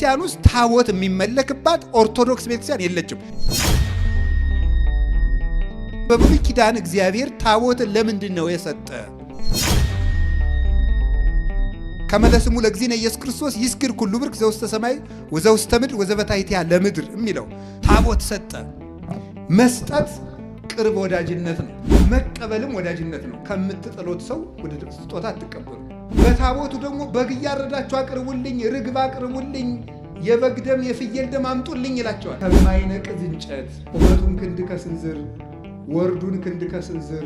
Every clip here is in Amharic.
ክርስቲያን ውስጥ ታቦት የሚመለክባት ኦርቶዶክስ ቤተክርስቲያን የለችም። በብሉይ ኪዳን እግዚአብሔር ታቦትን ለምንድን ነው የሰጠ? ከመለስሙ ለግዚእነ ኢየሱስ ክርስቶስ ይስክር ኩሉ ብርክ ዘውስተ ሰማይ ወዘውስተ ምድር ወዘበታሕቲሃ ለምድር የሚለው ታቦት ሰጠ። መስጠት ቅርብ ወዳጅነት ነው። መቀበልም ወዳጅነት ነው። ከምትጠሉት ሰው ወደ ስጦታ አትቀበሉ። በታቦቱ ደግሞ በግ እያረዳችሁ አቅርቡልኝ፣ ርግብ አቅርቡልኝ፣ የበግ ደም የፍየል ደም አምጡልኝ ይላቸዋል። ከማይነቅዝ እንጨት ቁመቱን ክንድ ከስንዝር ወርዱን ክንድ ከስንዝር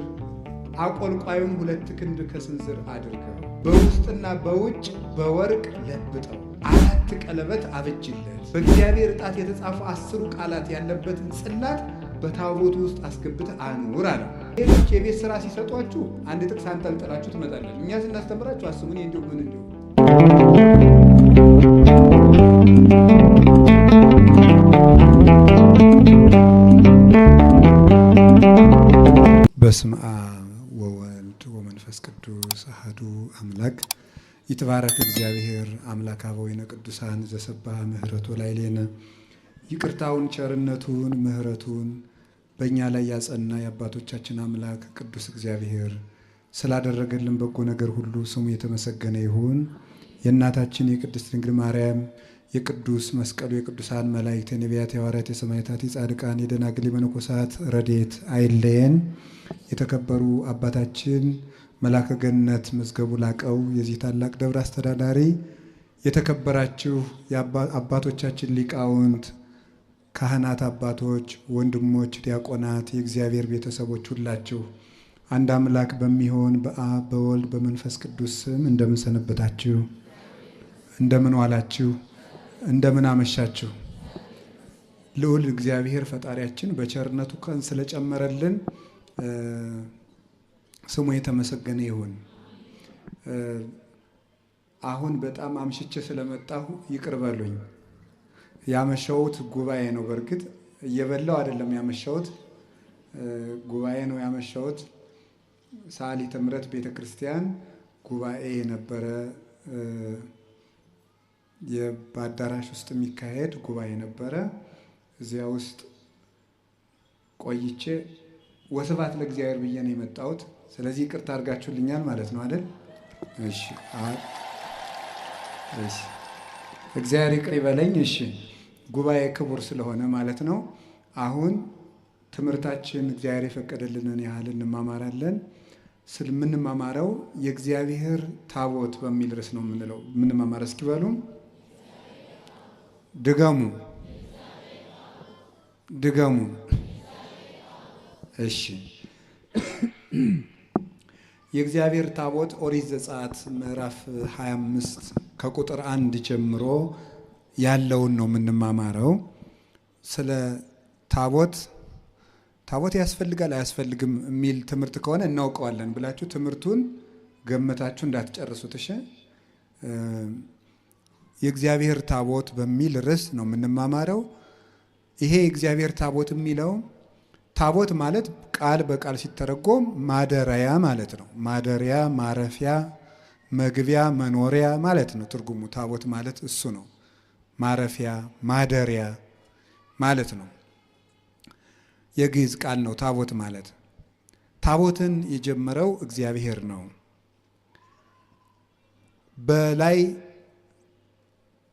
አቆልቋዩን 2 ክንድ ከስንዝር አድርገው በውስጥና በውጭ በወርቅ ለብጠው 4 ቀለበት አበጅለት። በእግዚአብሔር ጣት የተጻፉ 10 ቃላት ያለበትን ጽላት በታቦቱ ውስጥ አስገብተ አኑር አለ። ሌሎች የቤት ስራ ሲሰጧችሁ አንድ ጥቅስ አንጠልጥላችሁ ትመጣላችሁ። እኛ ስናስተምራችሁ አስሙኝ እንዲሁ ምን እንዲሁ በስመ አብ ወወልድ ወመንፈስ ቅዱስ አሐዱ አምላክ ይትባረክ እግዚአብሔር አምላከ አበዊነ ቅዱሳን ዘሰብሐ ምሕረቱ ላዕሌነ። ይቅርታውን ቸርነቱን ምሕረቱን በእኛ ላይ ያጸና የአባቶቻችን አምላክ ቅዱስ እግዚአብሔር ስላደረገልን በጎ ነገር ሁሉ ስሙ የተመሰገነ ይሁን። የእናታችን የቅድስት ድንግል ማርያም የቅዱስ መስቀሉ የቅዱሳን መላእክት የነቢያት የሐዋርያት የሰማዕታት የጻድቃን የደናግል የመነኮሳት ረድኤት አይለየን። የተከበሩ አባታችን መላከ ገነት መዝገቡ ላቀው የዚህ ታላቅ ደብር አስተዳዳሪ፣ የተከበራችሁ አባቶቻችን ሊቃውንት፣ ካህናት አባቶች፣ ወንድሞች፣ ዲያቆናት፣ የእግዚአብሔር ቤተሰቦች ሁላችሁ አንድ አምላክ በሚሆን በአብ በወልድ በመንፈስ ቅዱስ ስም እንደምን ሰነበታችሁ? እንደምን ዋላችሁ? እንደምን አመሻችሁ? ልዑል እግዚአብሔር ፈጣሪያችን በቸርነቱ ቀን ስለጨመረልን ስሙ የተመሰገነ ይሁን። አሁን በጣም አምሽቼ ስለመጣሁ ይቅር በሉኝ። ያመሸሁት ጉባኤ ነው። በእርግጥ እየበላው አይደለም ያመሸሁት፣ ጉባኤ ነው ያመሸሁት። ሰዓሊተ ምሕረት ቤተ ክርስቲያን ጉባኤ የነበረ በአዳራሽ ውስጥ የሚካሄድ ጉባኤ ነበረ። እዚያ ውስጥ ቆይቼ ወስብሐት ለእግዚአብሔር ብዬ ነው የመጣሁት። ስለዚህ ይቅርታ አድርጋችሁልኛል ማለት ነው አይደል? እሺ፣ እግዚአብሔር ይቅር ይበለኝ። እሺ፣ ጉባኤ ክቡር ስለሆነ ማለት ነው። አሁን ትምህርታችን እግዚአብሔር የፈቀደልንን ያህል እንማማራለን። ስለምንማማረው የእግዚአብሔር ታቦት በሚል ርዕስ ነው የምንማማረው። እስኪ በሉ ድገሙ። እሺ፣ የእግዚአብሔር ታቦት ኦሪት ዘጸአት ምዕራፍ 25 ከቁጥር 1 ጀምሮ ያለውን ነው የምንማማረው። ስለ ታቦት ያስፈልጋል አያስፈልግም የሚል ትምህርት ከሆነ እናውቀዋለን ብላችሁ ትምህርቱን ገመታችሁ እንዳትጨርሱት። እሺ፣ የእግዚአብሔር ታቦት በሚል ርዕስ ነው የምንማማረው። ይሄ የእግዚአብሔር ታቦት የሚለው ታቦት ማለት ቃል በቃል ሲተረጎም ማደሪያ ማለት ነው። ማደሪያ፣ ማረፊያ፣ መግቢያ፣ መኖሪያ ማለት ነው ትርጉሙ። ታቦት ማለት እሱ ነው። ማረፊያ፣ ማደሪያ ማለት ነው። የግዕዝ ቃል ነው ታቦት ማለት። ታቦትን የጀመረው እግዚአብሔር ነው። በላይ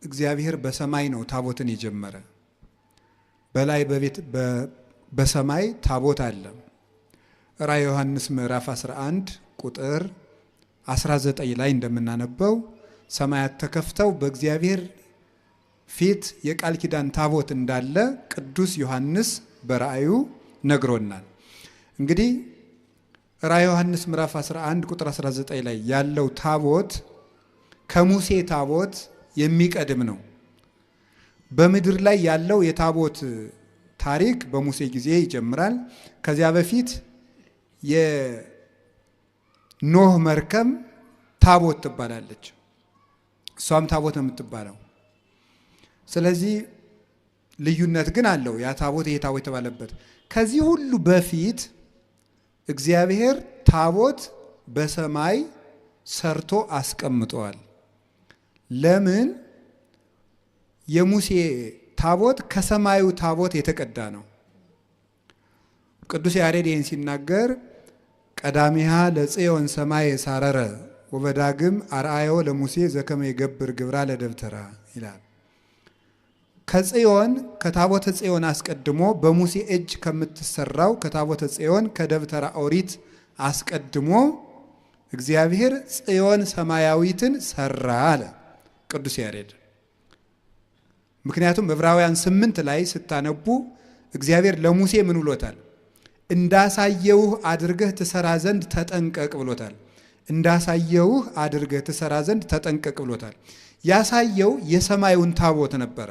እግዚአብሔር በሰማይ ነው ታቦትን የጀመረ። በላይ በሰማይ ታቦት አለ። ራዕየ ዮሐንስ ምዕራፍ 11 ቁጥር 19 ላይ እንደምናነበው ሰማያት ተከፍተው በእግዚአብሔር ፊት የቃል ኪዳን ታቦት እንዳለ ቅዱስ ዮሐንስ በራእዩ ነግሮናል። እንግዲህ ራዕየ ዮሐንስ ምዕራፍ 11 ቁጥር 19 ላይ ያለው ታቦት ከሙሴ ታቦት የሚቀድም ነው። በምድር ላይ ያለው የታቦት ታሪክ በሙሴ ጊዜ ይጀምራል። ከዚያ በፊት የኖህ መርከብ ታቦት ትባላለች። እሷም ታቦት ነው የምትባለው። ስለዚህ ልዩነት ግን አለው ያ ታቦት ይሄ ታቦት የተባለበት። ከዚህ ሁሉ በፊት እግዚአብሔር ታቦት በሰማይ ሰርቶ አስቀምጠዋል። ለምን? የሙሴ ታቦት ከሰማዩ ታቦት የተቀዳ ነው። ቅዱስ ያሬድ ይህን ሲናገር ቀዳሚሃ ለጽዮን ሰማይ ሳረረ ወበዳግም አርአዮ ለሙሴ ዘከመ ይገብር ግብራ ለደብተራ ይላል። ከጽዮን ከታቦተ ጽዮን አስቀድሞ በሙሴ እጅ ከምትሰራው ከታቦተ ጽዮን ከደብተራ ኦሪት አስቀድሞ እግዚአብሔር ጽዮን ሰማያዊትን ሰራ አለ ቅዱስ ያሬድ። ምክንያቱም ዕብራውያን 8 ላይ ስታነቡ እግዚአብሔር ለሙሴ ምን ብሎታል? እንዳሳየውህ አድርገህ ትሰራ ዘንድ ተጠንቀቅ ብሎታል። እንዳሳየውህ አድርገህ ትሰራ ዘንድ ተጠንቀቅ ብሎታል። ያሳየው የሰማዩን ታቦት ነበረ።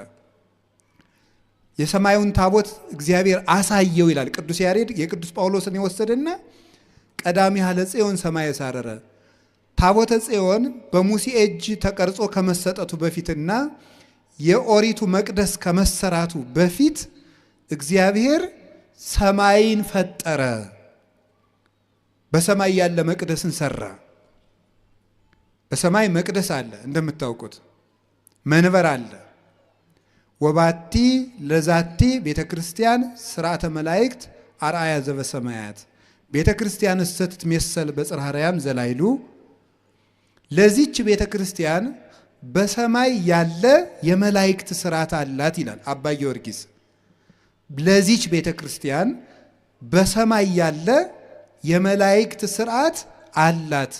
የሰማዩን ታቦት እግዚአብሔር አሳየው ይላል ቅዱስ ያሬድ። የቅዱስ ጳውሎስን የወሰደና ቀዳሚሃ ለጽዮን ሰማይ ሳረረ ታቦተ ጽዮን በሙሴ እጅ ተቀርጾ ከመሰጠቱ በፊትና የኦሪቱ መቅደስ ከመሰራቱ በፊት እግዚአብሔር ሰማይን ፈጠረ። በሰማይ ያለ መቅደስን ሰራ። በሰማይ መቅደስ አለ፣ እንደምታውቁት መንበር አለ። ወባቲ ለዛቲ ቤተክርስቲያን ስርዓተ መላእክት አርአያ ዘበሰማያት ቤተክርስቲያን ስትትመሰል በጽርሐ አርያም ዘላይሉ። ለዚች ቤተክርስቲያን በሰማይ ያለ የመላእክት ስርዓት አላት ይላል አባ ጊዮርጊስ። ለዚች ቤተክርስቲያን በሰማይ ያለ የመላእክት ስርዓት አላት።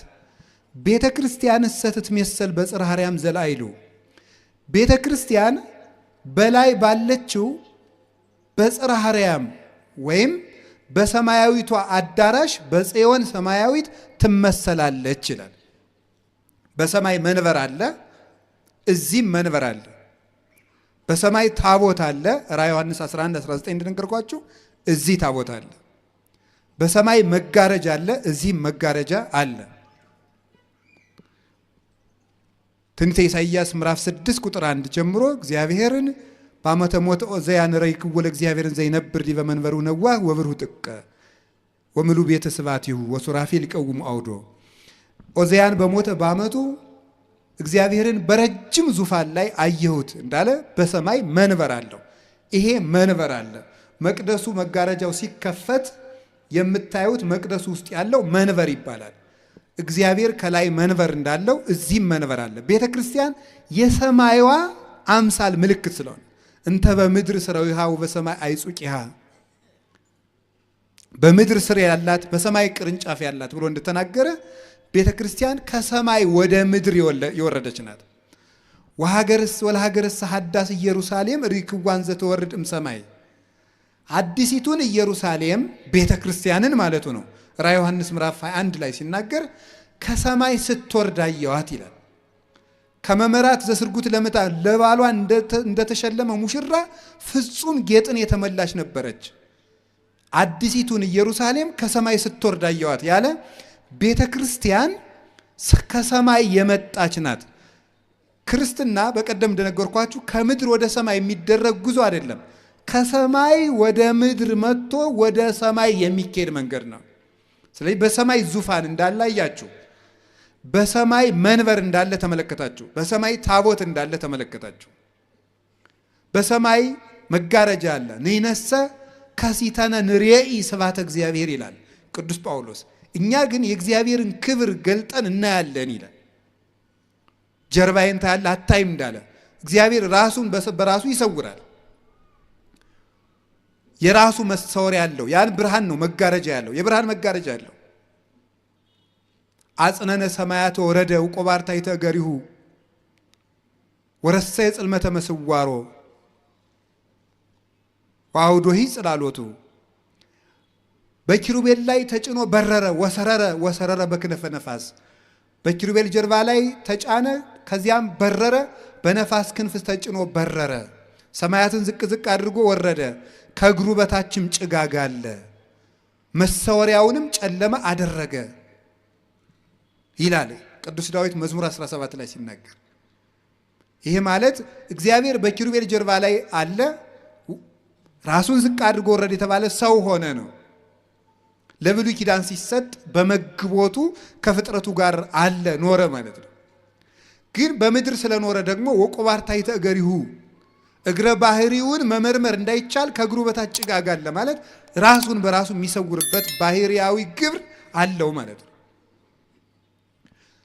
ቤተክርስቲያን ስትትመሰል በጽርሐ አርያም ዘላይሉ ቤተክርስቲያን በላይ ባለችው በጽርሐ አርያም ወይም በሰማያዊቷ አዳራሽ በጽዮን ሰማያዊት ትመሰላለች ይላል። በሰማይ መንበር አለ፣ እዚህም መንበር አለ። በሰማይ ታቦት አለ፣ ራዕየ ዮሐንስ 11:19 እንደነገርኳችሁ እዚህ ታቦት አለ። በሰማይ መጋረጃ አለ፣ እዚህም መጋረጃ አለ። ትንቢተ ኢሳይያስ ምዕራፍ 6 ቁጥር 1 ጀምሮ እግዚአብሔርን በዓመተ ሞት ኦዝያን ረይክዎ ለእግዚአብሔርን ዘይነብር ዲበ መንበሩ ነዋህ ወብርሁ ጥቀ ወምሉ ቤተ ስብሐቲሁ ወሱራፌል ይቀውሙ አውዶ። ኦዝያን በሞተ በዓመቱ እግዚአብሔርን በረጅም ዙፋን ላይ አየሁት እንዳለ በሰማይ መንበር አለው። ይሄ መንበር አለ። መቅደሱ መጋረጃው ሲከፈት የምታዩት መቅደሱ ውስጥ ያለው መንበር ይባላል። እግዚአብሔር ከላይ መንበር እንዳለው እዚህም መንበር አለ። ቤተ ክርስቲያን የሰማይዋ አምሳል ምልክት ስለሆነ እንተ በምድር ስራዊሃ ወበሰማይ አይጹቂሃ በምድር ስር ያላት በሰማይ ቅርንጫፍ ያላት ብሎ እንደተናገረ ቤተ ክርስቲያን ከሰማይ ወደ ምድር የወረደች ናት። ወሀገርስ ወለሀገርስ ሐዳስ ኢየሩሳሌም ሪክዋን ዘተወርድ እምሰማይ አዲሲቱን ኢየሩሳሌም ቤተ ክርስቲያንን ማለቱ ነው። ራዕየ ዮሐንስ ምዕራፍ 21 ላይ ሲናገር ከሰማይ ስትወርድ አየኋት ይላል። ከመመራት ዘስርጉት ለመታ ለባሏ እንደተሸለመ ሙሽራ ፍጹም ጌጥን የተመላች ነበረች። አዲሲቱን ኢየሩሳሌም ከሰማይ ስትወርድ አየኋት ያለ ቤተ ክርስቲያን ከሰማይ የመጣች ናት። ክርስትና በቀደም እንደነገርኳችሁ ከምድር ወደ ሰማይ የሚደረግ ጉዞ አይደለም። ከሰማይ ወደ ምድር መጥቶ ወደ ሰማይ የሚኬድ መንገድ ነው። ስለዚህ በሰማይ ዙፋን እንዳለ አያችሁ፣ በሰማይ መንበር እንዳለ ተመለከታችሁ፣ በሰማይ ታቦት እንዳለ ተመለከታችሁ፣ በሰማይ መጋረጃ አለ። ንሕነሰ ከሲተነ ንሬኢ ስብሐተ እግዚአብሔር ይላል ቅዱስ ጳውሎስ። እኛ ግን የእግዚአብሔርን ክብር ገልጠን እናያለን ይላል። ጀርባዬን ታያለህ አታይም እንዳለ እግዚአብሔር ራሱን በራሱ ይሰውራል። የራሱ መሰወሪያ ያለው ያን ብርሃን ነው መጋረጃ ያለው የብርሃን መጋረጃ ያለው። አጽነነ ሰማያት ወረደ ወቆባርታይተ ገሪሁ ወረሰ የጽልመተ መስዋሮ ወአውዶሂ ጽላሎቱ በኪሩቤል ላይ ተጭኖ በረረ ወሰረረ በክነፈ ነፋስ። በኪሩቤል ጀርባ ላይ ተጫነ፣ ከዚያም በረረ፣ በነፋስ ክንፍ ተጭኖ በረረ። ሰማያትን ዝቅ ዝቅ አድርጎ ወረደ፣ ከእግሩ በታችም ጭጋግ አለ፣ መሰወሪያውንም ጨለማ አደረገ ይላል ቅዱስ ዳዊት መዝሙር 17 ላይ ሲናገር። ይሄ ማለት እግዚአብሔር በኪሩቤል ጀርባ ላይ አለ፣ ራሱን ዝቅ አድርጎ ወረደ የተባለ ሰው ሆነ ነው። ለብሉይ ኪዳን ሲሰጥ በመግቦቱ ከፍጥረቱ ጋር አለ ኖረ ማለት ነው። ግን በምድር ስለኖረ ደግሞ ወቆባርታይተ እገሪሁ እግረ ባህሪውን መመርመር እንዳይቻል ከእግሩ በታች ጭጋግ አለ ማለት ራሱን በራሱ የሚሰውርበት ባህሪያዊ ግብር አለው ማለት ነው።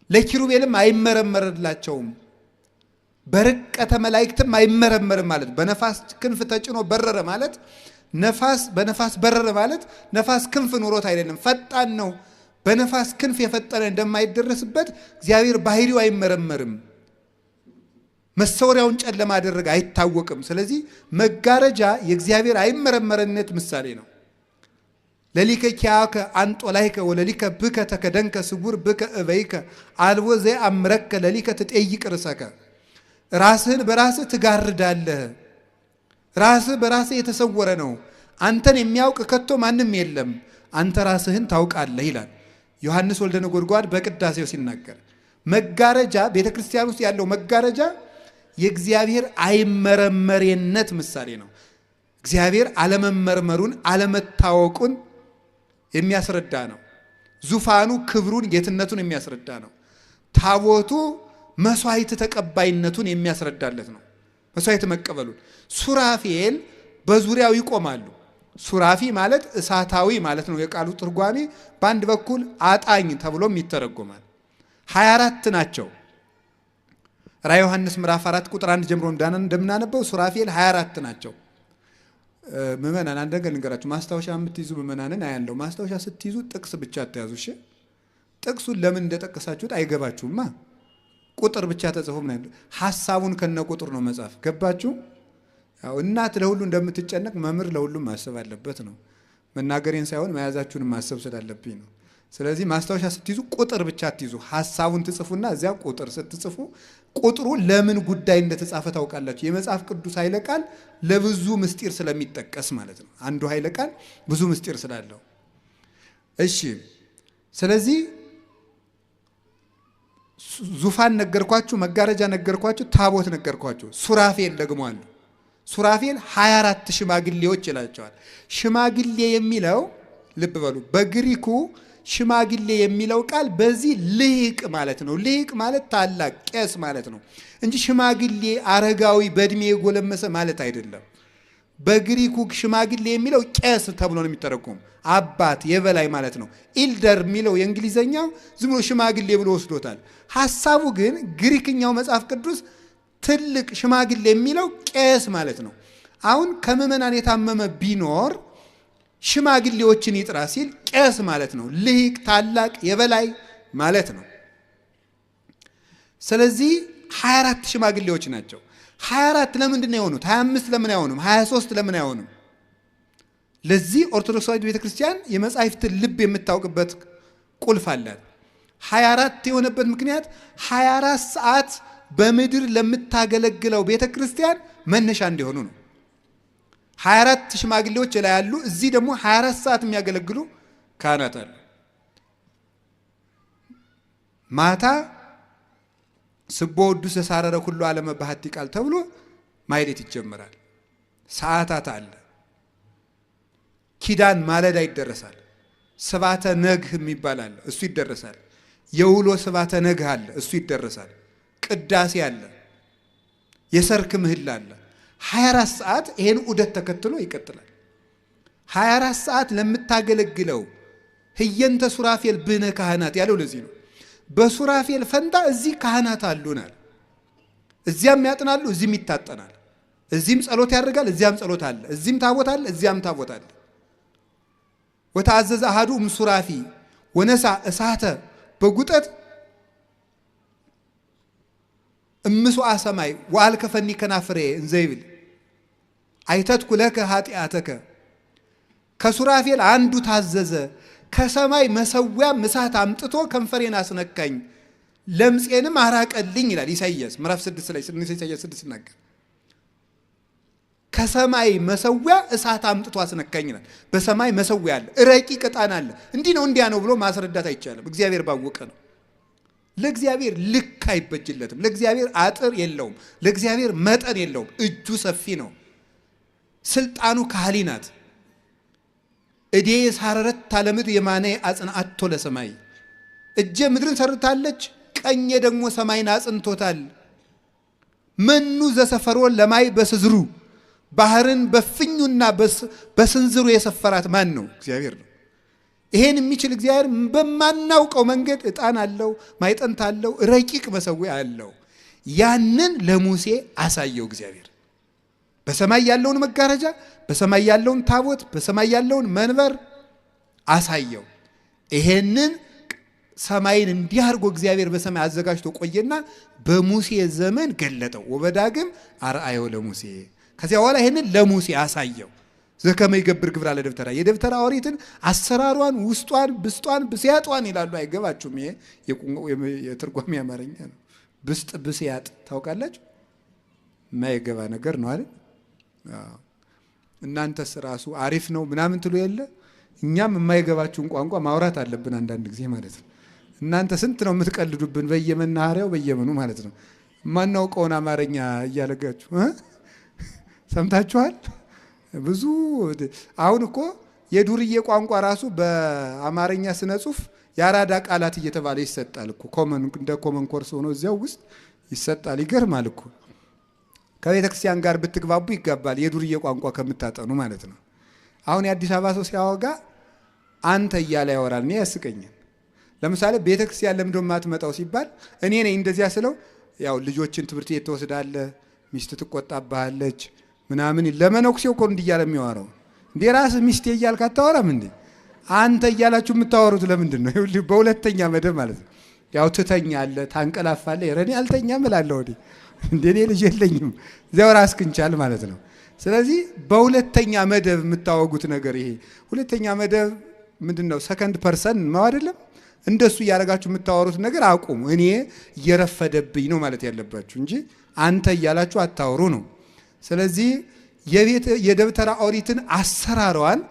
ለኪሩቤልም አይመረመርላቸውም፣ በርቀተ መላእክትም አይመረመርም ማለት በነፋስ ክንፍ ተጭኖ በረረ ማለት ነፋስ በነፋስ በረረ ማለት ነፋስ ክንፍ ኑሮት አይደለም፣ ፈጣን ነው። በነፋስ ክንፍ የፈጠነ እንደማይደረስበት እግዚአብሔር ባህሪው አይመረመርም። መሰወሪያውን ጨለማ አደረገ አይታወቅም። ስለዚህ መጋረጃ የእግዚአብሔር አይመረመርነት ምሳሌ ነው። ለሊከ ኪያከ አንጦላይከ ወለሊከ ብከ ተከደንከ ስጉር ብከ እበይከ አልቦ ዘይ አምረከ ለሊከ ትጠይቅ ርሰከ። ራስህን በራስህ ትጋርዳለህ። ራስህ በራስህ የተሰወረ ነው። አንተን የሚያውቅ ከቶ ማንም የለም። አንተ ራስህን ታውቃለህ ይላል ዮሐንስ ወልደ ነጎድጓድ በቅዳሴው ሲናገር። መጋረጃ ቤተክርስቲያን ውስጥ ያለው መጋረጃ የእግዚአብሔር አይመረመሬነት ምሳሌ ነው። እግዚአብሔር አለመመርመሩን አለመታወቁን የሚያስረዳ ነው። ዙፋኑ ክብሩን ጌትነቱን የሚያስረዳ ነው። ታቦቱ መስዋዕት ተቀባይነቱን የሚያስረዳለት ነው። መስዋዕት መቀበሉን ሱራፌል በዙሪያው ይቆማሉ። ሱራፊ ማለት እሳታዊ ማለት ነው የቃሉ ትርጓሜ። በአንድ በኩል አጣኝ ተብሎም ይተረጎማል። 24 ናቸው። ራዕየ ዮሐንስ ምዕራፍ 4 ቁጥር 1 ጀምሮ እንደምናነበው ሱራፌል 24 ናቸው። ምእመናን አንድ ነገር ልንገራችሁ፣ ማስታወሻ የምትይዙ ምእመናንን አያለው። ማስታወሻ ስትይዙ ጥቅስ ብቻ አትያዙ። እሺ፣ ጥቅሱን ለምን እንደጠቀሳችሁት አይገባችሁማ። ቁጥር ብቻ ተጽፎ ምን አይደል? ሐሳቡን ከነ ቁጥር ነው መጻፍ። ገባችሁ? ያው እናት ለሁሉ እንደምትጨነቅ መምህር ለሁሉም ማሰብ አለበት ነው። መናገሬን ሳይሆን መያዛችሁን ማሰብ ስላለብኝ ነው። ስለዚህ ማስታወሻ ስትይዙ ቁጥር ብቻ አትይዙ። ሐሳቡን ትጽፉና እዚያ ቁጥር ስትጽፉ ቁጥሩ ለምን ጉዳይ እንደተጻፈ ታውቃላችሁ። የመጽሐፍ ቅዱስ ኃይለ ቃል ለብዙ ምስጢር ስለሚጠቀስ ማለት ነው። አንዱ ኃይለ ቃል ብዙ ምስጢር ስላለው። እሺ፣ ስለዚህ ዙፋን ነገርኳችሁ፣ መጋረጃ ነገርኳችሁ፣ ታቦት ነገርኳችሁ። ሱራፌል ደግሞ አሉ። ሱራፌል 24 ሽማግሌዎች ይላቸዋል። ሽማግሌ የሚለው ልብ በሉ፣ በግሪኩ ሽማግሌ የሚለው ቃል በዚህ ልሂቅ ማለት ነው። ልሂቅ ማለት ታላቅ ቄስ ማለት ነው እንጂ ሽማግሌ አረጋዊ በእድሜ የጎለመሰ ማለት አይደለም። በግሪኩ ሽማግሌ የሚለው ቄስ ተብሎ ነው የሚተረጎም፣ አባት የበላይ ማለት ነው። ኢልደር የሚለው የእንግሊዘኛው ዝም ብሎ ሽማግሌ ብሎ ወስዶታል። ሐሳቡ ግን ግሪክኛው መጽሐፍ ቅዱስ ትልቅ ሽማግሌ የሚለው ቄስ ማለት ነው። አሁን ከምዕመናን የታመመ ቢኖር ሽማግሌዎችን ይጥራ ሲል ቄስ ማለት ነው። ልሂቅ ታላቅ የበላይ ማለት ነው። ስለዚህ 24 ሽማግሌዎች ናቸው። 24 ለምንድን ነው የሆኑት? 25 ለምን አይሆኑም? 23 ለምን አይሆኑም? ለዚህ ኦርቶዶክሳዊት ቤተክርስቲያን የመጻሕፍትን ልብ የምታውቅበት ቁልፍ አላት። 24 የሆነበት ምክንያት 24 ሰዓት በምድር ለምታገለግለው ቤተክርስቲያን መነሻ እንዲሆኑ ነው። 24 ሽማግሌዎች ላይ ያሉ፣ እዚህ ደግሞ 24 ሰዓት የሚያገለግሉ ካህናት አሉ። ማታ ስቦ ወዱስ ተሳረረ ሁሉ ዓለመ ባህቲ ቃል ተብሎ ማይሌት ይጀምራል። ሰዓታት አለ። ኪዳን ማለዳ ይደረሳል። ስባተ ነግህ የሚባል አለ፣ እሱ ይደረሳል። የውሎ ስባተ ነግህ አለ፣ እሱ ይደረሳል። ቅዳሴ አለ፣ የሰርክ ምህላ አለ። 24 ሰዓት ይሄን ዑደት ተከትሎ ይቀጥላል። 24 ሰዓት ለምታገለግለው ህየንተ ሱራፌል ብነ ካህናት ያለው ለዚህ ነው። በሱራፌል ፈንታ እዚህ ካህናት አሉናል። እዚያም ያጥናሉ፣ እዚህም ይታጠናል። እዚህም ጸሎት ያደርጋል፣ እዚያም ጸሎት አለ። እዚህም ታቦት አለ፣ እዚያም ታቦት አለ። ወተአዘዘ አሐዱ እምሱራፊ ወነሳ እሳተ በጉጠት እምስዋ ሰማይ ወአልከፈኒ ከናፍሬ እንዘይብል አይተትኩ ለከ ኃጢአተከ። ከሱራፌል አንዱ ታዘዘ፣ ከሰማይ መሰዊያም እሳት አምጥቶ ከንፈሬን አስነካኝ፣ ለምጼንም አራቀልኝ ይላል ኢሳይያስ ምዕራፍ 6 ላይ ኢሳይያስ 6 ሲናገር ከሰማይ መሰዊያ እሳት አምጥቶ አስነካኝ ይላል። በሰማይ መሰዊያ አለ፣ ረቂቅ ዕጣን አለ። እንዲህ ነው እንዲያ ነው ብሎ ማስረዳት አይቻልም። እግዚአብሔር ባወቀ ነው። ለእግዚአብሔር ልክ አይበጅለትም። ለእግዚአብሔር አጥር የለውም። ለእግዚአብሔር መጠን የለውም። እጁ ሰፊ ነው። ስልጣኑ ካህሊ ናት። እዴ ሳረረት ታለምድ የማነ አጽንዓቶ ለሰማይ፣ እጄ ምድርን ሰርታለች፣ ቀኜ ደግሞ ሰማይን አጽንቶታል። መኑ ዘሰፈሮ ለማይ በስዝሩ ባህርን በፍኙና በስንዝሩ የሰፈራት ማን ነው? እግዚአብሔር ነው። ይሄን የሚችል እግዚአብሔር በማናውቀው መንገድ ዕጣን አለው፣ ማይጠንት አለው፣ ረቂቅ መሰዊያ አለው። ያንን ለሙሴ አሳየው እግዚአብሔር። በሰማይ ያለውን መጋረጃ፣ በሰማይ ያለውን ታቦት፣ በሰማይ ያለውን መንበር አሳየው። ይሄንን ሰማይን እንዲህ አድርጎ እግዚአብሔር በሰማይ አዘጋጅቶ ቆየና በሙሴ ዘመን ገለጠው። ወበዳግም አርአየው ለሙሴ። ከዚያ በኋላ ይሄንን ለሙሴ አሳየው። ዘከመ ይገብር ግብራ ለደብተራ የደብተራ ኦሪትን አሰራሯን፣ ውስጧን፣ ብስጧን፣ ብስያጧን ይላሉ። አይገባችሁም? ይሄ የትርጓሜ አማርኛ ነው። ብስጥ ብስያጥ ታውቃላችሁ? የማይገባ ነገር ነው አይደል? እናንተስ ራሱ አሪፍ ነው ምናምን ትሉ የለ። እኛም የማይገባችሁን ቋንቋ ማውራት አለብን አንዳንድ ጊዜ ማለት ነው። እናንተ ስንት ነው የምትቀልዱብን በየመናኸሪያው በየመኑ ማለት ነው። ማናውቀውን አማርኛ እያለጋችሁ ሰምታችኋል። ብዙ አሁን እኮ የዱርዬ ቋንቋ ራሱ በአማርኛ ስነ ጽሁፍ የአራዳ ቃላት እየተባለ ይሰጣል እኮ። እንደ ኮመን ኮርስ ሆኖ እዚያው ውስጥ ይሰጣል። ይገርማል እኮ። ከቤተ ክርስቲያን ጋር ብትግባቡ ይጋባል፣ የዱርዬ ቋንቋ ከምታጠኑ ማለት ነው። አሁን የአዲስ አበባ ሰው ሲያወጋ አንተ እያለ ያወራል። እኔ ያስቀኛል። ለምሳሌ ቤተ ክርስቲያን ለምንድነው የማትመጣው ሲባል እኔ ነኝ እንደዚያ ስለው፣ ያው ልጆችን ትምህርት ቤት ትወስዳለህ፣ ሚስት ትቆጣብሃለች ምናምን ለመነኩሴው እኮ እንዲህ እያለ የሚያወራው። እንዴ ራስህ ሚስቴ እያልክ አታወራም እንዴ? አንተ እያላችሁ የምታወሩት ለምንድን ነው? በሁለተኛ መደብ ማለት ነው። ያው ትተኛለህ፣ ታንቀላፋለህ። እኔ አልተኛም እላለሁ። እንዴ እኔ ልጅ የለኝም፣ እዚያው ራስህን ቻል ማለት ነው። ስለዚህ በሁለተኛ መደብ የምታወጉት ነገር ይሄ ሁለተኛ መደብ ምንድነው? ሰከንድ ፐርሰን ነው አይደለም? እንደሱ እያደረጋችሁ የምታወሩት ነገር አቁሙ። እኔ እየረፈደብኝ ነው ማለት ያለባችሁ እንጂ አንተ እያላችሁ አታወሩ ነው። ስለዚህ የደብተራ ኦሪትን አሰራሯን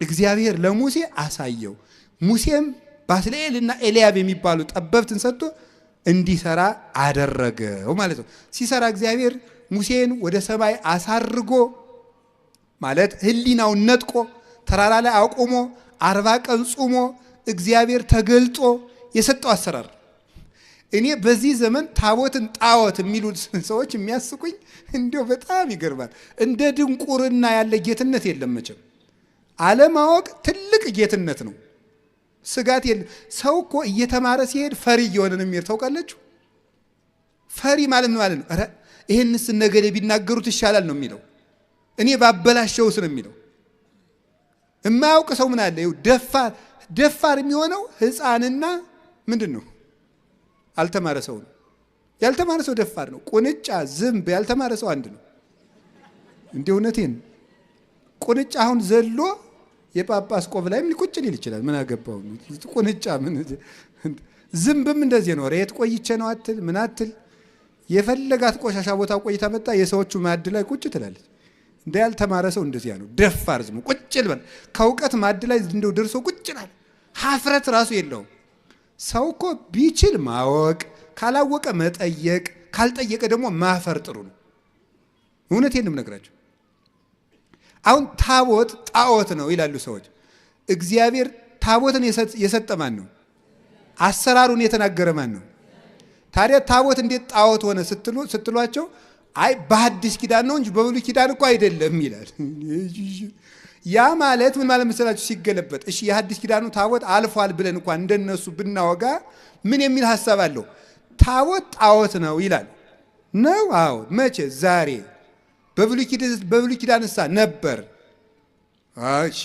እግዚአብሔር ለሙሴ አሳየው። ሙሴም ባስልኤልና ኤልያብ የሚባሉ ጠበብትን ሰጥቶ እንዲሰራ አደረገው ማለት ነው። ሲሰራ እግዚአብሔር ሙሴን ወደ ሰማይ አሳርጎ ማለት ህሊናውን ነጥቆ ተራራ ላይ አቁሞ 40 ቀን ጾሞ እግዚአብሔር ተገልጦ የሰጠው አሰራር። እኔ በዚህ ዘመን ታቦትን ጣዖት የሚሉ ሰዎች የሚያስቁኝ እንዲያው በጣም ይገርማል። እንደ ድንቁርና ያለ ጌትነት የለም መቼም። አለማወቅ ትልቅ ጌትነት ነው። ስጋት የለም። ሰው እኮ እየተማረ ሲሄድ ፈሪ እየሆነ ነው የሚሄድ። ታውቃላችሁ? ፈሪ ማለት ነው። ኧረ ይሄንስ ነገሌ ቢናገሩት ይሻላል ነው የሚለው። እኔ ባበላሸውስ ነው የሚለው። የማያውቅ ሰው ምን አለ? ደፋር የሚሆነው ሕፃንና ምንድን ነው አልተማረ ሰው ነው። ያልተማረ ሰው ደፋር ነው። ቁንጫ፣ ዝንብ ያልተማረ ሰው አንድ ነው። እንዴ እውነቴን። ቁንጫ አሁን ዘሎ የጳጳስ ቆብ ላይ ምን ቁጭ ሊል ይችላል? ምን አገባው? ቁንጫ ምን ዝንብም እንደዚህ ነው። ሬት ቆይቼ ነው አትል ምን አትል። የፈለጋት ቆሻሻ ቦታ ቆይታ መጣ የሰዎቹ ማዕድ ላይ ቁጭ ትላለች። እንደ ያልተማረ ሰው እንደዚያ ነው። ደፋር ዝም ቁጭ ልበል ከእውቀት ማዕድ ላይ እንደው ደርሶ ቁጭ ይላል። ሀፍረት ራሱ የለውም። ሰው እኮ ቢችል ማወቅ፣ ካላወቀ መጠየቅ፣ ካልጠየቀ ደግሞ ማፈር ጥሩ ነው። እውነቴን ነው የምነግራቸው። አሁን ታቦት ጣዖት ነው ይላሉ ሰዎች። እግዚአብሔር ታቦትን የሰጠ ማን ነው? አሰራሩን የተናገረ ማን ነው? ታዲያ ታቦት እንዴት ጣዖት ሆነ ስትሏቸው አይ በሐዲስ ኪዳን ነው እንጂ በብሉይ ኪዳን እኮ አይደለም ይላል። ያ ማለት ምን ማለት መሰላችሁ? ሲገለበጥ እሺ የሐዲስ ኪዳኑ ታቦት አልፏል ብለን እንኳን እንደነሱ ብናወጋ ምን የሚል ሐሳብ አለው? ታቦት ጣዖት ነው ይላል ነው። አዎ መቼ? ዛሬ። በብሉይ ኪዳንሳ ነበር። እሺ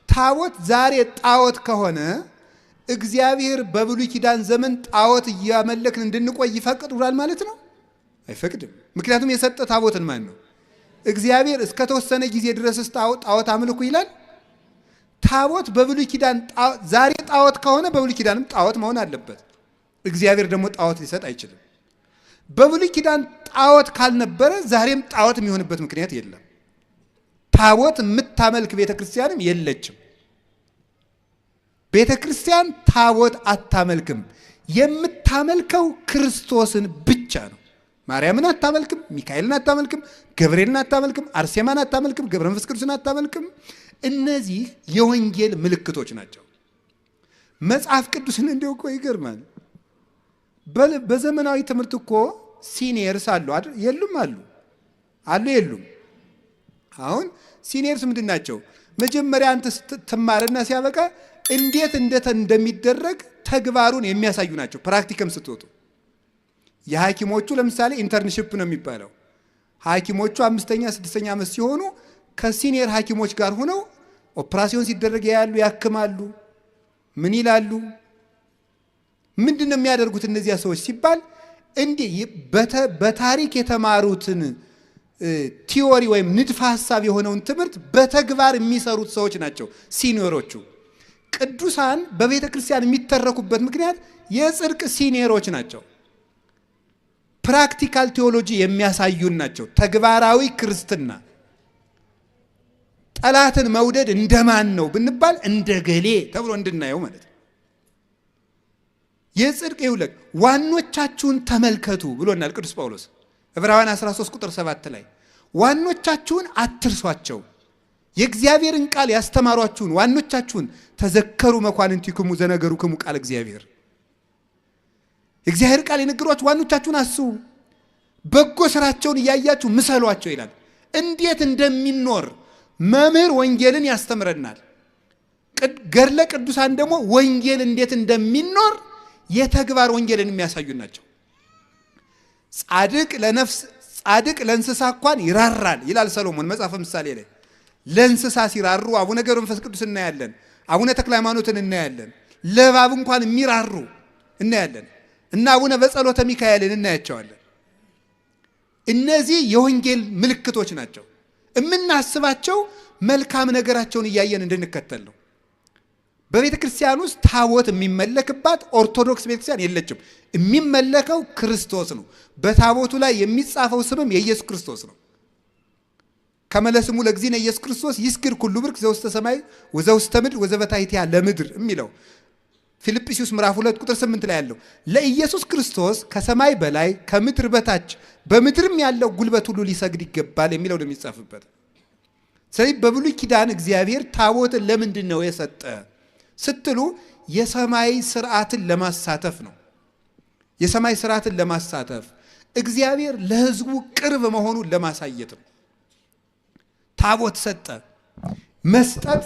ታቦት ዛሬ ጣዖት ከሆነ እግዚአብሔር በብሉይ ኪዳን ዘመን ጣዖት እያመለክን እንድንቆይ ይፈቅዳል ማለት ነው? አይፈቅድም። ምክንያቱም የሰጠ ታቦትን ማን ነው? እግዚአብሔር እስከ ተወሰነ ጊዜ ድረስ ጣዖት አምልኩ ይላል። ታቦት በብሉይ ኪዳን ዛሬ ጣዖት ከሆነ በብሉይ ኪዳንም ጣዖት መሆን አለበት። እግዚአብሔር ደግሞ ጣዖት ሊሰጥ አይችልም። በብሉይ ኪዳን ጣዖት ካልነበረ ዛሬም ጣዖት የሚሆንበት ምክንያት የለም። ታቦት የምታመልክ ቤተክርስቲያንም የለችም። ቤተክርስቲያን ታቦት አታመልክም። የምታመልከው ክርስቶስን ብቻ ነው። ማርያምን አታመልክም፣ ሚካኤልን አታመልክም፣ ገብርኤልን አታመልክም፣ አርሴማን አታመልክም፣ ገብረ መንፈስ ቅዱስን አታመልክም። እነዚህ የወንጌል ምልክቶች ናቸው። መጽሐፍ ቅዱስን እንዲሁ እኮ ይገርማል። በዘመናዊ ትምህርት እኮ ሲኒየርስ አሉ አይደል? የሉም አሉ የሉም? አሁን ሲኒየርስ ምንድን ናቸው? መጀመሪያ አንተ ስትማርና ሲያበቃ እንዴት እንደሚደረግ ተግባሩን የሚያሳዩ ናቸው። ፕራክቲከም ስትወጡ የሐኪሞቹ ለምሳሌ ኢንተርንሺፕ ነው የሚባለው። ሐኪሞቹ 5ኛ 6ኛ ዓመት ሲሆኑ ከሲኒየር ሐኪሞች ጋር ሆነው ኦፕራሲዮን ሲደረግ ያያሉ፣ ያክማሉ። ምን ይላሉ? ምንድነው የሚያደርጉት እነዚያ ሰዎች ሲባል እንዲህ በታሪክ የተማሩትን ቲዮሪ ወይም ንድፈ ሐሳብ የሆነውን ትምህርት በተግባር የሚሰሩት ሰዎች ናቸው ሲኒየሮቹ። ቅዱሳን በቤተ ክርስቲያን የሚተረኩበት ምክንያት የጽድቅ ሲኒየሮች ናቸው። ፕራክቲካል ቴዎሎጂ የሚያሳዩን ናቸው። ተግባራዊ ክርስትና። ጠላትን መውደድ እንደማን ነው ብንባል እንደ ገሌ ተብሎ እንድናየው ማለት ነው። የጽድቅ ይውለቅ ዋኖቻችሁን ተመልከቱ ብሎናል ቅዱስ ጳውሎስ ዕብራውያን 13 ቁጥር 7 ላይ ዋኖቻችሁን አትርሷቸው፣ የእግዚአብሔርን ቃል ያስተማሯችሁን ዋኖቻችሁን ተዘከሩ መኳንንቲክሙ ዘነገሩክሙ ቃል እግዚአብሔር። የእግዚአብሔር ቃል የነገሯችሁ ዋኖቻችሁን አስቡ፣ በጎ ስራቸውን እያያችሁ ምሰሏቸው ይላል። እንዴት እንደሚኖር መምህር ወንጌልን ያስተምረናል። ገድለ ቅዱሳን ደግሞ ወንጌል እንዴት እንደሚኖር የተግባር ወንጌልን የሚያሳዩ ናቸው። ጻድቅ ለእንስሳ እንኳን ይራራል ይላል ሰሎሞን መጽሐፈ ምሳሌ ላይ። ለእንስሳ ሲራሩ አቡነ ገብረ መንፈስ ቅዱስ እናያለን፣ አቡነ ተክለ ሃይማኖትን እናያለን። ለእባብ እንኳን የሚራሩ እናያለን እና አቡነ በጸሎተ ሚካኤልን እናያቸዋለን። እነዚህ የወንጌል ምልክቶች ናቸው። የምናስባቸው መልካም ነገራቸውን እያየን እንድንከተል ነው። በቤተ ክርስቲያን ውስጥ ታቦት የሚመለክባት ኦርቶዶክስ ቤተክርስቲያን የለችም። የሚመለከው ክርስቶስ ነው። በታቦቱ ላይ የሚጻፈው ስምም የኢየሱስ ክርስቶስ ነው። ከመለስሙ ለግዚእነ ኢየሱስ ክርስቶስ ይስግድ ኩሉ ብርክ ዘውስተ ሰማይ ወዘውስተ ምድር ወዘበታሕቲሃ ለምድር የሚለው ፊልጵስዩስ ምዕራፍ 2 ቁጥር 8 ላይ ያለው ለኢየሱስ ክርስቶስ ከሰማይ በላይ ከምድር በታች በምድርም ያለው ጉልበት ሁሉ ሊሰግድ ይገባል የሚለው ነው የሚጻፍበት። ስለዚህ በብሉይ ኪዳን እግዚአብሔር ታቦትን ለምንድን ነው የሰጠ ስትሉ የሰማይ ስርዓትን ለማሳተፍ ነው። የሰማይ ስርዓትን ለማሳተፍ እግዚአብሔር ለሕዝቡ ቅርብ መሆኑን ለማሳየት ነው። ታቦት ሰጠ። መስጠት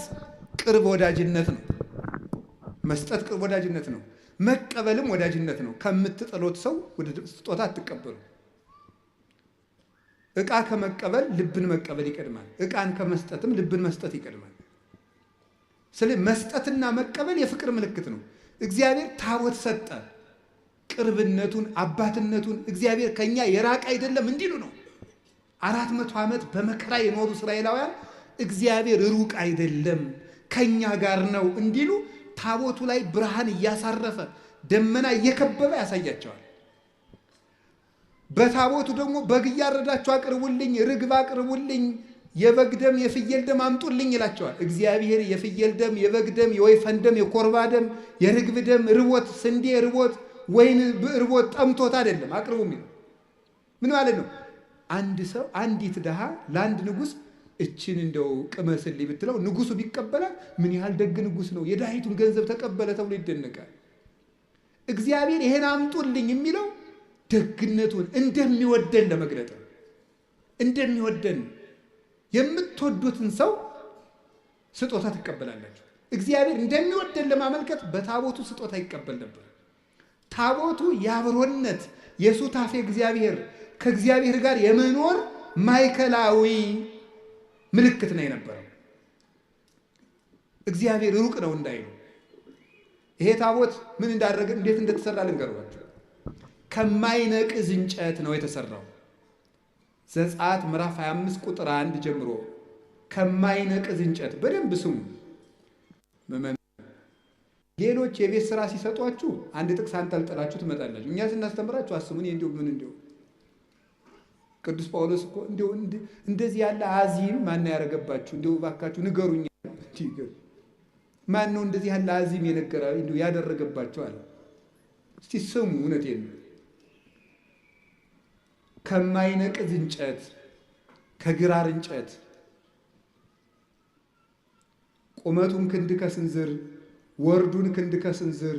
ቅርብ ወዳጅነት ነው። መስጠት ቅርብ ወዳጅነት ነው። መቀበልም ወዳጅነት ነው። ከምትጠሉት ሰው ወደ ስጦታ አትቀበሉ። ዕቃ ከመቀበል ልብን መቀበል ይቀድማል። ዕቃን ከመስጠትም ልብን መስጠት ይቀድማል። ስለዚህ መስጠትና መቀበል የፍቅር ምልክት ነው። እግዚአብሔር ታቦት ሰጠ። ቅርብነቱን አባትነቱን እግዚአብሔር ከኛ የራቀ አይደለም እንዲሉ ነው። 400 ዓመት በመከራ የኖሩ እስራኤላውያን እግዚአብሔር ሩቅ አይደለም ከኛ ጋር ነው እንዲሉ ታቦቱ ላይ ብርሃን እያሳረፈ ደመና እየከበበ ያሳያቸዋል። በታቦቱ ደግሞ በግ እያረዳችሁ አቅርቡልኝ፣ ርግብ አቅርቡልኝ፣ የበግ ደም የፍየል ደም አምጡልኝ ይላቸዋል። እግዚአብሔር የፍየል ደም፣ የበግ ደም፣ የወይፈን ደም፣ የኮርባ ደም፣ የርግብ ደም ርቦት፣ ስንዴ ርቦት፣ ወይን ርቦት ጠምቶት አይደለም አቅርቡ የሚለው። ምን ማለት ነው? አንድ ሰው አንዲት ድሃ ለአንድ ንጉሥ እችን እንደው ቅመስልኝ ብትለው ንጉሱ ቢቀበላት ምን ያህል ደግ ንጉስ ነው፣ የድሃይቱን ገንዘብ ተቀበለ ተብሎ ይደነቃል። እግዚአብሔር ይሄን አምጡልኝ የሚለው ደግነቱን እንደሚወደን ለመግለጥ ነው። እንደሚወደን የምትወዱትን ሰው ስጦታ ትቀበላላችሁ። እግዚአብሔር እንደሚወደን ለማመልከት በታቦቱ ስጦታ ይቀበል ነበር። ታቦቱ የአብሮነት የሱታፌ እግዚአብሔር ከእግዚአብሔር ጋር የመኖር ማዕከላዊ ምልክት ነው የነበረው። እግዚአብሔር ሩቅ ነው እንዳይሉ። ይሄ ታቦት ምን እንዳደረገ እንዴት እንደተሰራ ልንገርባችሁ። ከማይነቅዝ እንጨት ነው የተሰራው። ዘጸአት ምዕራፍ 25 ቁጥር 1 ጀምሮ ከማይነቅዝ እንጨት። በደንብ ስሙ። ሌሎች የቤት ስራ ሲሰጧችሁ አንድ ጥቅስ አንጠልጥላችሁ ትመጣላችሁ። እኛ ስናስተምራችሁ አስሙን እንዲሁ ምን እንዲሁ ቅዱስ ጳውሎስ እኮ እንዲሁ እንደዚህ ያለ አዚም ማን ያረጋባችሁ? እንዲሁ ባካችሁ ንገሩኝ። ማን ነው እንደዚህ ያለ አዚም የነገራው እንዲሁ ያደረገባችሁ አለ። እስቲ ስሙ። እውነቴን ነው። ከማይነቅዝ እንጨት ከግራር እንጨት ቁመቱን ክንድ ከስንዝር ወርዱን ክንድ ከስንዝር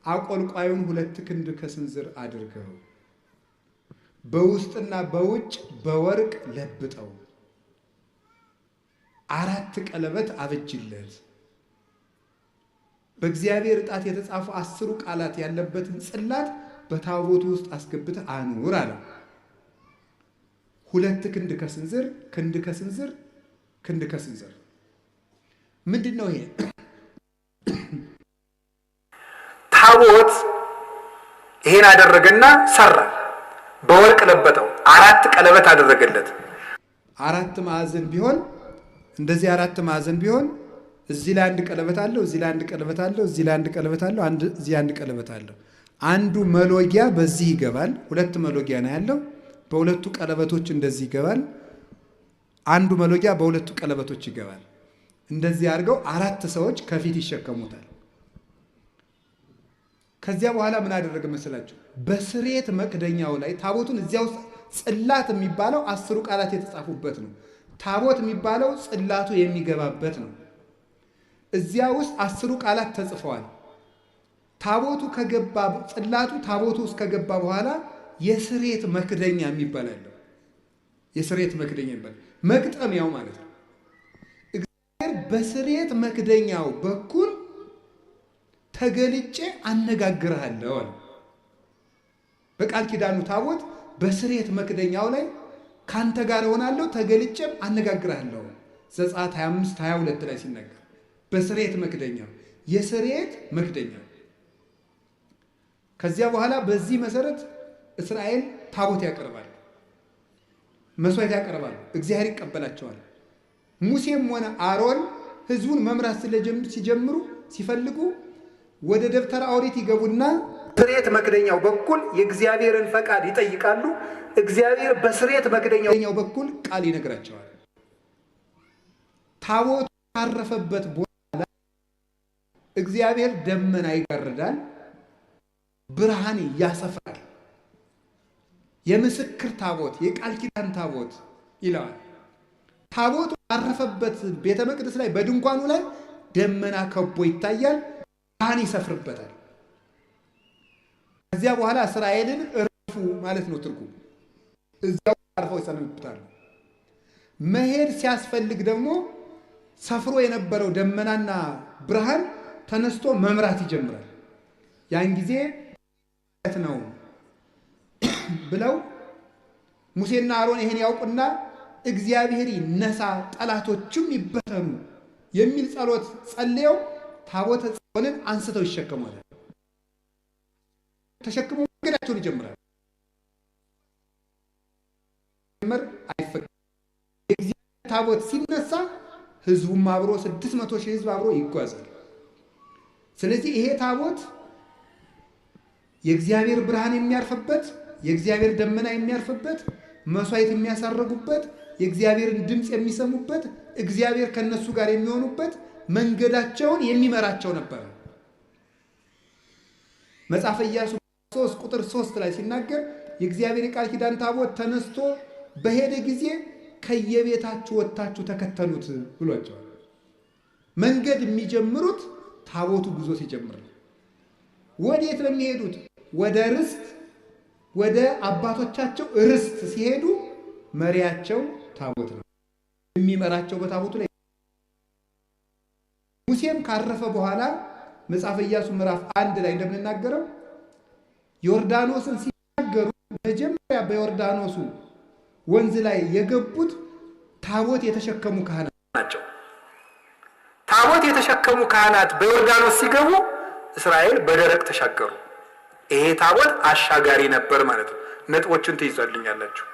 አቆልቋዩን 2 ክንድ ከስንዝር አድርገው በውስጥና በውጭ በወርቅ ለብጠው 4 ቀለበት አበጅለት። በእግዚአብሔር ዕጣት የተጻፉ 10 ቃላት ያለበትን ጽላት በታቦቱ ውስጥ አስገብተህ አኑር አለ። 2 ክንድ ከስንዝር ክንድ ከስንዝር ክንድ ከስንዝር ምንድነው ይሄ? ታቦት ይሄን አደረገና ሰራ። በወርቅ ለበጠው 4 ቀለበት አደረገለት። 4 ማዕዘን ቢሆን እንደዚህ 4 ማዕዘን ቢሆን እዚህ ላይ 1 ቀለበት አለው፣ እዚህ ላይ 1 ቀለበት አለው፣ እዚህ ላይ 1 ቀለበት አለው፣ እዚህ 1 ቀለበት አለው። አንዱ መሎጊያ በዚህ ይገባል። 2 መሎጊያ ነው ያለው። በሁለቱ ቀለበቶች እንደዚህ ይገባል። አንዱ መሎጊያ በሁለቱ ቀለበቶች ይገባል። እንደዚህ አድርገው 4 ሰዎች ከፊት ይሸከሙታል። ከዚያ በኋላ ምን አደረገ መሰላችሁ? በስሬት መክደኛው ላይ ታቦቱን እዚያ ውስጥ ጽላት የሚባለው 10 ቃላት የተጻፉበት ነው። ታቦት የሚባለው ጽላቱ የሚገባበት ነው። እዚያ ውስጥ 10 ቃላት ተጽፈዋል። ታቦቱ ከገባ ጽላቱ ታቦቱ ውስጥ ከገባ በኋላ የስሬት መክደኛ የሚባል አለ። የስሬት መክደኛ የሚባል መግጠሚያው ማለት ነው። እግዚአብሔር በስሬት መክደኛው በኩል ተገልጬ አነጋግርሃለሁ አለ። በቃል ኪዳኑ ታቦት በስሬት መክደኛው ላይ ካንተ ጋር እሆናለሁ ተገልጬም አነጋግርሃለሁ። ዘጸአት 25:22 ላይ ሲናገር በስሬት መክደኛው የስሬት መክደኛው። ከዚያ በኋላ በዚህ መሰረት እስራኤል ታቦት ያቀርባል፣ መስዋዕት ያቀርባል፣ እግዚአብሔር ይቀበላቸዋል። ሙሴም ሆነ አሮን ህዝቡን መምራት ሲጀምሩ ሲፈልጉ ወደ ደብተራ ኦሪት ይገቡና ስሬት መክደኛው በኩል የእግዚአብሔርን ፈቃድ ይጠይቃሉ። እግዚአብሔር በስሬት መክደኛው በኩል ቃል ይነግራቸዋል። ታቦቱ ካረፈበት ቦታ እግዚአብሔር ደመና ይጋርዳል፣ ብርሃን ያሰፍራል። የምስክር ታቦት፣ የቃል ኪዳን ታቦት ይለዋል። ታቦቱ ካረፈበት ቤተ መቅደስ ላይ በድንኳኑ ላይ ደመና ከቦ ይታያል፣ ብርሃን ይሰፍርበታል። ከዚያ በኋላ እስራኤልን እረፉ ማለት ነው ትርጉም። እዚያው አርፈው ይሰነብታሉ። መሄድ ሲያስፈልግ ደግሞ ሰፍሮ የነበረው ደመናና ብርሃን ተነስቶ መምራት ይጀምራል። ያን ጊዜ ነው ብለው ሙሴና አሮን ይሄን ያውቁና እግዚአብሔር ይነሳ ጠላቶችም ይበተኑ የሚል ጸሎት ጸልየው ታቦተ ጽዮንን አንስተው ይሸከማሉ። ተሸክመው መንገዳቸውን ይጀምራሉ። አይፈቅድም። የእግዚአብሔር ታቦት ሲነሳ ህዝቡም አብሮ 600,000 ህዝብ አብሮ ይጓዛል። ስለዚህ ይሄ ታቦት የእግዚአብሔር ብርሃን የሚያርፍበት፣ የእግዚአብሔር ደመና የሚያርፍበት፣ መስዋዕት የሚያሳርጉበት፣ የእግዚአብሔርን ድምፅ የሚሰሙበት፣ እግዚአብሔር ከነሱ ጋር የሚሆኑበት፣ መንገዳቸውን የሚመራቸው ነበር። መጽሐፈ ኢያሱ 3:3 ላይ ሲናገር የእግዚአብሔር የቃል ኪዳን ታቦት ተነስቶ በሄደ ጊዜ ከየቤታችሁ ወጥታችሁ ተከተሉት ብሏቸዋል። መንገድ የሚጀምሩት ታቦቱ ጉዞ ሲጀምር ነው። ወዴት ነው የሚሄዱት? ወደ ርስት፣ ወደ አባቶቻቸው ርስት ሲሄዱ መሪያቸው ታቦት ነው። የሚመራቸው በታቦቱ ላይ። ሙሴም ካረፈ በኋላ መጽሐፈ ኢያሱ ምዕራፍ 1 ላይ እንደምንናገረው ዮርዳኖስን ሲናገሩ መጀመሪያ በዮርዳኖሱ ወንዝ ላይ የገቡት ታቦት የተሸከሙ ካህናት ናቸው። ታቦት የተሸከሙ ካህናት በዮርዳኖስ ሲገቡ እስራኤል በደረቅ ተሻገሩ። ይሄ ታቦት አሻጋሪ ነበር ማለት ነው። ነጥቦችን ትይዛልኛላችሁ።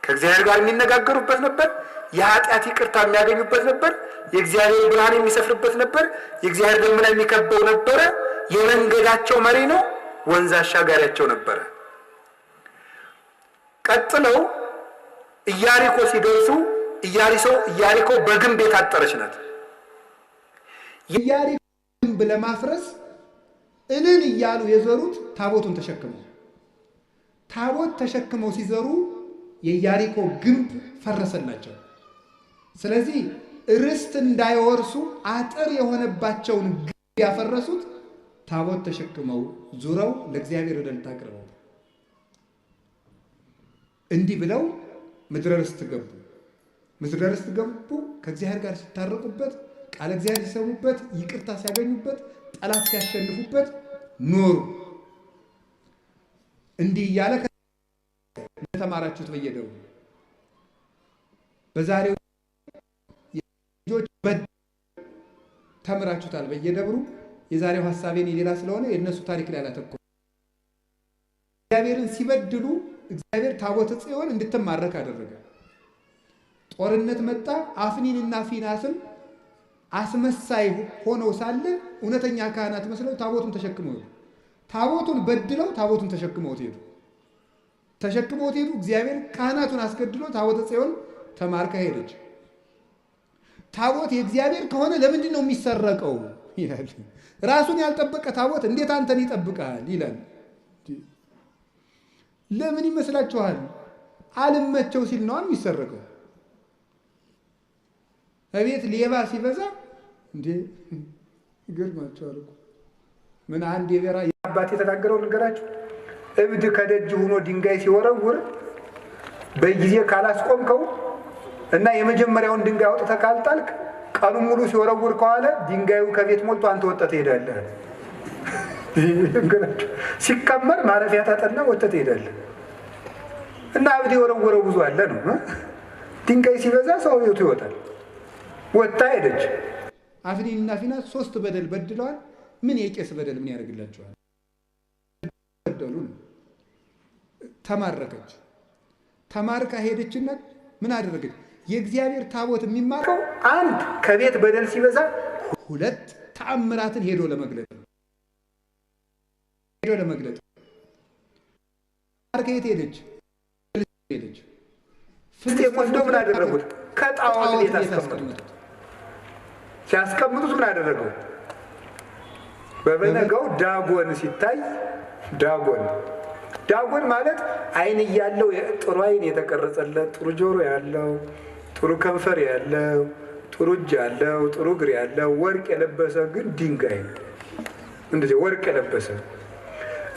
ከእግዚአብሔር ጋር የሚነጋገሩበት ነበር። የኃጢአት ይቅርታ የሚያገኙበት ነበር። የእግዚአብሔር ብርሃን የሚሰፍርበት ነበር። የእግዚአብሔር ደመና የሚከበው ነበረ። የመንገዳቸው መሪ ነው። ወንዝ አሻጋሪያቸው ነበረ። ቀጥለው ኢያሪኮ ሲደርሱ ኢያሪኮ በግንብ የታጠረች ናት። የኢያሪኮ ግንብ ለማፍረስ እልል እያሉ የዘሩት ታቦቱን ተሸክመው። ታቦት ተሸክመው ሲዘሩ የኢያሪኮ ግንብ ፈረሰላቸው። ስለዚህ ርስት እንዳይወርሱ አጥር የሆነባቸውን ግንብ ያፈረሱት ታቦት ተሸክመው ዙረው ለእግዚአብሔር እልልታ አቅርበው። እንዲህ ብለው ምድረ ርስት ገቡ። ምድረ ርስት ገቡ ከእግዚአብሔር ጋር ሲታረቁበት፣ ቃለ እግዚአብሔር ሲሰሙበት፣ ይቅርታ ሲያገኙበት፣ ጠላት ሲያሸንፉበት ኖሩ። እንዲህ እያለ ተማራችሁት በየደብሩ። በዛሬው ልጆች ተምራችሁታል በየደብሩ። የዛሬው ሐሳቤን የሌላ ስለሆነ የእነሱ ታሪክ ላይ አላተኮርኩም። እግዚአብሔርን ሲበድሉ እግዚአብሔር ታቦተ ጽዮን እንድትማረክ አደረገ። ጦርነት መጣ። አፍኒንና ፊናስም አስመሳይ ሆነው ሳለ እውነተኛ ካህናት መስለው ታቦቱን ተሸክመው ሄዱ። ታቦቱን በድለው ታቦቱን ተሸክመውት ሄዱ። እግዚአብሔር ካህናቱን አስገድሎ ታቦተ ጽዮን ተማርካ ሄደች። ታቦት የእግዚአብሔር ከሆነ ለምንድን ነው የሚሰረቀው ይላል። ራሱን ያልጠበቀ ታቦት እንዴት አንተን ይጠብቃል ይላል። ለምን ይመስላችኋል? አልመቸው ሲል ነው የሚሰረቀው። እቤት ሌባ ሲበዛ እንዴ ይገርማችኋል እኮ። ምን አንድ የበራ አባት የተናገረው ነገራችሁ። እብድ ከደጅ ሆኖ ድንጋይ ሲወረውር በጊዜ ካላስቆምከው እና የመጀመሪያውን ድንጋይ አውጥተህ ካልጣልክ ቀኑን ሙሉ ሲወረውር ከዋለ ድንጋዩ ከቤት ሞልቶ አንተ ወጥተህ ትሄዳለህ። ሲከመር ማረፊያ ታጠና ወጥተህ ትሄዳለህ። እና እብድ የወረወረው ብዙ አለ ነው። ድንጋይ ሲበዛ ሰው ቤቱ ይወጣል። ወጥታ ሄደች። አፍኒንና ፊናስ 3 በደል በድለዋል። ምን የቄስ በደል ምን ያደርግላቸዋል? በደሉን ተማረከች። ተማርካ ሄደችና ምን አደረገች? የእግዚአብሔር ታቦት የሚማርከው አንድ ከቤት በደል ሲበዛ፣ 2 ተአምራትን ሄዶ ለመግለጥ ማርካ ሄደች። ፍልስጤም ወስደው ምን አደረጉት? ከጣዖት ቤት አስቀመጡት። ሲያስቀምጡት ምን አደረገው? በበነጋው ዳጎን ሲታይ ዳጎን ማለት ዓይን እያለው ጥሩ ዓይን የተቀረጸለት፣ ጥሩ ጆሮ ያለው፣ ጥሩ ከንፈር ያለው፣ ጥሩ እጅ ያለው፣ ጥሩ እግር ያለው፣ ወርቅ የለበሰ ግን ድንጋይ ነው። እንደዚህ ወርቅ የለበሰ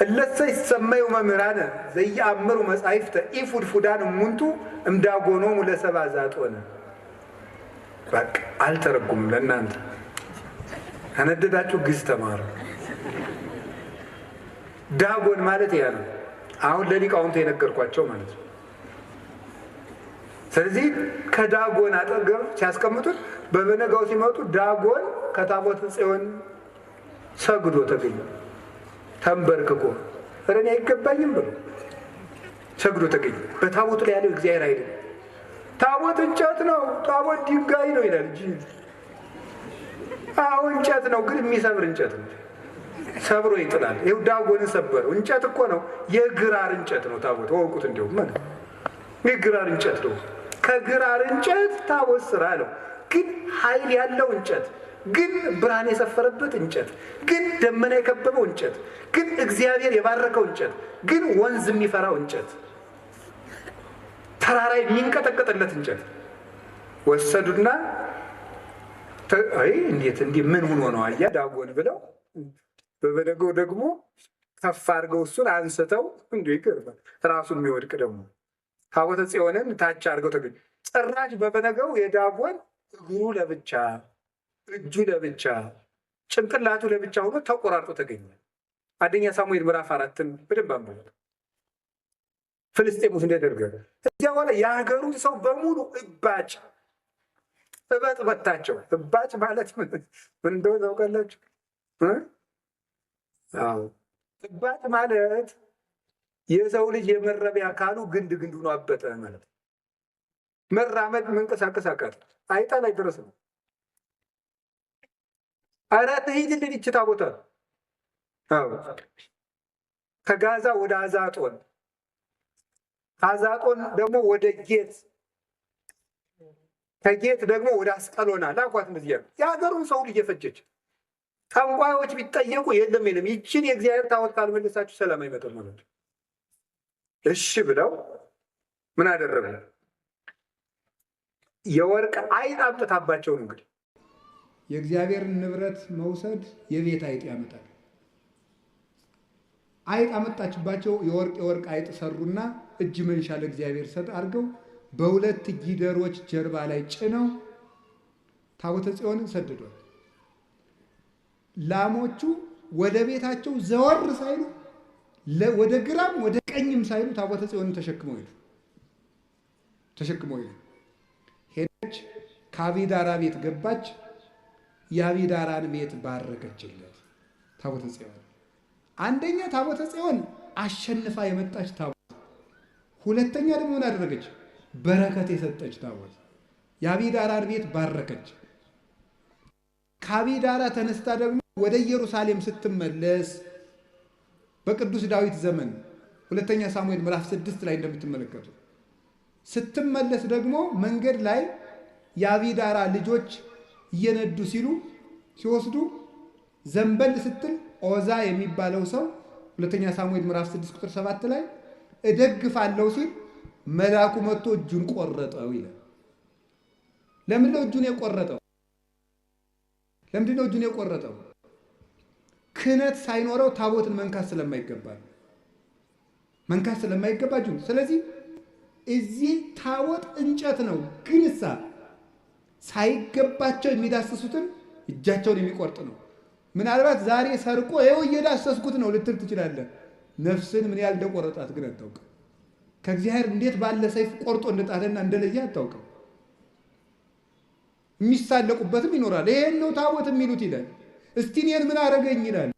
እለሰ ይሰማዩ መምህራነ ዘየአምሩ መጻሕፍተ ኢፉድፉዳን እሙንቱ እምዳጎኖሙ ለሰብአ ዘአጦነ። በቃ አልተረጉም ለእናንተ ከነደዳችሁ ግዕዝ ተማሩ። ዳጎን ማለት ያ ነው። አሁን ለሊቃውንቱ የነገርኳቸው ማለት ነው። ስለዚህ ከዳጎን አጠገብ ሲያስቀምጡት በበነጋው ሲመጡ ዳጎን ከታቦተ ጽዮን ሰግዶ ተገኘ። ተንበርክኮ እኔ አይገባኝም ብሎ ሰግዶ ተገኘ። በታቦቱ ላይ ያለው እግዚአብሔር አይደለም። ታቦት እንጨት ነው፣ ታቦት ድንጋይ ነው ይላል እንጂ እንጨት ነው፣ ግን የሚሰብር እንጨት ነው። ሰብሮ ይጥላል። ይኸው ዳጎን ሰበረው። እንጨት እኮ ነው፣ የግራር እንጨት ነው ታቦት። ወቁት እንደውም ማለት የግራር እንጨት ነው። ከግራር እንጨት ታቦት ስራ ነው። ግን ኃይል ያለው እንጨት፣ ግን ብርሃን የሰፈረበት እንጨት፣ ግን ደመና የከበበው እንጨት፣ ግን እግዚአብሔር የባረከው እንጨት፣ ግን ወንዝ የሚፈራው እንጨት፣ ተራራ የሚንቀጠቀጥለት እንጨት ወሰዱና እንዴት እንዲህ ምን ሆኖ ነው አያ ዳጎን ብለው በበነጋው ደግሞ ከፍ አድርገው እሱን አንስተው እንዲሁ ይገርማል። ራሱን የሚወድቅ ደግሞ ታቦተ ጽዮንን ታች አድርገው ተገኙ። ጭራሽ በበነጋው የዳጎን እግሩ ለብቻ፣ እጁ ለብቻ፣ ጭንቅላቱ ለብቻ ሆኖ ተቆራርጦ ተገኘ። አንደኛ ሳሙኤል ምዕራፍ 4ን በደንብ አንብቡት። ፍልስጤም ውስጥ እንደደረገ እዚያ በኋላ የሀገሩን ሰው በሙሉ እባጭ እበጥበታቸው። እባጭ ማለት ምን እንደሆነ ታውቃላችሁ? እባጭ ማለት የሰው ልጅ የመረቢያ አካሉ ግንድ ሆኖ አበጠ ማለት። መራመድ መንቀሳቀስ አቃተው። አይጣ ላይ ድረስ ነው። ኧረ ትሂድልን ይህች ታቦት ከጋዛ ወደ አዛጦን፣ አዛጦን ደግሞ ወደ ጌት፣ ከጌት ደግሞ ወደ አስቀሎና ላኳት። እንደዚህ ያሉ የሀገሩን ሰው ልጅ የፈጀች። ጠንቋዮች ቢጠየቁ የለም ይችን የእግዚአብሔር ታቦት ካልመለሳችሁ ሰላም አይመጣም ማለት። እሺ ብለው ምን አደረጉ? የወርቅ አይጥ አምጥታባቸው ነው። እንግዲህ የእግዚአብሔርን ንብረት መውሰድ የቤት አይጥ ያመጣል። አይጥ አመጣችባቸው። የወርቅ አይጥ ሰሩና እጅ መንሻ ለእግዚአብሔር ሰጥ አድርገው በሁለት ጊደሮች ጀርባ ላይ ጭነው ታቦተ ጽዮንን ሰደዷል። ላሞቹ ወደ ቤታቸው ዘወር ሳይሉ ወደ ግራም ወደ ቀኝም ሳይሉ ታቦተ ጽዮንን ተሸክመው ሄዱ። ሄደች፣ ከአቢዳራ ቤት ገባች። የአቢዳራን ቤት ባረከችለት። ታቦተ ጽዮን አንደኛ ታቦተ ጽዮን አሸንፋ የመጣች ታቦት፣ ሁለተኛ ደግሞ ምን አደረገች? በረከት የሰጠች ታቦት። የአቢዳራን ቤት ባረከች። ከአቢዳራ ተነስታ ደግሞ ወደ ኢየሩሳሌም ስትመለስ በቅዱስ ዳዊት ዘመን ሁለተኛ ሳሙኤል ምዕራፍ 6 ላይ እንደምትመለከቱ ስትመለስ ደግሞ መንገድ ላይ የአቢዳራ ልጆች እየነዱ ሲወስዱ ዘንበል ስትል ኦዛ የሚባለው ሰው ሁለተኛ ሳሙኤል ምዕራፍ 6 ቁጥር 7 ላይ እደግፋለሁ ሲል መልአኩ መጥቶ እጁን ቆረጠው ይላል። ለምን ነው እጁን የቆረጠው? ለምንድን ነው እጁን የቆረጠው? ክህነት ሳይኖረው ታቦትን መንካት ስለማይገባ እጁን። ስለዚህ እዚህ ታቦት እንጨት ነው፣ ግን ሳይገባቸው የሚዳስሱትን እጃቸውን የሚቆርጥ ነው። ምናልባት ዛሬ ሰርቆ ይኸው እየዳሰስኩት ነው ልትል ትችላለህ። ነፍስን ምን ያህል እንደቆረጣት ግን አታውቅም። ከእግዚአብሔር እንዴት ባለ ሰይፍ ቆርጦ እንደጣለና እንደለየ አታውቅም። የሚሳለቁበትም ይኖራል። ይሄን ነው ታቦት የሚሉት ይላል። እስቲ እኔን ምን አረገኝ ይላል።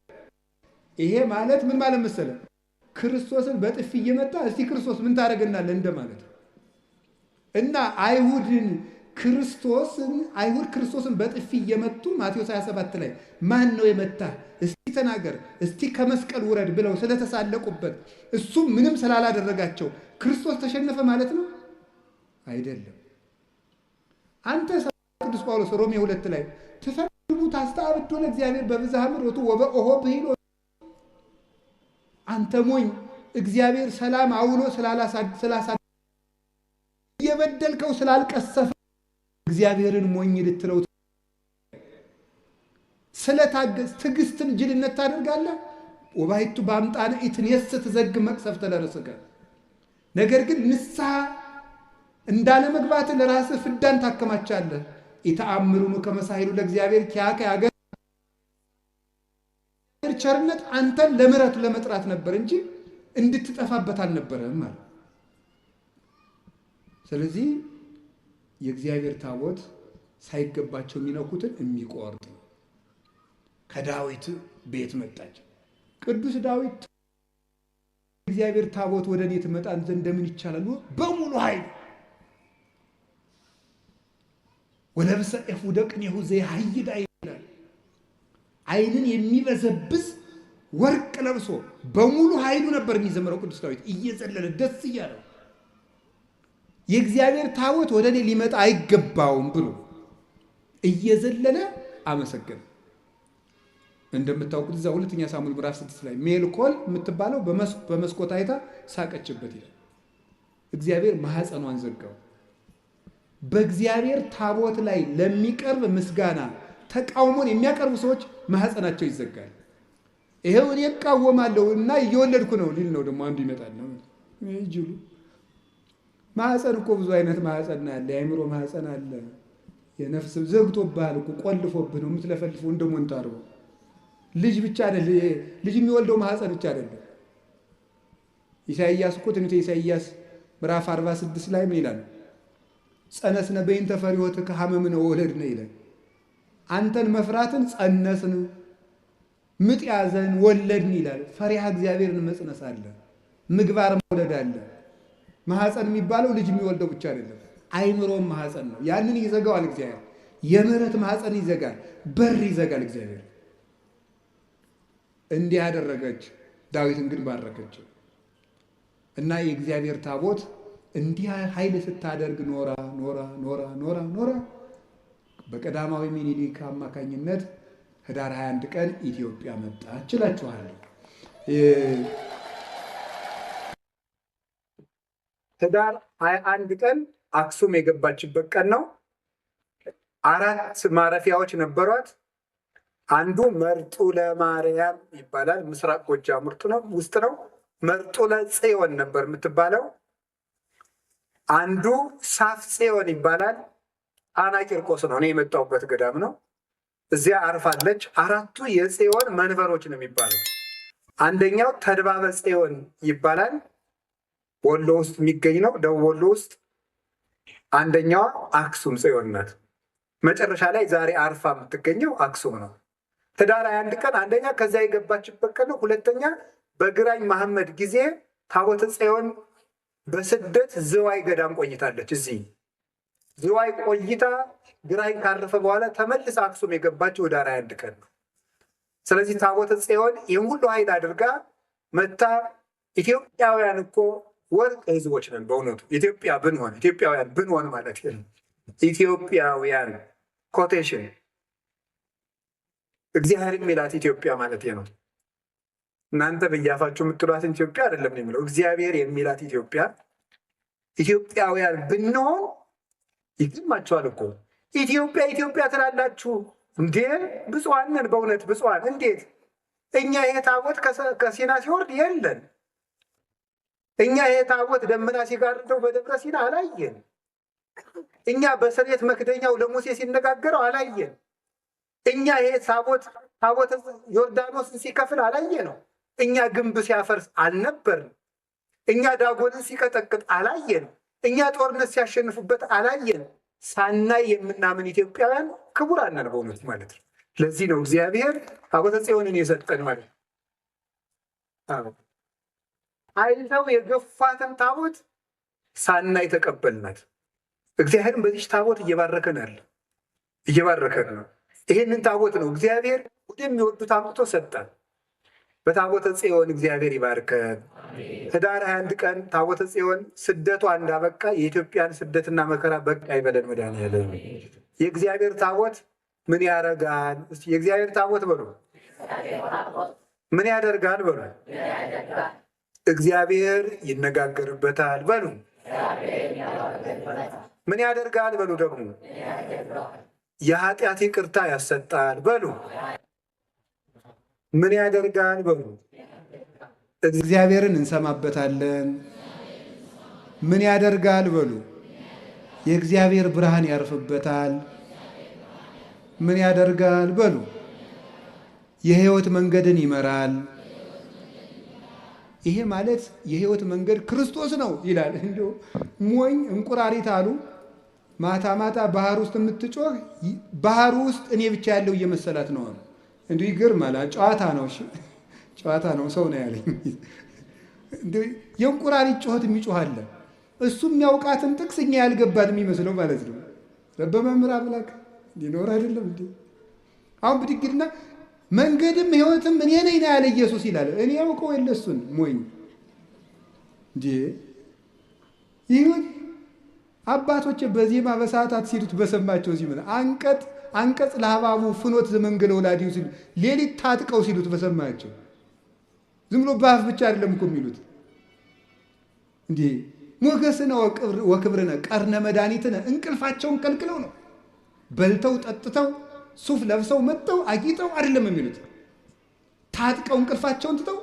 ይሄ ማለት ምን ማለት መሰለህ? ክርስቶስን በጥፊ እየመታ እስቲ ክርስቶስ ምን ታረገናለህ እንደማለት እና አይሁድ ክርስቶስን በጥፊ እየመቱ ማቴዎስ 27 ላይ ማን ነው የመታ እስቲ ተናገር፣ እስቲ ከመስቀል ውረድ ብለው ስለተሳለቁበት እሱም ምንም ስላላደረጋቸው ክርስቶስ ተሸነፈ ማለት ነው? አይደለም። አንተ ቅዱስ ጳውሎስ ሮሜ 2 ላይ ትፈርዱ ታስተአብዶ ለእግዚአብሔር በብዝኃ ምሕረቱ ወበኦሆ ብሂሎ፣ አንተ ሞኝ እግዚአብሔር ሰላም አውሎ ስላሳ የበደልከው ስላልቀሰፈ እግዚአብሔርን ሞኝ ልትለው ስለታገስ ትዕግስትን ጅልነት ታደርጋለህ። ወባይቱ ባምጣነ ኢትኔስ ትዘግ መቅሰፍተ ለርእስከ፣ ነገር ግን ንስሐ እንዳለ መግባት ለራስህ ፍዳን ታከማቻለህ። ኢተአምሩኑ ከመሳሂሉ ለእግዚአብሔር ኪያከ ያገር ቸርነት አንተን ለምሕረቱ ለመጥራት ነበር እንጂ እንድትጠፋበት አልነበረም ማለት። ስለዚህ የእግዚአብሔር ታቦት ሳይገባቸው የሚነኩትን የሚቆርጥ ነው። ከዳዊት ቤት መጣች። ቅዱስ ዳዊት እግዚአብሔር ታቦት ወደ እኔ ትመጣ ዘንድ እንደምን ይቻላል? በሙሉ ኃይል ወለብሰ ኤፉደ ቅኔሁ ዘይሃይድ ይላል። ዓይንን የሚበዘብዝ ወርቅ ለብሶ በሙሉ ኃይሉ ነበር የሚዘምረው ቅዱስ ዳዊት እየዘለለ ደስ እያለው የእግዚአብሔር ታቦት ወደ እኔ ሊመጣ አይገባውም ብሎ እየዘለለ አመሰገነ። እንደምታውቁት እዛ ሁለተኛ ሳሙኤል ምዕራፍ 6 ላይ ሜልኮል የምትባለው በመስኮት አይታ ሳቀችበት ይላል። እግዚአብሔር ማህፀኗን ዘጋው። በእግዚአብሔር ታቦት ላይ ለሚቀርብ ምስጋና ተቃውሞን የሚያቀርቡ ሰዎች ማህፀናቸው ይዘጋል። ይሄው እኔ እቃወማለሁ እና እየወለድኩ ነው ሊል ነው ደግሞ አንዱ ይመጣል ነው ይጅሉ። ማህፀን እኮ ብዙ አይነት ማህፀን አለ። የአእምሮ ማህፀን አለ። የነፍስ ዘግቶብሃል እኮ ቆልፎብህ ነው የምትለፈልፈው እንደ ሞንታሮ። ልጅ ብቻ አይደል፣ ልጅ የሚወልደው ማህፀን ብቻ አይደለም። ኢሳይያስ እኮ ትንቢተ ኢሳይያስ ምዕራፍ 46 ላይ ምን ይላል? ጸነስነ በእንተ ፈሪሆትከ ሐመምነ ወለድነ ይላል። አንተን መፍራትን ጸነስን፣ ምጥ ያዘን፣ ወለድን ይላል። ፈሪሃ እግዚአብሔርን መጽነስ አለ፣ ምግባር መውለድ አለ። ማህፀን የሚባለው ልጅ የሚወልደው ብቻ አይደለም፣ አይምሮም ማህፀን ነው። ያንን ይዘጋዋል እግዚአብሔር። የምህረት ማህፀን ይዘጋል፣ በር ይዘጋል እግዚአብሔር። እንዲህ ያደረገች ዳዊትን ግን ባረከችው እና የእግዚአብሔር ታቦት እንዲህ ኃይል ስታደርግ ኖራ በቀዳማዊ ምኒልክ አማካኝነት ህዳር 21 ቀን ኢትዮጵያ መጣች እላችኋለሁ። ህዳር 21 ቀን አክሱም የገባችበት ቀን ነው። 4 ማረፊያዎች ነበሯት። አንዱ መርጡለ ማርያም ይባላል። ምስራቅ ጎጃም ውስጥ ነው። መርጡለ ጽዮን ነበር የምትባለው። አንዱ ሳፍጼዮን ይባላል። ጣና ቂርቆስ ነው። እኔ የመጣሁበት ገዳም ነው። እዚያ አርፋለች። አራቱ የጽዮን መንበሮች ነው የሚባሉት። አንደኛው ተድባበ ጽዮን ይባላል። ወሎ ውስጥ የሚገኝ ነው፣ ደቡብ ወሎ ውስጥ። አንደኛዋ አክሱም ጽዮን ናት። መጨረሻ ላይ ዛሬ አርፋ የምትገኘው አክሱም ነው። ህዳር 21 ቀን አንደኛ ከዚያ የገባችበት ቀን ነው። ሁለተኛ በግራኝ መሐመድ ጊዜ ታቦተ ጽዮን በስደት ዝዋይ ገዳም ቆይታለች። እዚህ ዝዋይ ቆይታ ግራኝ ካረፈ በኋላ ተመልሳ አክሱም የገባችው ህዳር 21 ቀን ነው። ስለዚህ ታቦተ ጽዮን ይህን ሁሉ ኃይል አድርጋ መታ። ኢትዮጵያውያን እኮ ወርቅ ህዝቦች ነን። በእውነቱ ኢትዮጵያውያን ብንሆን ማለት ኢትዮጵያውያን ኮቴሽን እግዚአብሔር የሚላት ኢትዮጵያ ማለት ነው። እናንተ በያፋችሁ የምትሏትን ኢትዮጵያ አይደለም የሚለው እግዚአብሔር የሚላት ኢትዮጵያ። ኢትዮጵያውያን ብንሆን ይገርማችኋል እኮ ኢትዮጵያ ትላላችሁ እንዴ? ብፁዓን ነን በእውነት ብፁዓን። እንዴት እኛ ይሄ ታቦት ከሲና ሲወርድ የለን። እኛ ይሄ ታቦት ደመና ሲጋርደው በደብረ ሲና አላየን። እኛ በስርየት መክደኛው ለሙሴ ሲነጋገረው አላየን። እኛ ይሄ ታቦት ዮርዳኖስን ሲከፍል አላየ ነው። እኛ ግንብ ሲያፈርስ አልነበርን። እኛ ዳጎንን ሲቀጠቅጥ አላየን። እኛ ጦርነት ሲያሸንፉበት አላየን። ሳናይ የምናምን ኢትዮጵያውያን ክቡራን ነን በእውነት ማለት ነው። ለዚህ ነው እግዚአብሔር ታቦተ ጽዮንን የሰጠን ማለት ነው። አይተው የገፋትን ታቦት ሳናይ ተቀበልናት። እግዚአብሔርን በዚህ ታቦት እየባረከን ነው። ይህንን ታቦት ነው እግዚአብሔር ወደሚወዱት አምጥቶ ሰጠን። በታቦተ ጽዮን እግዚአብሔር ይባርከን። ህዳር 21 ቀን ታቦተ ጽዮን ስደቷ እንዳበቃ የኢትዮጵያን ስደትና መከራ በቃ ይበለን መድኃኒዓለም። የእግዚአብሔር ታቦት ምን ያደርጋል? የእግዚአብሔር ታቦት በሉ ምን ያደርጋል? በሉ እግዚአብሔር ይነጋገርበታል። በሉ ምን ያደርጋል? በሉ ደግሞ የኃጢአት ይቅርታ ያሰጣል። በሉ ምን ያደርጋል? በሉ እግዚአብሔርን እንሰማበታለን። ምን ያደርጋል? በሉ የእግዚአብሔር ብርሃን ያርፍበታል። ምን ያደርጋል? በሉ የህይወት መንገድን ይመራል። ይሄ ማለት የህይወት መንገድ ክርስቶስ ነው ይላል። እንዲሁ ሞኝ እንቁራሪት አሉ ማታ ማታ ባህር ውስጥ የምትጮህ ባህር ውስጥ እኔ ብቻ ያለው እየመሰላት ነው አሉ። እንዲሁ ይገርማል። ጨዋታ ነው፣ ጨዋታ ነው። ሰው ነው ያለኝ። የእንቁራሪት ጩኸት የሚጮህ አለ። እሱ የሚያውቃትን ጥቅስ እኛ ያልገባን የሚመስለው ማለት ነው። በመምህር አምላክ ሊኖር አይደለም እንዴ? አሁን ብድግድና መንገድም ህይወትም እኔ ነኝ ያለ ኢየሱስ ይላል። እኔ ያውቀው የለ እሱን ሞኝ እንዴ? ይሁን አባቶች በዜማ በሰዓታት ሲሉት በሰማቸው ሲመ አንቀጽ ለሀባቡ ፍኖት ዘመንገለ ወላዲው ሲሉ ሌሊት ታጥቀው ሲሉት በሰማቸው። ዝም ብሎ በአፍ ብቻ አይደለም እኮ የሚሉት እንዴ። ሞገስነ ወክብርነ ቀርነ መድኃኒትነ እንቅልፋቸውን ከልክለው ነው። በልተው ጠጥተው ሱፍ ለብሰው መጥተው አጊጠው አይደለም የሚሉት። ታጥቀው እንቅልፋቸውን ትተው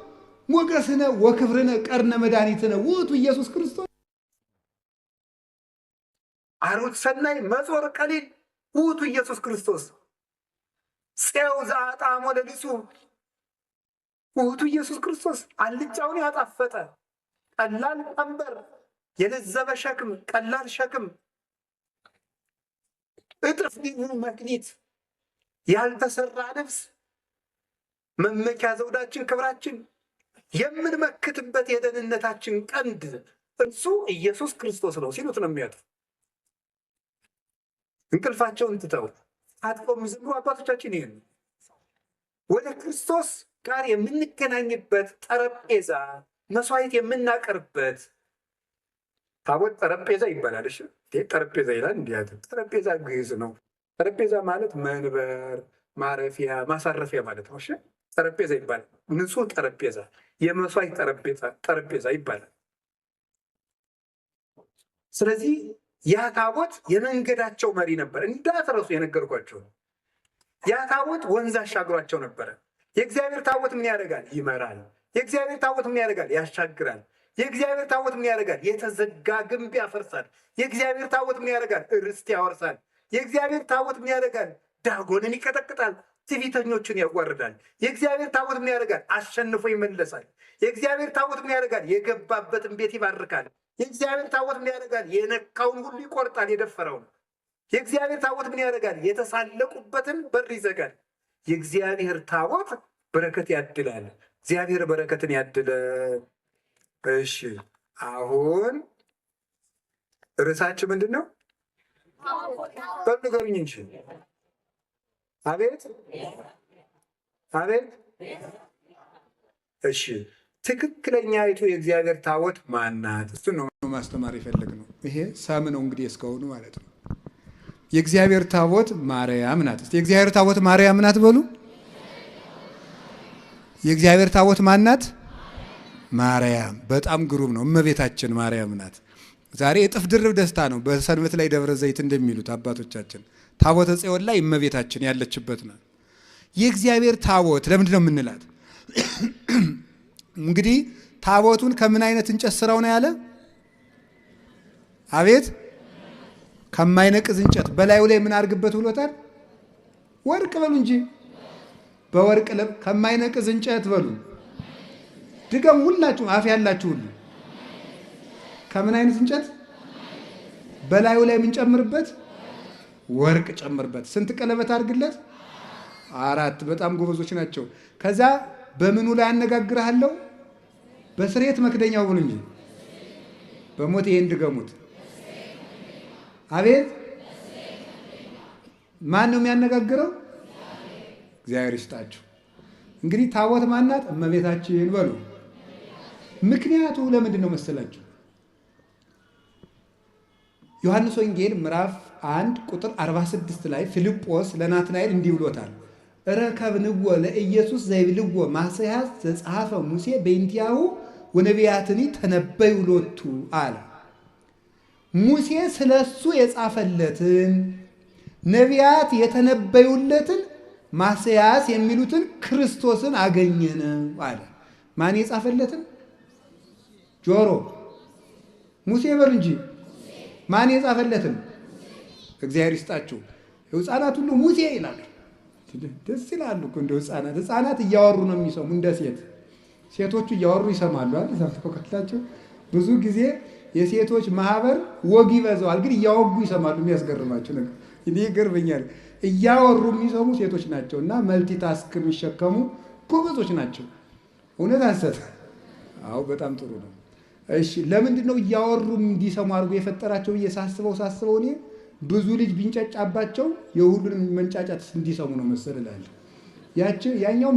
ሞገስነ ወክብርነ ቀርነ መድኃኒትነ ውእቱ ኢየሱስ ክርስቶስ አሮት ሰናይ መጾር ቀሊል ውእቱ ኢየሱስ ክርስቶስ ፄው ዘአጣዕሞ ለሊጹ ውእቱ ኢየሱስ ክርስቶስ አልጫውን ያጣፈጠ ቀላል ቀንበር የለዘበ ሸክም ቀላል ሸክም እጥፍ መክሊት ያልተሰራ ልብስ መመኪያ ዘውዳችን ክብራችን የምንመክትበት የደህንነታችን ቀንድ እርሱ ኢየሱስ ክርስቶስ ነው ሲሉት ነው የሚያጥፍ። እንቅልፋቸውን ትተው ታጥቀው የሚዘምሩ አባቶቻችን ይሄን ወደ ክርስቶስ ጋር የምንገናኝበት ጠረጴዛ መስዋዕት የምናቀርበት ታቦት ጠረጴዛ ይባላል። እሺ ጠረጴዛ ይላል። እንዲያት ጠረጴዛ ግዕዝ ነው። ጠረጴዛ ማለት መንበር፣ ማረፊያ፣ ማሳረፊያ ማለት ነው። እሺ ጠረጴዛ ይባላል። ንጹህ ጠረጴዛ፣ የመስዋዕት ጠረጴዛ ይባላል። ስለዚህ ያ ታቦት የመንገዳቸው መሪ ነበር። እንዳትረሱ የነገርኳቸው ያ ታቦት ወንዝ አሻግሯቸው ነበረ። የእግዚአብሔር ታቦት ምን ያደርጋል? ይመራል። የእግዚአብሔር ታቦት ምን ያደርጋል? ያሻግራል። የእግዚአብሔር ታቦት ምን ያደርጋል? የተዘጋ ግንብ ያፈርሳል። የእግዚአብሔር ታቦት ምን ያደርጋል? ርስት ያወርሳል። የእግዚአብሔር ታቦት ምን ያደርጋል? ዳጎንን ይቀጠቅጣል፣ ትዕቢተኞችን ያዋርዳል። የእግዚአብሔር ታቦት ምን ያደርጋል? አሸንፎ ይመለሳል። የእግዚአብሔር ታቦት ምን ያደርጋል? የገባበትን ቤት ይባርካል። የእግዚአብሔር ታቦት ምን ያደርጋል? የነካውን ሁሉ ይቆርጣል፣ የደፈረውን። የእግዚአብሔር ታቦት ምን ያደርጋል? የተሳለቁበትን በር ይዘጋል። የእግዚአብሔር ታቦት በረከት ያድላል። እግዚአብሔር በረከትን ያድለ። እሺ አሁን ርዕሳችን ምንድን ነው? በሉ እንጂ። አቤት አቤት። እሺ ትክክለኛይቱ የእግዚአብሔር ታቦት ማናት? እሱ ነው ማስተማር የፈለግነው። ይሄ ሳም ነው እንግዲህ እስካሁኑ ማለት ነው። የእግዚአብሔር ታቦት ማርያም ናት። እስቲ የእግዚአብሔር ታቦት ማርያም ናት በሉ። የእግዚአብሔር ታቦት ማናት? ማርያም። በጣም ግሩም ነው። እመቤታችን ማርያም ናት። ዛሬ እጥፍ ድርብ ደስታ ነው። በሰንበት ላይ ደብረ ዘይት እንደሚሉት አባቶቻችን ታቦተ ጽዮን ላይ እመቤታችን ያለችበት ናት። የእግዚአብሔር ታቦት ለምንድን ነው የምንላት? እንግዲህ ታቦቱን ከምን አይነት እንጨት ስራው ነው ያለ? አቤት ከማይነቅዝ እንጨት። በላዩ ላይ ምን አድርግበት ብሎታል? ወርቅ በሉ እንጂ። በወርቅ ከማይነቅዝ እንጨት በሉ። ድገም ሁላችሁ፣ አፍ ያላችሁ ሁሉ። ከምን አይነት እንጨት? በላዩ ላይ ምን ጨምርበት? ወርቅ ጨምርበት። ስንት ቀለበት አድርግለት? 4። በጣም ጎበዞች ናቸው። ከዛ በምኑ ላይ አነጋግርሃለሁ? በስርየት መክደኛው ብሉ እንጂ በሞት ይሄን ድገሙት። አቤት ማን ነው የሚያነጋግረው? እግዚአብሔር ይስጣችሁ። እንግዲህ ታቦት ማናት? እመቤታችን በሉ። ምክንያቱ ለምንድን ነው መሰላችሁ? ዮሐንስ ወንጌል ምዕራፍ 1 ቁጥር 46 ላይ ፊልጶስ ለናትናኤል እንዲህ ብሎታል። ረከብንዎ ለኢየሱስ ዘይብልዎ ማስያዝ ዘጸሐፈ ሙሴ በእንቲአሁ ወነቢያትኒ ተነበዩ ሎቱ አለ። ሙሴ ስለሱ የጻፈለትን ነቢያት የተነበዩለትን ማስያዝ የሚሉትን ክርስቶስን አገኘን አለ። ማን የጻፈለትን? ጆሮ ሙሴ በሉ እንጂ። ማን የጻፈለትን? እግዚአብሔር ይስጣችሁ። ሕፃናት ሁሉ ሙሴ ይላሉ። ደስ ይላሉ እኮ እንደ ሕፃናት እያወሩ ነው የሚሰሙ። እንደ ሴቶቹ እያወሩ ይሰማሉ አይደል? ተከታተላቸው። ብዙ ጊዜ የሴቶች ማህበር ወግ ይበዛዋል፣ ግን እያወጉ ይሰማሉ። የሚያስገርማቸው ነገር እኔ ይገርመኛል። እያወሩ የሚሰሙ ሴቶች ናቸው እና መልቲ ታስክ የሚሸከሙ ጎበዞች ናቸው። እውነት ሐሰት? አዎ በጣም ጥሩ ነው። እሺ ለምንድን ነው እያወሩ እንዲሰሙ አድርጎ የፈጠራቸው ብዬ ሳስበው እኔ ብዙ ልጅ ቢንጫጫባቸው የሁሉንም መንጫጫት እንዲሰሙ ነው መሰለላል። ያኛው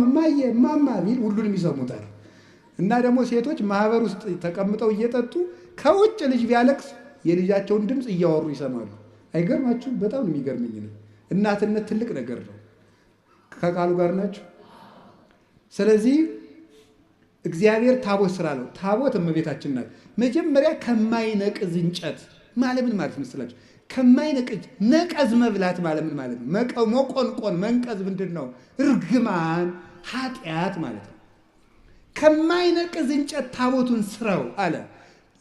እማማ ቢል ሁሉንም ይሰሙታል። እና ደግሞ ሴቶች ማህበር ውስጥ ተቀምጠው እየጠጡ ከውጭ ልጅ ቢያለቅስ የልጃቸውን ድምፅ እያወሩ ይሰማሉ። አይገርማችሁም? በጣም ነው የሚገርመኝ ነው። እናትነት ትልቅ ነገር ነው። ከቃሉ ጋር ናቸው። ስለዚህ እግዚአብሔር ታቦት ስራ ነው። ታቦት እመቤታችን ናት። መጀመሪያ ከማይነቅዝ እንጨት ማለት ምን ማለት መስላችሁ? ከማይነቅዝ ነቀዝ መብላት ማለት ምን ማለት ነው? መቆንቆን መንቀዝ ምንድን ነው? እርግማን ኃጢአት ማለት ነው። ከማይነቅዝ እንጨት ታቦቱን ስራው አለ።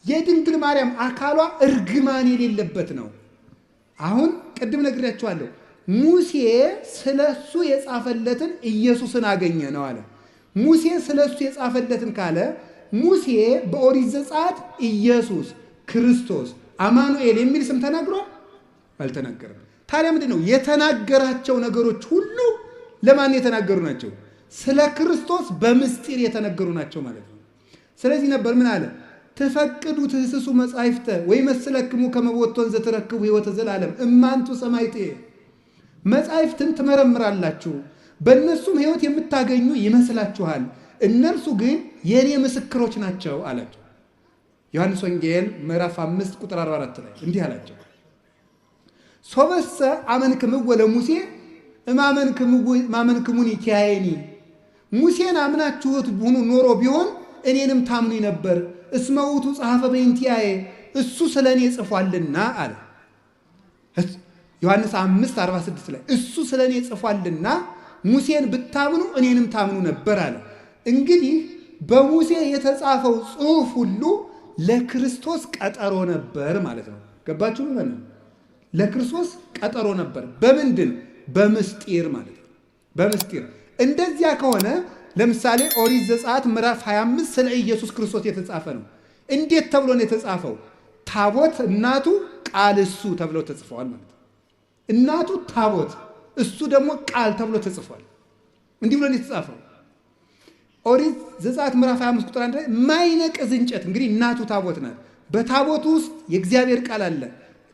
የድንግል ማርያም አካሏ እርግማን የሌለበት ነው። አሁን ቅድም ነግሬያችኋለሁ። ሙሴ ስለሱ የጻፈለትን ኢየሱስን አገኘ ነው አለ። ሙሴ ስለሱ የጻፈለትን ካለ ሙሴ በኦሪት ዘጸአት ኢየሱስ ክርስቶስ አማኑኤል የሚል ስም ተናግሯል? አልተናገረም። ታዲያ ምንድን ነው የተናገራቸው ነገሮች ሁሉ ለማን የተናገሩ ናቸው? ስለ ክርስቶስ በምስጢር የተነገሩ ናቸው ማለት ነው። ስለዚህ ነበር ምን አለ? ተፈቅዱ ትህስሱ መጻሕፍተ ወይ መስለክሙ ከመቦቶን ዘተረክቡ ሕይወተ ዘላለም እማንቱ ሰማይቴ። መጻሕፍትን ትመረምራላችሁ በእነሱም ሕይወት የምታገኙ ይመስላችኋል፣ እነርሱ ግን የኔ ምስክሮች ናቸው አላቸው። ዮሐንስ ወንጌል ምዕራፍ 5 ቁጥር 44 ላይ እንዲህ አላቸው። ሶበሰ አመንክምዎ ለሙሴ እማመንክሙኒ ኪያየኒ። ሙሴን አምናችሁት ኖሮ ቢሆን እኔንም ታምኑ ነበር። እስመ ውእቱ ጸሐፈ በእንቲአየ፣ እሱ ስለ እኔ ጽፏልና አለ። ዮሐንስ 5:46 ላይ እሱ ስለ እኔ ጽፏልና ሙሴን ብታምኑ እኔንም ታምኑ ነበር አለ። እንግዲህ በሙሴ የተጻፈው ጽሑፍ ሁሉ ለክርስቶስ ቀጠሮ ነበር ማለት ነው። ገባችሁ? ምን ለክርስቶስ ቀጠሮ ነበር። በምንድን? በምስጢር ማለት ነው። በምስጢር እንደዚያ ከሆነ ለምሳሌ ኦሪት ዘጸአት ምዕራፍ 25 ስለ ኢየሱስ ክርስቶስ የተጻፈ ነው። እንዴት ተብሎ ነው የተጻፈው? ታቦት እናቱ ቃል እሱ ተብሎ ተጽፈዋል ማለት ነው። እናቱ ታቦት እሱ ደግሞ ቃል ተብሎ ተጽፏል። እንዲህ ብሎ ነው የተጻፈው። ኦሪት ዘጸአት ምዕራፍ 25 ቁጥር 1 ላይ ማይነቅዝ እንጨት፣ እንግዲህ እናቱ ታቦት ናት። በታቦቱ ውስጥ የእግዚአብሔር ቃል አለ።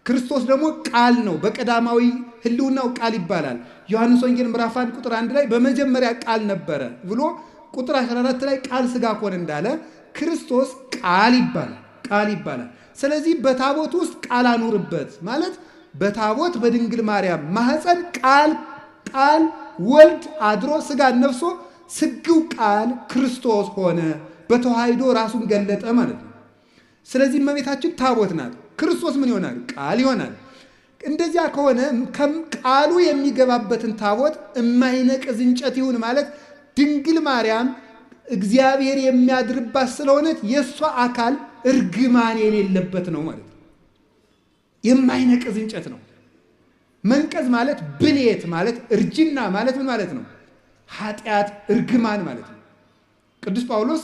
ክርስቶስ ደግሞ ቃል ነው። በቀዳማዊ ሕልውናው ቃል ይባላል። ዮሐንስ ወንጌል ምዕራፍ 1 ቁጥር 1 ላይ በመጀመሪያ ቃል ነበረ ብሎ ቁጥር 14 ላይ ቃል ሥጋ ሆነ እንዳለ ክርስቶስ ቃል ይባላል። ቃል ይባላል። ስለዚህ በታቦት ውስጥ ቃል አኑርበት ማለት በታቦት በድንግል ማርያም ማህፀን ቃል ወልድ አድሮ ሥጋን ነፍሶ ስግው ቃል ክርስቶስ ሆነ፣ በተዋሕዶ ራሱን ገለጠ ማለት ነው። ስለዚህ እመቤታችን ታቦት ናት። ክርስቶስ ምን ይሆናል? ቃል ይሆናል። እንደዚያ ከሆነ ቃሉ የሚገባበትን ታቦት የማይነቅዝ እንጨት ይሁን ማለት ድንግል ማርያም እግዚአብሔር የሚያድርባት ስለሆነች የእሷ አካል እርግማን የሌለበት ነው ማለት ነው። የማይነቅዝ እንጨት ነው። መንቀዝ ማለት ብሌት ማለት እርጅና ማለት ምን ማለት ነው? ኃጢአት፣ እርግማን ማለት ነው። ቅዱስ ጳውሎስ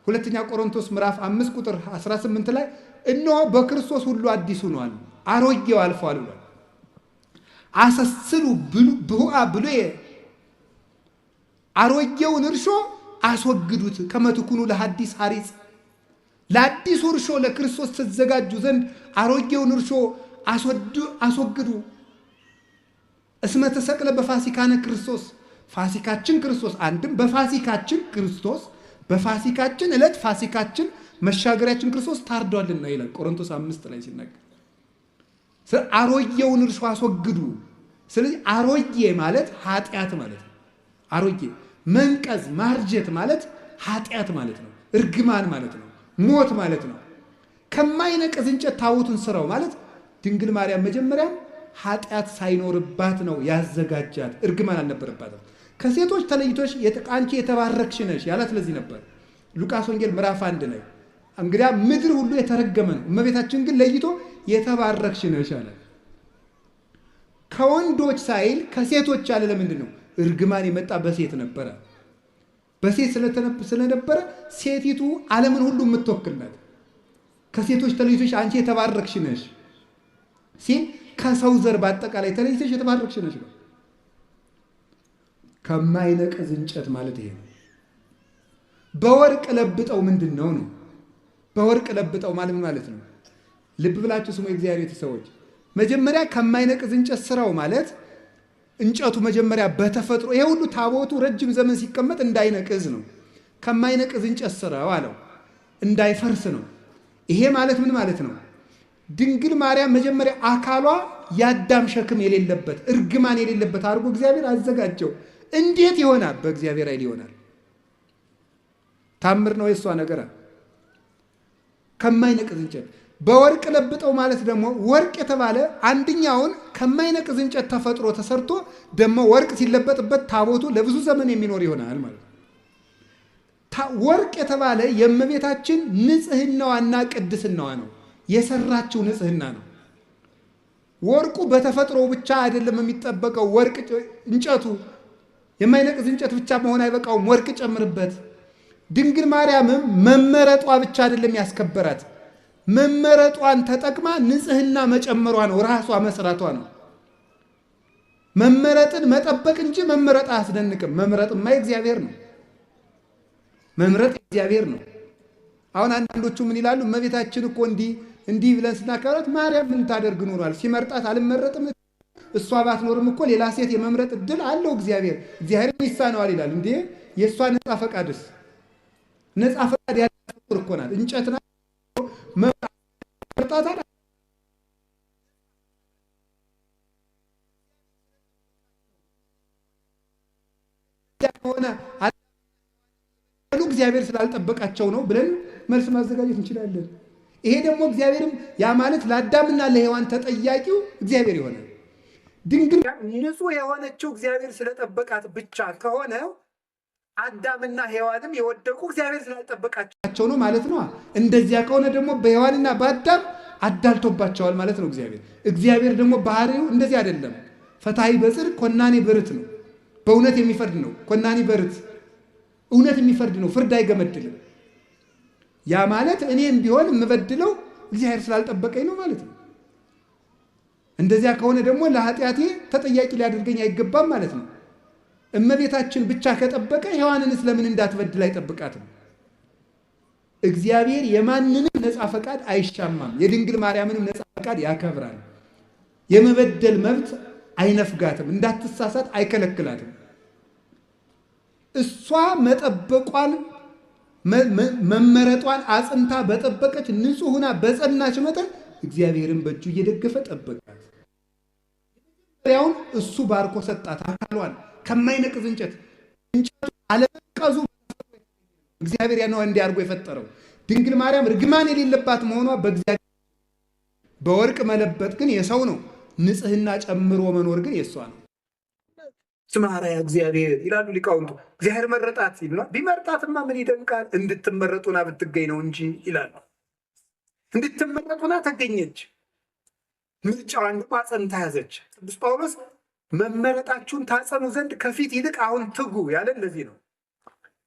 ሁለተኛ ቆሮንቶስ ምዕራፍ 5 ቁጥር 18 ላይ እነሆ በክርስቶስ ሁሉ አዲስ ሆኗል፣ አሮጌው አልፏል ብሏል። አሰስሉ ብሁአ ብሉየ፣ አሮጌውን እርሾ አስወግዱት፣ ከመትኩኑ ለሐዲስ ሐሪጽ፣ ለአዲሱ እርሾ ለክርስቶስ ተዘጋጁ ዘንድ አሮጌውን እርሾ አስወግዱ። እስመ ተሰቅለ በፋሲካነ ክርስቶስ፣ ፋሲካችን ክርስቶስ። አንድም በፋሲካችን ክርስቶስ በፋሲካችን ዕለት ፋሲካችን መሻገሪያችን ክርስቶስ ታርዷልና ይላል ቆሮንቶስ 5 ላይ ሲናገር። አሮጌውን እርሾ አስወግዱ። ስለዚህ አሮጌ ማለት ኃጢአት ማለት ነው። አሮጌ መንቀዝ ማርጀት ማለት ኃጢአት ማለት ነው። እርግማን ማለት ነው። ሞት ማለት ነው። ከማይነቅዝ እንጨት ታቦቱን ስራው ማለት ድንግል ማርያም መጀመሪያ ኃጢአት ሳይኖርባት ነው ያዘጋጃት። እርግማን አልነበረባትም። ከሴቶች ተለይቶሽ አንቺ የተባረክሽ ነሽ ያላት ለዚህ ነበር። ሉቃስ ወንጌል ምዕራፍ 1 ላይ እንግዲያ ምድር ሁሉ የተረገመ ነው፣ እመቤታችን ግን ለይቶ የተባረክሽ ነሽ አለ። ከወንዶች ሳይል ከሴቶች አለ። ለምንድን ነው? እርግማን የመጣ በሴት ነበረ። በሴት ስለነበረ ሴቲቱ ዓለምን ሁሉ የምትወክል ናት። ከሴቶች ተለይቶሽ አንቺ የተባረክሽ ነሽ ሲል ከሰው ዘር በአጠቃላይ ተለይተሽ የተባረክሽ ነሽ ነው። ከማይነቅዝ እንጨት ማለት ይሄ ነው። በወርቅ ለብጠው ምንድን ነው? በወርቅ ለብጠው ማለት ነው። ልብ ብላችሁ ስሙ የእግዚአብሔር ቤተሰቦች። መጀመሪያ ከማይነቅዝ እንጨት ስራው ማለት እንጨቱ መጀመሪያ በተፈጥሮ ይሄ ሁሉ ታቦቱ ረጅም ዘመን ሲቀመጥ እንዳይነቅዝ ነው። ከማይነቅዝ እንጨት ስራው አለው፣ እንዳይፈርስ ነው። ይሄ ማለት ምን ማለት ነው? ድንግል ማርያም መጀመሪያ አካሏ የአዳም ሸክም የሌለበት እርግማን የሌለበት አድርጎ እግዚአብሔር አዘጋጀው። እንዴት ይሆናል? በእግዚአብሔር ኃይል ይሆናል። ታምር ነው የእሷ ነገር። ከማይነቅዝ እንጨት በወርቅ ለብጠው ማለት ደግሞ ወርቅ የተባለ አንደኛውን ከማይነቅዝ እንጨት ተፈጥሮ ተሰርቶ ደግሞ ወርቅ ሲለበጥበት ታቦቱ ለብዙ ዘመን የሚኖር ይሆናል ማለት ነው። ወርቅ የተባለ የእመቤታችን ንጽህናዋና ቅድስናዋ ነው። የሰራችው ንጽህና ነው። ወርቁ በተፈጥሮ ብቻ አይደለም የሚጠበቀው። ወርቅ እንጨቱ የማይነቅዝ እንጨት ብቻ መሆን አይበቃውም። ወርቅ ጨምርበት። ድንግል ማርያምም መመረጧ ብቻ አይደለም ያስከበራት፣ መመረጧን ተጠቅማ ንጽህና መጨመሯ ነው። ራሷ መስራቷ ነው። መመረጥን መጠበቅ እንጂ መመረጥ አያስደንቅም። መምረጥማ እግዚአብሔር ነው። መምረጥ እግዚአብሔር ነው። አሁን አንዳንዶቹ ምን ይላሉ? እመቤታችን እኮ እንዲህ ብለን ስናከብራት ማርያም ምን ታደርግ ኖሯል? ሲመርጣት አልመረጥም። እሷ ባትኖርም እኮ ሌላ ሴት የመምረጥ እድል አለው እግዚአብሔር ይሳነዋል ይላል። እንዴ የእሷ ነፃ ፈቃድስ? ነፃ ፈቃድ ያላት እኮ ናት። እንጨት ናት። መርጣታል ሆነ እግዚአብሔር ስላልጠበቃቸው ነው ብለን መልስ ማዘጋጀት እንችላለን። ይሄ ደግሞ እግዚአብሔርም ያ ማለት ለአዳምና ለሔዋን ተጠያቂው እግዚአብሔር ይሆናል። ድንግል ንጹሕ የሆነችው እግዚአብሔር ስለጠበቃት ብቻ ከሆነ አዳምና ሔዋንም የወደቁ እግዚአብሔር ስላልጠበቃቸው ነው ማለት ነው። እንደዚያ ከሆነ ደግሞ በሔዋንና በአዳም አዳልቶባቸዋል ማለት ነው እግዚአብሔር። እግዚአብሔር ደግሞ ባህሪው እንደዚህ አይደለም። ፈታሒ በጽድቅ ኮናኔ በርት ነው። በእውነት የሚፈርድ ነው። ኮናኔ በርት እውነት የሚፈርድ ነው። ፍርድ አይገመድልም። ያ ማለት እኔም ቢሆን የምበድለው እግዚአብሔር ስላልጠበቀኝ ነው ማለት ነው። እንደዚያ ከሆነ ደግሞ ለኃጢአቴ ተጠያቂ ሊያደርገኝ አይገባም ማለት ነው። እመቤታችን ብቻ ከጠበቀ ሔዋንንስ ለምን እንዳትበድል አይጠብቃትም? እግዚአብሔር የማንንም ነፃ ፈቃድ አይሻማም። የድንግል ማርያምንም ነፃ ፈቃድ ያከብራል። የመበደል መብት አይነፍጋትም። እንዳትሳሳት አይከለክላትም። እሷ መጠበቋን መመረጧን አጽንታ በጠበቀች ንጹሕ ሆና በጸናች መጠን እግዚአብሔርን በእጁ እየደገፈ ጠበቃት። መጀመሪያውን እሱ ባርኮ ሰጣት። አካሏን ከማይነቅዝ እንጨቱ አለመንቀዙ እግዚአብሔር ያነው እንዲያርጎ የፈጠረው። ድንግል ማርያም ርግማን የሌለባት መሆኗ በእግዚአብሔር በወርቅ መለበጥ ግን የሰው ነው። ንጽህና ጨምሮ መኖር ግን የሷ ነው። ስማራያ እግዚአብሔር ይላሉ ሊቃውንቱ። እግዚአብሔር መረጣት ይልና ቢመርጣትማ ምን ይደንቃል? እንድትመረጡና ብትገኝ ነው እንጂ ይላሉ። እንድትመረጡና ተገኘች። ምርጫዋን ደግሞ አጸንታ ያዘች። ቅዱስ ጳውሎስ መመረጣችሁን ታጸኑ ዘንድ ከፊት ይልቅ አሁን ትጉ ያለ ለዚህ ነው።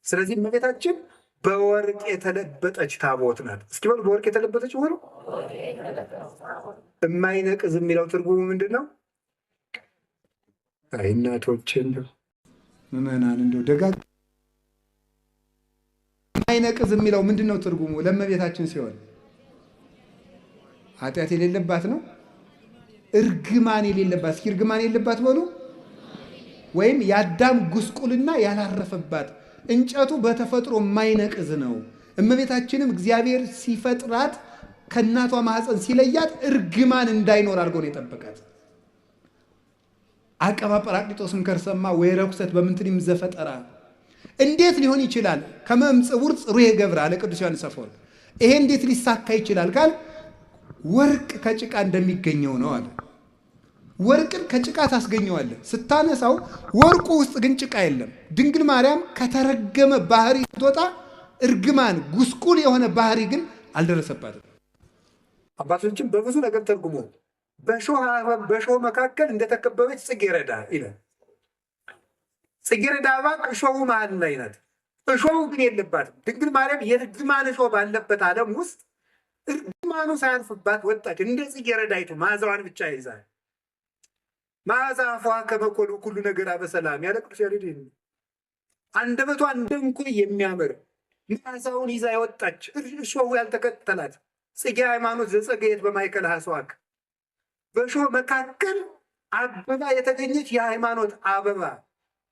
ስለዚህ እመቤታችን በወርቅ የተለበጠች ታቦት ናት። እስኪ በሉ በወርቅ የተለበጠች ሆኖ የማይነቅዝ የሚለው ትርጉሙ ምንድን ነው? አይ እናቶችን ምዕመናን እንደው ደጋግ የማይነቅዝ የሚለው ምንድን ነው ትርጉሙ? ለእመቤታችን ሲሆን ኃጢአት የሌለባት ነው። እርግማን የሌለባት። እስኪ እርግማን የሌለባት በሉ። ወይም የአዳም ጉስቁልና ያላረፈባት። እንጨቱ በተፈጥሮ የማይነቅዝ ነው። እመቤታችንም እግዚአብሔር ሲፈጥራት ከእናቷ ማህፀን ሲለያት እርግማን እንዳይኖር አድርጎ ነው የጠበቃት። አቀባ ጰራቅሊጦስም ከርሰማ ወይ ረኩሰት በምንትንም ዘፈጠራ። እንዴት ሊሆን ይችላል? ከመምጽውር ጽሩየ ገብረ አለ ቅዱስ ዮሐንስ አፈወርቅ። ይሄ እንዴት ሊሳካ ይችላል ካል ወርቅ ከጭቃ እንደሚገኘው ነው አለ። ወርቅን ከጭቃ ታስገኘዋለህ ስታነሳው፣ ወርቁ ውስጥ ግን ጭቃ የለም። ድንግል ማርያም ከተረገመ ባህሪ ስትወጣ እርግማን ጉስቁል የሆነ ባህሪ ግን አልደረሰባትም። አባቶችን በብዙ ነገር ተርጉሞ በሾህ መካከል እንደተከበበች ጽጌረዳ ይላል። ጽጌረዳ አበባ እሾሁ መሀል ላይ ናት። እሾሁ ግን የለባትም። ድንግል ማርያም የእርግማን እሾህ ባለበት ዓለም ውስጥ እርግማኑ ሳያንፍባት ወጣች። እንደ ጽጌረዳይቱ መዓዛዋን ብቻ ይዛል። መዓዛ አፏ ከመኮሉ ሁሉ ነገር በሰላም ያለ ቅዱስ ያሬድ። አንደበቷ እንደ ዕንቁ የሚያምር መዓዛውን ይዛ የወጣች እሾሁ ያልተከተላት ጽጌ ሃይማኖት ዘጸገየት በማእከለ ሐስዋክ። በእሾህ መካከል አበባ የተገኘች የሃይማኖት አበባ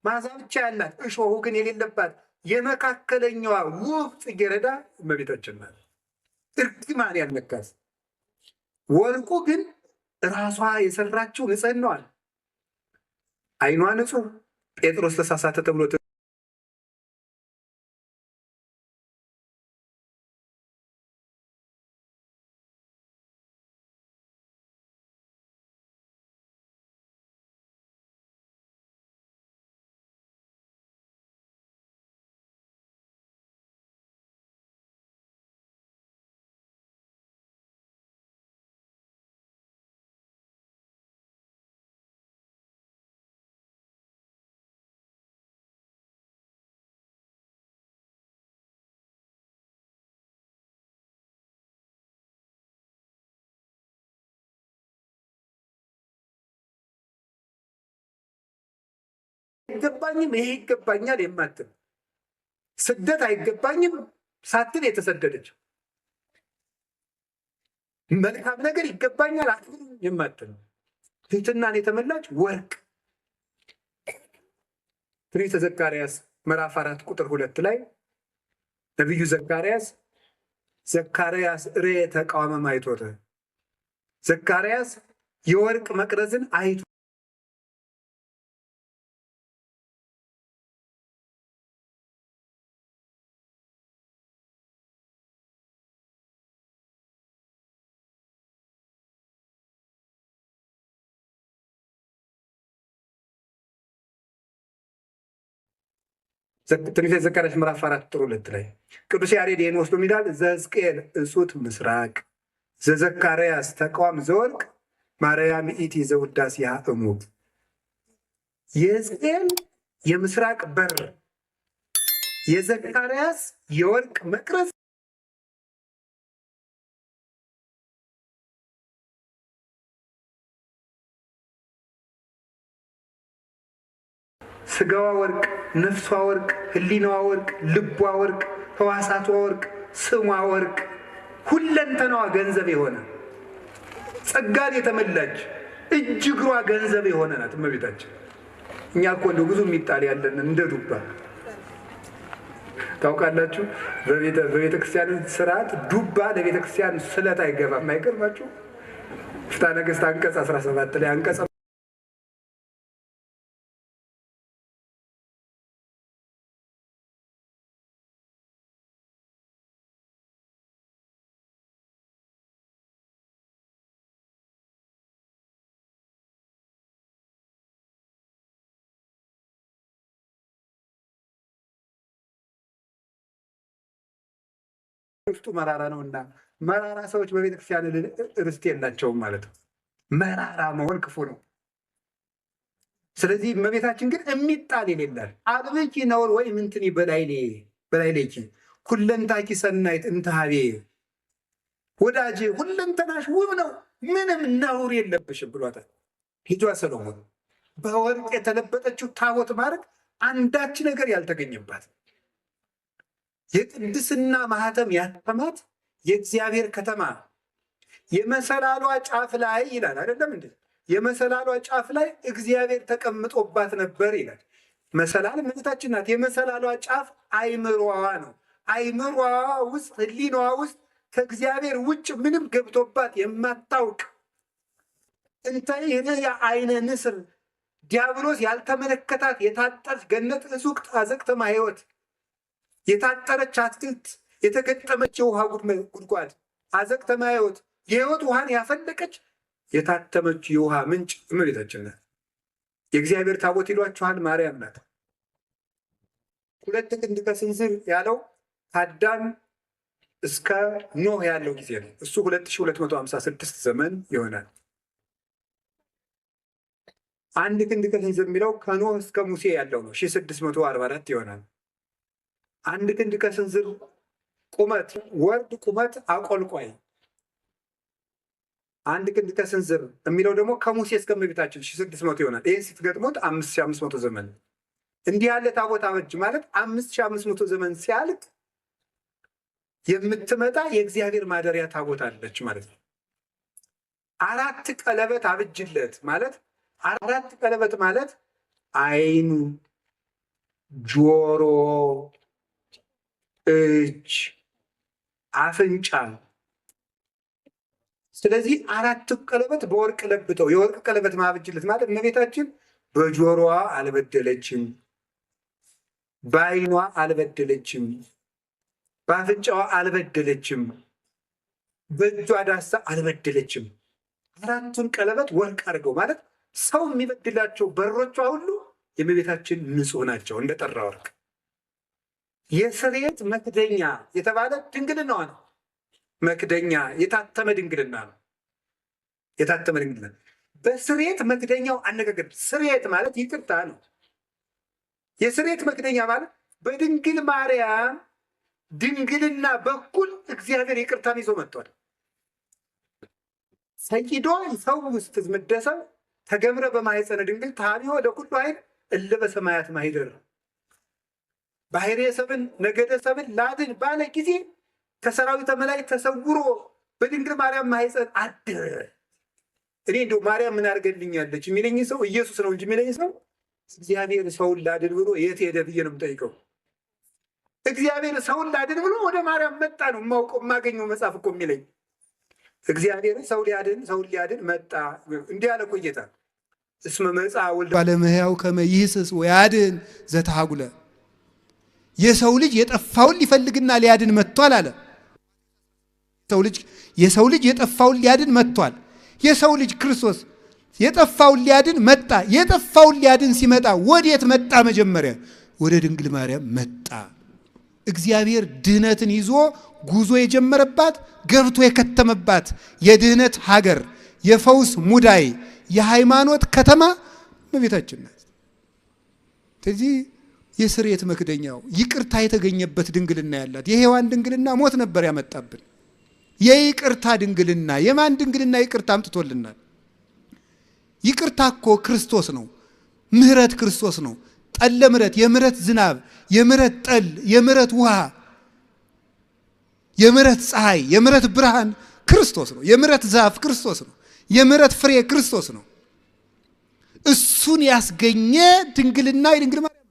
መዓዛ ብቻ ያላት እሾሁ ግን የሌለባት የመካከለኛዋ ውብ ጽጌረዳ እመቤታችን ናት። እርግማን ያልነካት። ወርቁ ግን ራሷ የሰራችው ንጽሕናዋል። ዓይኗ ንጹሕ። ጴጥሮስ ተሳሳተ ተብሎ አይገባኝም ይሄ ይገባኛል የማትል ስደት አይገባኝም ሳትል የተሰደደች መልካም ነገር ይገባኛል አትልም የማትል ትሕትናን የተመላች ወርቅ። ትንቢተ ዘካርያስ ምዕራፍ 4 ቁጥር 2 ላይ ነቢዩ ዘካርያስ ርኤ ተቃወመ ማይቶተ። ዘካርያስ የወርቅ መቅረዝን አይቶ ትንቢተ ዘካርያስ ምዕራፍ 4:2 ላይ ቅዱስ ያሬድ ይህን ወስዶ ይላል ዘሕዝቅኤል እሱት ምስራቅ ዘዘካርያስ ተቋም ዘወርቅ ማርያም ኢቲ ዘውዳሴሃ እሙቅ። የሕዝቅኤል የምስራቅ በር የዘካርያስ የወርቅ መቅረዝ ስጋዋ ወርቅ፣ ነፍሷ ወርቅ፣ ህሊናዋ ወርቅ፣ ልቧ ወርቅ፣ ህዋሳቷ ወርቅ፣ ስሟ ወርቅ፣ ሁለንተናዋ ገንዘብ የሆነ ጸጋን የተመላች እጅ እግሯ ገንዘብ የሆነ ናት እመቤታችን። እኛ እኮ እንደው ብዙ የሚጣል ያለን እንደ ዱባ ታውቃላችሁ። በቤተ ክርስቲያን ስርዓት ዱባ ለቤተ ክርስቲያን ስለት አይገባም። አይገርማችሁ? ፍትሐ ነገሥት አንቀጽ 17 ላይ አንቀጽ ውስጡ መራራ ነውና መራራ ሰዎች በቤተ ክርስቲያን ርስት የላቸውም ማለት ነው። መራራ መሆን ክፉ ነው። ስለዚህ እመቤታችን ግን የሚጣል የሌላት አብኪ ነውር ወይ ምንትኒ በላይሌኪ ሁለንታኪ ሰናይት እንተሃቤ ወዳጄ ሁለንተናሽ ውብ ነው፣ ምንም ነውር የለብሽም ብሏታል ልጇ ሰሎሞን። በወርቅ የተለበጠችው ታቦት ማድረግ አንዳች ነገር ያልተገኘባት የቅድስና ማህተም ያተማት የእግዚአብሔር ከተማ የመሰላሏ ጫፍ ላይ ይላል አይደለም እንዴ? የመሰላሏ ጫፍ ላይ እግዚአብሔር ተቀምጦባት ነበር ይላል። መሰላል እመቤታችን ናት። የመሰላሏ ጫፍ አይምሯዋ ነው። አይምሯ ውስጥ ህሊናዋ ውስጥ ከእግዚአብሔር ውጭ ምንም ገብቶባት የማታውቅ እንታይ ርያ አይነ ንስር ዲያብሎስ ያልተመለከታት የታጠች ገነት እሱቅ አዘቅተማ ህይወት የታጠረች አትክልት የተገጠመች የውሃ ጉድጓድ አዘቅተማ ህይወት የህይወት ውሃን ያፈለቀች የታተመች የውሃ ምንጭ እመቤታችን ናት። የእግዚአብሔር ታቦት ይሏችኋል ማርያም ናት። 2 ክንድ ከስንዝር ያለው ከአዳም እስከ ኖህ ያለው ጊዜ ነው። እሱ 2256 ዘመን ይሆናል። 1 ክንድ ከስንዝር የሚለው ከኖህ እስከ ሙሴ ያለው ነው። 1644 ይሆናል። 1 ክንድ ከስንዝር ቁመት ወርድ ቁመት አቆልቋይ 1 ክንድ ከስንዝር የሚለው ደግሞ ከሙሴ እስከ እመቤታችን 1600 ይሆናል። ይህን ስትገጥሞት 5500 ዘመን እንዲህ ያለ ታቦት አበጅ ማለት 5500 ዘመን ሲያልቅ የምትመጣ የእግዚአብሔር ማደሪያ ታቦት አለች ማለት ነው። 4 ቀለበት አብጅለት ማለት 4 ቀለበት ማለት አይኑ፣ ጆሮ፣ እጅ፣ አፍንጫ። ስለዚህ 4 ቀለበት በወርቅ ለብጠው የወርቅ ቀለበት ማብጅለት ማለት እመቤታችን በጆሮዋ አልበደለችም፣ በአይኗ አልበደለችም፣ በአፍንጫዋ አልበደለችም፣ በእጇ ዳሳ አልበደለችም። 4ቱን ቀለበት ወርቅ አድርገው ማለት ሰው የሚበድላቸው በሮቿ ሁሉ የእመቤታችን ንጹሕ ናቸው እንደጠራ ወርቅ። የስርየት መክደኛ የተባለ ድንግልናዋ ነው። መክደኛ የታተመ ድንግልና ነው። የታተመ ድንግልና በስርየት መክደኛው አነጋገር ስርየት ማለት ይቅርታ ነው። የስርየት መክደኛ ማለት በድንግል ማርያም ድንግልና በኩል እግዚአብሔር ይቅርታን ይዞ መጥቷል። ሰይዶ ሰው ውስጥ ምደሰብ ተገብረ በማኅፀነ ድንግል ታቢዮ ለኩሉ ኃይል እለ በሰማያት ማኅደር ባሕሬ ሰብን ነገደ ሰብን ላድን ባለ ጊዜ ከሰራዊተ መላእክት ተሰውሮ በድንግል ማርያም ማኅፀን አደረ። እኔ እንደው ማርያም ምን አድርገልኛለች የሚለኝ ሰው ኢየሱስ ነው እንጂ የሚለኝ ሰው እግዚአብሔር ሰውን ላድን ብሎ የት ሄደ ብዬ ነው የምጠይቀው። እግዚአብሔር ሰውን ላድን ብሎ ወደ ማርያም መጣ ነው የማውቀው የማገኘው መጽሐፍ እኮ የሚለኝ። እግዚአብሔር ሰውን ሊያድን መጣ። እንዲህ ያለ እኮ ጌታ እስመ መጽአ ወልደ ባለመሕያው ከመ ይህስስ ወያድን ዘተሐጉለ የሰው ልጅ የጠፋውን ሊፈልግና ሊያድን መጥቷል አለ። የሰው ልጅ የጠፋውን ሊያድን መጥቷል። የሰው ልጅ ክርስቶስ የጠፋውን ሊያድን መጣ። የጠፋውን ሊያድን ሲመጣ ወዴት መጣ? መጀመሪያ ወደ ድንግል ማርያም መጣ። እግዚአብሔር ድህነትን ይዞ ጉዞ የጀመረባት ገብቶ የከተመባት የድህነት ሀገር፣ የፈውስ ሙዳይ፣ የሃይማኖት ከተማ እመቤታችን ናት። ስለዚህ የስርየት መክደኛው ይቅርታ የተገኘበት ድንግልና ያላት የሔዋን ድንግልና ሞት ነበር ያመጣብን። የይቅርታ ድንግልና የማን ድንግልና ይቅርታ አምጥቶልናል? ይቅርታ እኮ ክርስቶስ ነው። ምህረት ክርስቶስ ነው። ጠለ ምህረት፣ የምህረት ዝናብ፣ የምህረት ጠል፣ የምህረት ውሃ፣ የምህረት ፀሐይ፣ የምህረት ብርሃን ክርስቶስ ነው። የምህረት ዛፍ ክርስቶስ ነው። የምህረት ፍሬ ክርስቶስ ነው። እሱን ያስገኘ ድንግልና የድንግል ማርያም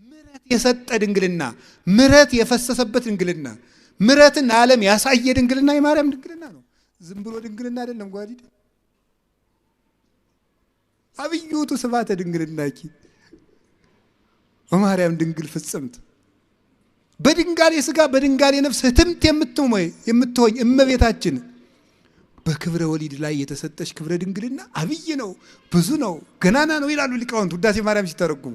ምህረት የሰጠ ድንግልና፣ ምህረት የፈሰሰበት ድንግልና፣ ምህረትን ዓለም ያሳየ ድንግልና የማርያም ድንግልና ነው። ዝም ብሎ ድንግልና አይደለም። ጓዲድ አብዩቱ ስብሐተ ድንግልናኪ ወማርያም ድንግል ፍጽምት በድንጋሌ ሥጋ በድንጋሌ ነፍስ ህትምት የምትሆኝ እመቤታችን በክብረ ወሊድ ላይ የተሰጠች ክብረ ድንግልና አብይ ነው፣ ብዙ ነው፣ ገናና ነው ይላሉ ሊቃውንት ውዳሴ ማርያም ሲተረጉሙ።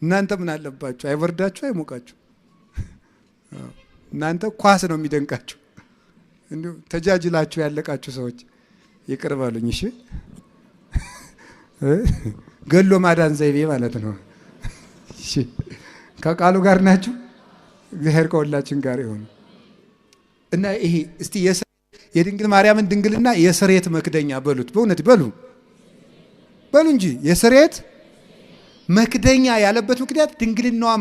እናንተ ምን አለባችሁ? አይወርዳችሁ፣ አይሞቃችሁ። እናንተ ኳስ ነው የሚደንቃችሁ። እንዲሁ ተጃጅላችሁ ያለቃችሁ ሰዎች ይቅር በሉኝ እሺ። ገሎ ማዳን ዘይቤ ማለት ነው። እሺ ከቃሉ ጋር ናችሁ። እግዚአብሔር ከሁላችን ጋር ይሁን እና ይሄ እስቲ የድንግል ማርያምን ድንግልና የስርየት መክደኛ በሉት። በእውነት በሉ እንጂ የስርየት መክደኛ ያለበት ምክንያት ድንግልናዋ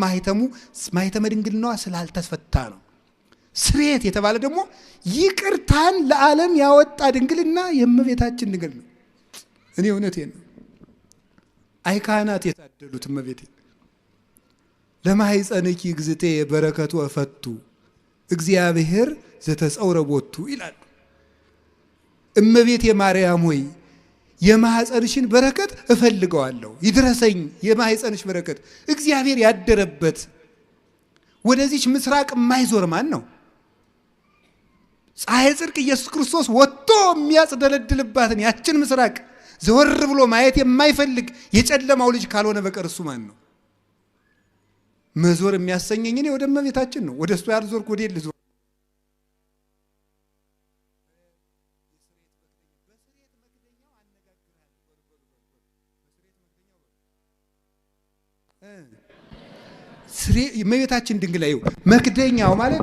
ማህተመ ድንግልናዋ ስላልተፈታ ነው። ስርየት የተባለ ደግሞ ይቅርታን ለዓለም ያወጣ ድንግልና የእመቤታችን ድንግል ነው። እኔ እውነቴን ነው። አይ ካህናት የታደሉት እመቤቴ ለማኅፀንኪ እግዝእቴ በረከቱ እፈቱ እግዚአብሔር ዘተጸውረ ቦቱ ይላሉ። እመቤቴ ማርያም ሆይ የማኅፀንሽን በረከት እፈልገዋለሁ፣ ይድረሰኝ የማኅፀንሽ በረከት። እግዚአብሔር ያደረበት ወደዚች ምስራቅ የማይዞር ማን ነው? ፀሐይ ጽድቅ ኢየሱስ ክርስቶስ ወጥቶ የሚያጽደለድልባትን ያችን ምስራቅ ዘወር ብሎ ማየት የማይፈልግ የጨለማው ልጅ ካልሆነ በቀር እሱ ማን ነው? መዞር የሚያሰኘኝ እኔ ወደ እመቤታችን ነው። ወደ እሱ ያልዞርኩ ወዴት ልዞር? እመቤታችን ድንግል ላይ መክደኛው ማለት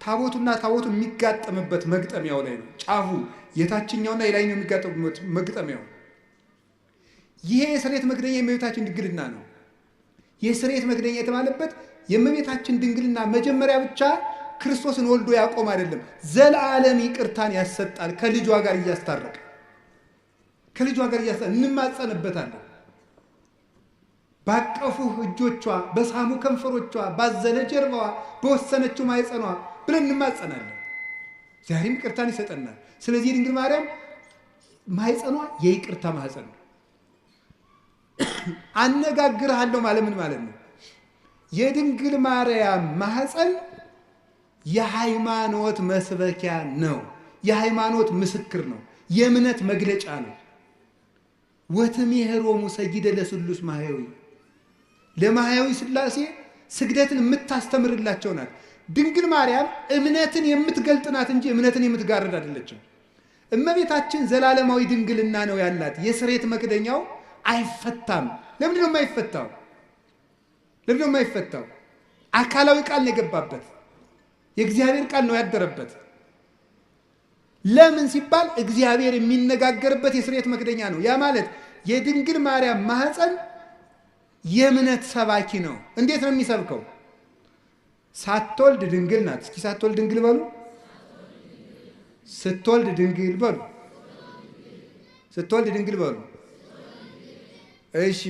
ታቦቱና ታቦቱ የሚጋጠምበት መግጠሚያው ላይ ነው። ጫፉ የታችኛውና የላይኛው የሚጋጠምበት መግጠሚያው። ይሄ የስርየት መክደኛ የእመቤታችን ድንግልና ነው። የስርየት መክደኛ የተባለበት የእመቤታችን ድንግልና መጀመሪያ ብቻ ክርስቶስን ወልዶ ያቆም አይደለም፣ ዘላለም ይቅርታን ያሰጣል። ከልጇ ጋር እያስታረቀ እንማጸንበታለን። ባቀፉ እጆቿ፣ በሳሙ ከንፈሮቿ፣ ባዘለ ጀርባዋ፣ በወሰነችው ማኅፀኗ ብለን እንማጸናለን። ዛሬም ይቅርታን ይሰጠናል። ስለዚህ ድንግል ማርያም ማኅፀኗ የይቅርታ ማኅፀን ነው። አነጋግርሃለሁ ማለት ምን ማለት ነው? የድንግል ማርያም ማኅፀን የሃይማኖት መስበኪያ ነው። የሃይማኖት ምስክር ነው። የእምነት መግለጫ ነው። ወትሜህሮሙ ሰጊደ ለስሉስ ማህያዊ፣ ለማህያዊ ሥላሴ ስግደትን የምታስተምርላቸው ናት። ድንግል ማርያም እምነትን የምትገልጥ ናት እንጂ እምነትን የምትጋርድ አይደለችም። እመቤታችን ዘላለማዊ ድንግልና ነው ያላት። የስርየት መክደኛው አይፈታም። ለምንድን ነው የማይፈታው? አካላዊ ቃል ነው የገባበት። የእግዚአብሔር ቃል ነው ያደረበት። ለምን ሲባል እግዚአብሔር የሚነጋገርበት የስርየት መክደኛ ነው። ያ ማለት የድንግል ማርያም ማኅፀን የእምነት ሰባኪ ነው። እንዴት ነው የሚሰብከው? ሳትወልድ ድንግል ናት። እስኪ ሳትወልድ ድንግል በሉ። ስትወልድ ድንግል በሉ። ስትወልድ ድንግል በሉ። እሺ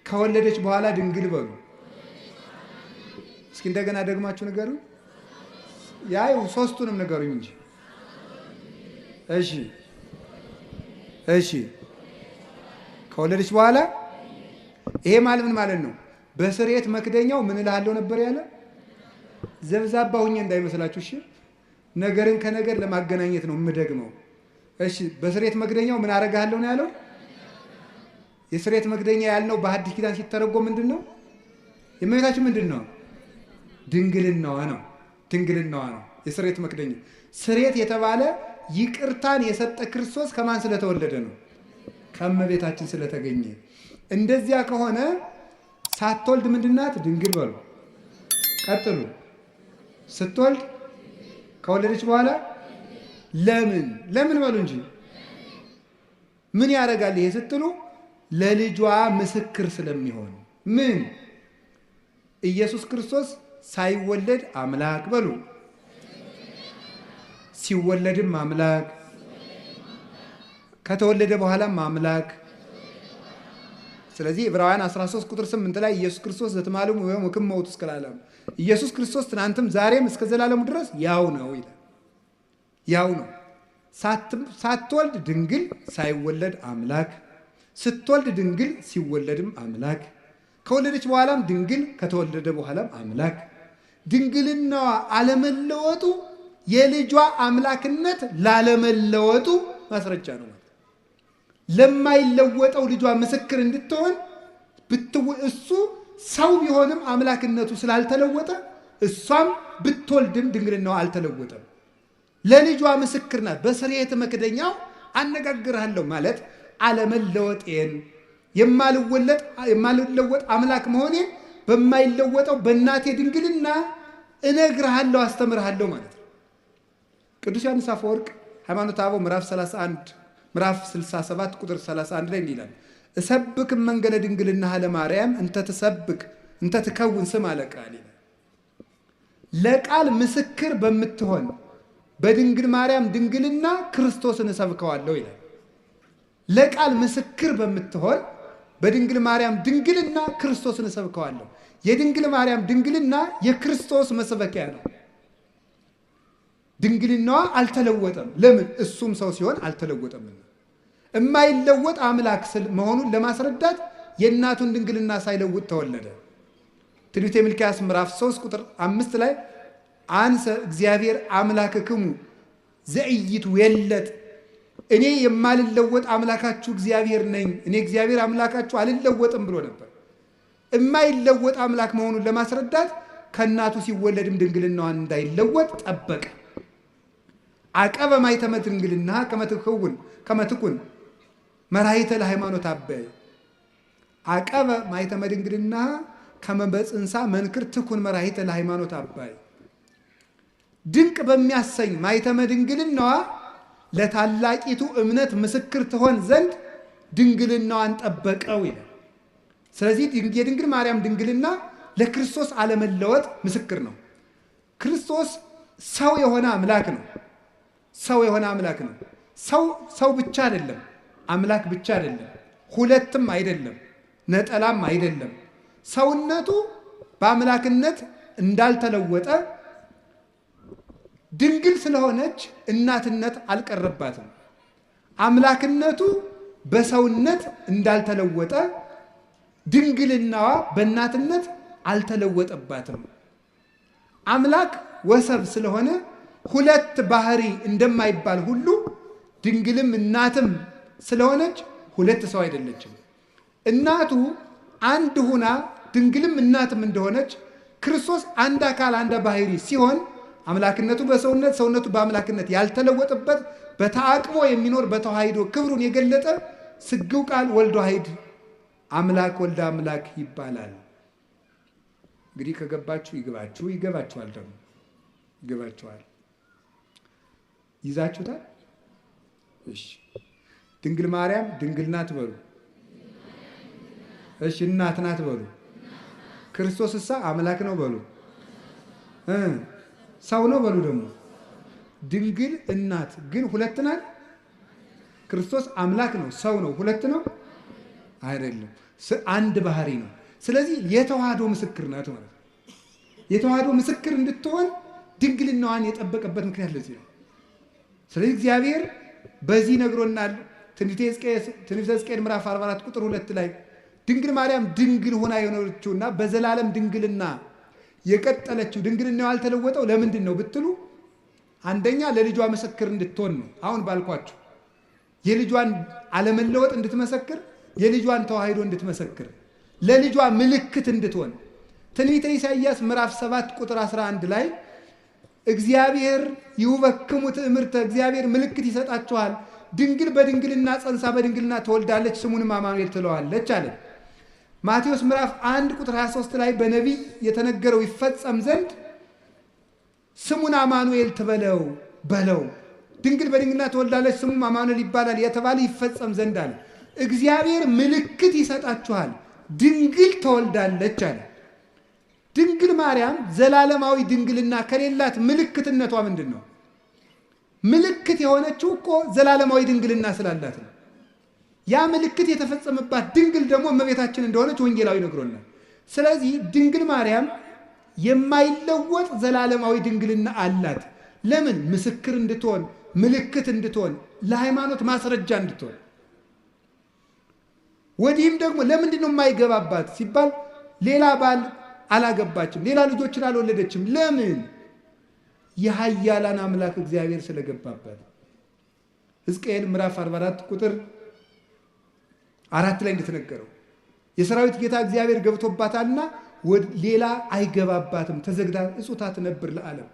ከወለደች በኋላ ድንግል በሉ። እስኪ እንደገና ደግማችሁ ንገሩ። ያው ሶስቱንም ንገሩኝ እንጂ። እሺ ከወለደች በኋላ ይሄ ማለት ምን ማለት ነው? በስርየት መክደኛው ምን እልሃለሁ ነበር ያለ? ዘብዛባ ሁኜ እንዳይመስላችሁ እሺ። ነገርን ከነገር ለማገናኘት ነው የምደግመው። እሺ በስርየት መክደኛው ምን አረጋለሁ ነው ያለው? የስርየት መክደኛ ያልነው በሐዲስ ኪዳን ሲተረጎም ምንድን ነው? የእመቤታችን ምንድን ነው? ድንግልናዋ ነው። ድንግልናዋ ነው የስርየት መክደኛ። ስርየት የተባለ ይቅርታን የሰጠ ክርስቶስ ከማን ስለተወለደ ነው? ከእመቤታችን ስለተገኘ። እንደዚያ ከሆነ ሳትወልድ ምንድናት? ድንግል በሉ። ቀጥሉ። ስትወልድ ከወለደች በኋላ ለምን በሉ እንጂ ምን ያደርጋል ይሄ ስትሉ ለልጇ ምስክር ስለሚሆን። ምን? ኢየሱስ ክርስቶስ ሳይወለድ አምላክ በሉ፣ ሲወለድም አምላክ፣ ከተወለደ በኋላም አምላክ። ስለዚህ ዕብራውያን 13 ቁጥር 8 ላይ ኢየሱስ ክርስቶስ ዘትማልሙ ወክም መውቱ እስከ ለዓለም፣ ኢየሱስ ክርስቶስ ትናንትም ዛሬም እስከ ዘላለሙ ድረስ ያው ነው ይላል። ያው ነው። ሳትወልድ ድንግል ሳይወለድ አምላክ፣ ስትወልድ ድንግል ሲወለድም አምላክ፣ ከወለደች በኋላም ድንግል ከተወለደ በኋላም አምላክ። ድንግልናዋ አለመለወጡ የልጇ አምላክነት ላለመለወጡ ማስረጃ ነው። ለማይለወጠው ልጇ ምስክር እንድትሆን እሱ ሰው ቢሆንም አምላክነቱ ስላልተለወጠ እሷም ብትወልድም ድንግልናዋ አልተለወጠም። ለልጇ ምስክር ናት። በስርየት መክደኛው አነጋግርሃለሁ ማለት አለመለወጤን የማልለወጥ አምላክ መሆኔን በማይለወጠው በእናቴ ድንግልና እነግርሃለሁ፣ አስተምርሃለሁ ማለት ነው። ቅዱስ ዮሐንስ አፈወርቅ ሃይማኖተ አበው ምዕራፍ 67 ቁጥር 31 ላይ ይላል እሰብክ መንገለ ድንግልና ለማርያም እንተ ትከውን ስም አለቃል ይላል። ለቃል ምስክር በምትሆን በድንግል ማርያም ድንግልና ክርስቶስን እሰብከዋለሁ ይላል። ለቃል ምስክር በምትሆን በድንግል ማርያም ድንግልና ክርስቶስን እሰብከዋለሁ። የድንግል ማርያም ድንግልና የክርስቶስ መስበኪያ ነው። ድንግልናዋ አልተለወጠም። ለምን? እሱም ሰው ሲሆን አልተለወጠምና። የማይለወጥ አምላክ መሆኑን ለማስረዳት የእናቱን ድንግልና ሳይለውጥ ተወለደ። ትንቢተ ሚልክያስ ምዕራፍ 3 ቁጥር 5 ላይ አንሰ እግዚአብሔር አምላክክሙ ዘኢይትዌለድ፣ እኔ የማልለወጥ አምላካችሁ እግዚአብሔር ነኝ፣ እኔ እግዚአብሔር አምላካችሁ አልለወጥም ብሎ ነበር። የማይለወጥ አምላክ መሆኑን ለማስረዳት ከእናቱ ሲወለድም ድንግልናዋን እንዳይለወጥ ጠበቀ። አቀበ ማኅተመ ድንግልና ከመትኩን መራሒተ ለሃይማኖት አበይ፣ አቀበ ማኅተመ ድንግልና ከመበፅንሳ መንክር ትኩን መራሒተ ለሃይማኖት አባይ። ድንቅ በሚያሰኝ ማኅተመ ድንግልናዋ ለታላቂቱ እምነት ምስክር ትሆን ዘንድ ድንግልናዋን ጠበቀው ይላል። ስለዚህ የድንግል ማርያም ድንግልና ለክርስቶስ አለመለወጥ ምስክር ነው። ክርስቶስ ሰው የሆነ አምላክ ነው። ሰው የሆነ አምላክ ነው። ሰው ብቻ አይደለም፣ አምላክ ብቻ አይደለም፣ ሁለትም አይደለም፣ ነጠላም አይደለም። ሰውነቱ በአምላክነት እንዳልተለወጠ ድንግል ስለሆነች እናትነት አልቀረባትም። አምላክነቱ በሰውነት እንዳልተለወጠ ድንግልናዋ በእናትነት አልተለወጠባትም። አምላክ ወሰብ ስለሆነ ሁለት ባህሪ እንደማይባል ሁሉ ድንግልም እናትም ስለሆነች ሁለት ሰው አይደለችም። እናቱ አንድ ሁና ድንግልም እናትም እንደሆነች ክርስቶስ አንድ አካል አንድ ባህሪ ሲሆን አምላክነቱ በሰውነት ሰውነቱ በአምላክነት ያልተለወጠበት በተአቅቦ የሚኖር በተዋሂዶ ክብሩን የገለጠ ስግው ቃል ወልድ ዋሕድ አምላክ ወልደ አምላክ ይባላል። እንግዲህ ከገባችሁ ይገባችኋል። ደግሞ ይገባችኋል። ይዛችሁታል። እሺ፣ ድንግል ማርያም ድንግል ናት በሉ። እሺ፣ እናት ናት በሉ። ክርስቶስ እሳ አምላክ ነው በሉ። ሰው ነው በሉ። ደግሞ ድንግል እናት ግን ሁለት ናት። ክርስቶስ አምላክ ነው፣ ሰው ነው፣ ሁለት ነው አይደለም፣ አንድ ባህሪ ነው። ስለዚህ የተዋህዶ ምስክር ናት ማለት ነው። የተዋህዶ ምስክር እንድትሆን ድንግልናዋን የጠበቀበት ምክንያት ለዚህ ነው። ስለዚህ እግዚአብሔር በዚህ ነግሮናል። ትንቢተ ሕዝቅኤል ምዕራፍ 44 ቁጥር 2 ላይ ድንግል ማርያም ድንግል ሆና የሆነችውና በዘላለም ድንግልና የቀጠለችው ድንግልናዋ ያልተለወጠው ለምንድን ነው ብትሉ፣ አንደኛ ለልጇ ምስክር እንድትሆን ነው። አሁን ባልኳችሁ የልጇን አለመለወጥ እንድትመሰክር፣ የልጇን ተዋሂዶ እንድትመሰክር፣ ለልጇ ምልክት እንድትሆን። ትንቢተ ኢሳይያስ ምዕራፍ 7 ቁጥር 11 ላይ እግዚአብሔር ይውበክሙ ትእምርተ፣ እግዚአብሔር ምልክት ይሰጣችኋል፣ ድንግል በድንግልና ጸንሳ በድንግልና ትወልዳለች፣ ስሙንም አማኑኤል ትለዋለች አለ። ማቴዎስ ምዕራፍ 1 ቁጥር 23 ላይ በነቢይ የተነገረው ይፈጸም ዘንድ ስሙን አማኑኤል ትበለው በለው፣ ድንግል በድንግልና ትወልዳለች፣ ስሙም አማኑኤል ይባላል የተባለ ይፈጸም ዘንድ አለ። እግዚአብሔር ምልክት ይሰጣችኋል፣ ድንግል ትወልዳለች አለ። ድንግል ማርያም ዘላለማዊ ድንግልና ከሌላት ምልክትነቷ ምንድን ነው? ምልክት የሆነችው እኮ ዘላለማዊ ድንግልና ስላላት ነው። ያ ምልክት የተፈጸመባት ድንግል ደግሞ እመቤታችን እንደሆነች ወንጌላዊ ነግሮናል። ስለዚህ ድንግል ማርያም የማይለወጥ ዘላለማዊ ድንግልና አላት። ለምን? ምስክር እንድትሆን፣ ምልክት እንድትሆን፣ ለሃይማኖት ማስረጃ እንድትሆን። ወዲህም ደግሞ ለምንድን ነው የማይገባባት ሲባል ሌላ ባል አላገባችም፣ ሌላ ልጆችን አልወለደችም። ለምን? የኃያላን አምላክ እግዚአብሔር ስለገባባት። ሕዝቅኤል ምዕራፍ 44 ቁጥር 4 ላይ እንደተነገረው የሰራዊት ጌታ እግዚአብሔር ገብቶባታልና ሌላ አይገባባትም፣ ተዘግታ እጹታ ትነብር ለዓለም፣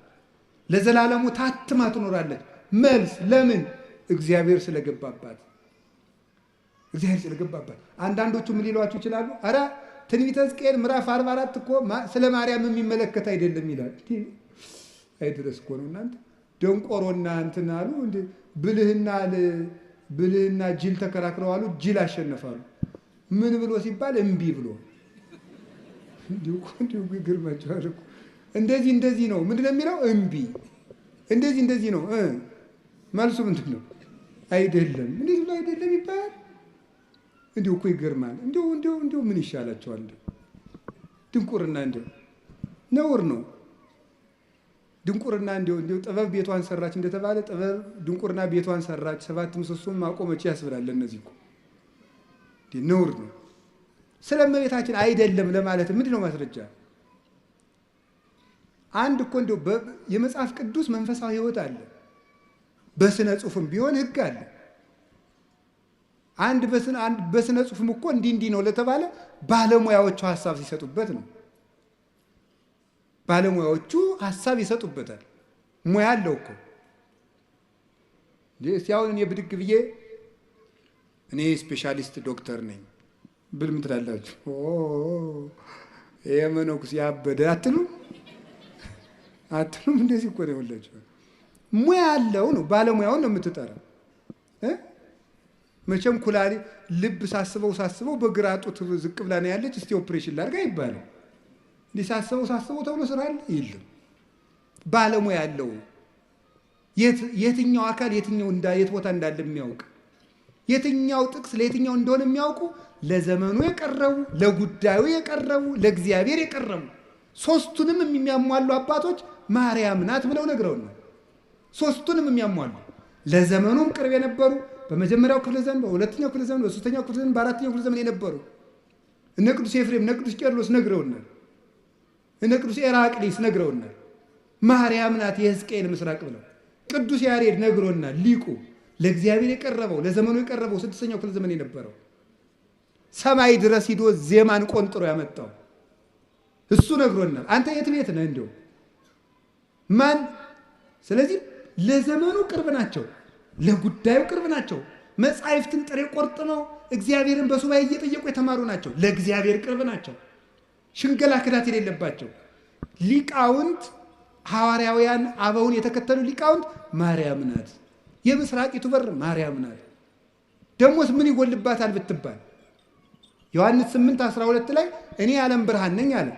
ለዘላለሙ ታትማ ትኖራለች። መልስ ለምን? እግዚአብሔር ስለገባባት። እግዚአብሔር ስለገባባት። አንዳንዶቹ ምን ሊሏችሁ ይችላሉ? አረ ትንቢተ ሕዝቅኤል ምዕራፍ 44 እኮ ስለ ማርያም የሚመለከት አይደለም ይላል። አይድረስ እኮ ነው እናንተ። ደንቆሮና እንትን አሉ እንደ ብልህና ጅል ተከራክረው አሉ፣ ጅል አሸነፋሉ። ምን ብሎ ሲባል እምቢ ብሎ። እንዲሁ ይገርማችኋል እኮ እንደዚህ ነው። ምንድን ነው የሚለው? እምቢ። እንደዚህ ነው። መልሱ ምንድን ነው? አይደለም። እንዴት ብሎ አይደለም ይባላል? እንዲሁ እኮ ይገርማል። እንዲሁ ምን ይሻላቸዋል? ድንቁርና እንዲሁ ነውር ነው። ድንቁርና እንዲሁ ጥበብ ቤቷን ሰራች እንደተባለ ጥበብ ድንቁርና ቤቷን ሰራች፣ 7 ምሰሶም ማቆመች ያስብላል። እነዚህ እኮ ነውር ነው። ስለ እመቤታችን አይደለም ለማለት ምንድን ነው ማስረጃ? አንድ እኮ እንዲሁ የመጽሐፍ ቅዱስ መንፈሳዊ ሕይወት አለ። በስነ ጽሑፍም ቢሆን ሕግ አለ። አንድ በስነ ጽሑፍም እኮ እንዲህ ነው ለተባለ ባለሙያዎቹ ሀሳብ ሲሰጡበት ነው። ባለሙያዎቹ ሀሳብ ይሰጡበታል። ሙያ አለው እኮ። ሲያውን እኔ ብድግ ብዬ እኔ ስፔሻሊስት ዶክተር ነኝ ብል ምን ትላላችሁ? ይሄ መነኩስ ያበደ አትሉም? እንደዚህ እኮ ነው ያላችሁ። ሙያ አለው ነው። ባለሙያውን ነው የምትጠራ። መቼም ኩላሊት ልብ ሳስበው በግራ ጡት ዝቅ ብላ ነው ያለች፣ እስቲ ኦፕሬሽን ላድርግ አይባልም። እንዲህ ሳስበው ተብሎ ስራ አለ የለም። ባለሙያ ያለው የትኛው አካል የት ቦታ እንዳለ የሚያውቅ፣ የትኛው ጥቅስ ለየትኛው እንደሆነ የሚያውቁ፣ ለዘመኑ የቀረቡ፣ ለጉዳዩ የቀረቡ፣ ለእግዚአብሔር የቀረቡ ሶስቱንም የሚያሟሉ አባቶች ማርያም ናት ብለው ነግረውና ሶስቱንም የሚያሟሉ ለዘመኑም ቅርብ የነበሩ በመጀመሪያው ክፍለ ዘመን፣ በሁለተኛው ክፍለ ዘመን፣ በሶስተኛው ክፍለ ዘመን፣ በአራተኛው ክፍለ ዘመን የነበሩ እነ ቅዱስ ኤፍሬም፣ እነ ቅዱስ ቄርሎስ ነግረውናል። እነ ቅዱስ ኤራቅሊስ ነግረውናል። ማርያም ናት የሕዝቅኤል ምስራቅ ብለው ቅዱስ ያሬድ ነግሮናል። ሊቁ ለእግዚአብሔር የቀረበው ለዘመኑ የቀረበው 6ኛው ክፍለ ዘመን የነበረው ሰማይ ድረስ ሂዶ ዜማን ቆንጥሮ ያመጣው እሱ ነግሮናል። አንተ የት ቤት ነህ እንደው ማን? ስለዚህ ለዘመኑ ቅርብ ናቸው፣ ለጉዳዩ ቅርብ ናቸው። መጻሕፍትን ጥሬ ቆርጥመው እግዚአብሔርን በሱባኤ እየጠየቁ የተማሩ ናቸው። ለእግዚአብሔር ቅርብ ናቸው። ሽንገላ ክዳት የሌለባቸው ሊቃውንት፣ ሐዋርያውያን አበውን የተከተሉ ሊቃውንት ማርያም ናት። የምስራቂቱ በር ማርያም ናት። ደሞስ ምን ይጎልባታል ብትባል ዮሐንስ 8:12 ላይ እኔ የዓለም ብርሃን ነኝ አለ።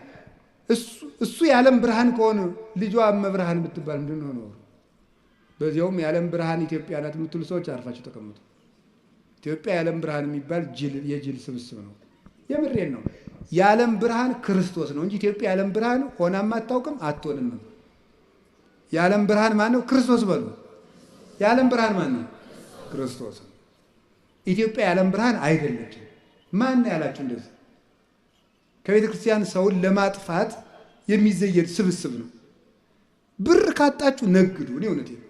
እሱ የዓለም ብርሃን ከሆነ ልጇ እመብርሃን ብትባል ምንድን ነው? በዚያውም የዓለም ብርሃን ኢትዮጵያ ናት የምትሉ ሰዎች አርፋችሁ ተቀምጡ። ኢትዮጵያ የዓለም ብርሃን የሚባል የጅል ስብስብ ነው። የምሬን ነው። የዓለም ብርሃን ክርስቶስ ነው እንጂ ኢትዮጵያ የዓለም ብርሃን ሆናም አታውቅም፣ አትሆንም። የዓለም ብርሃን ማን ነው? ክርስቶስ በሉ። የዓለም ብርሃን ማን ነው? ክርስቶስ። ኢትዮጵያ የዓለም ብርሃን አይደለችም። ማን ያላችሁ እንደዚህ? ከቤተ ክርስቲያን ሰውን ለማጥፋት የሚዘየድ ስብስብ ነው። ብር ካጣችሁ ነግዱ። እኔ እውነቴን ነው።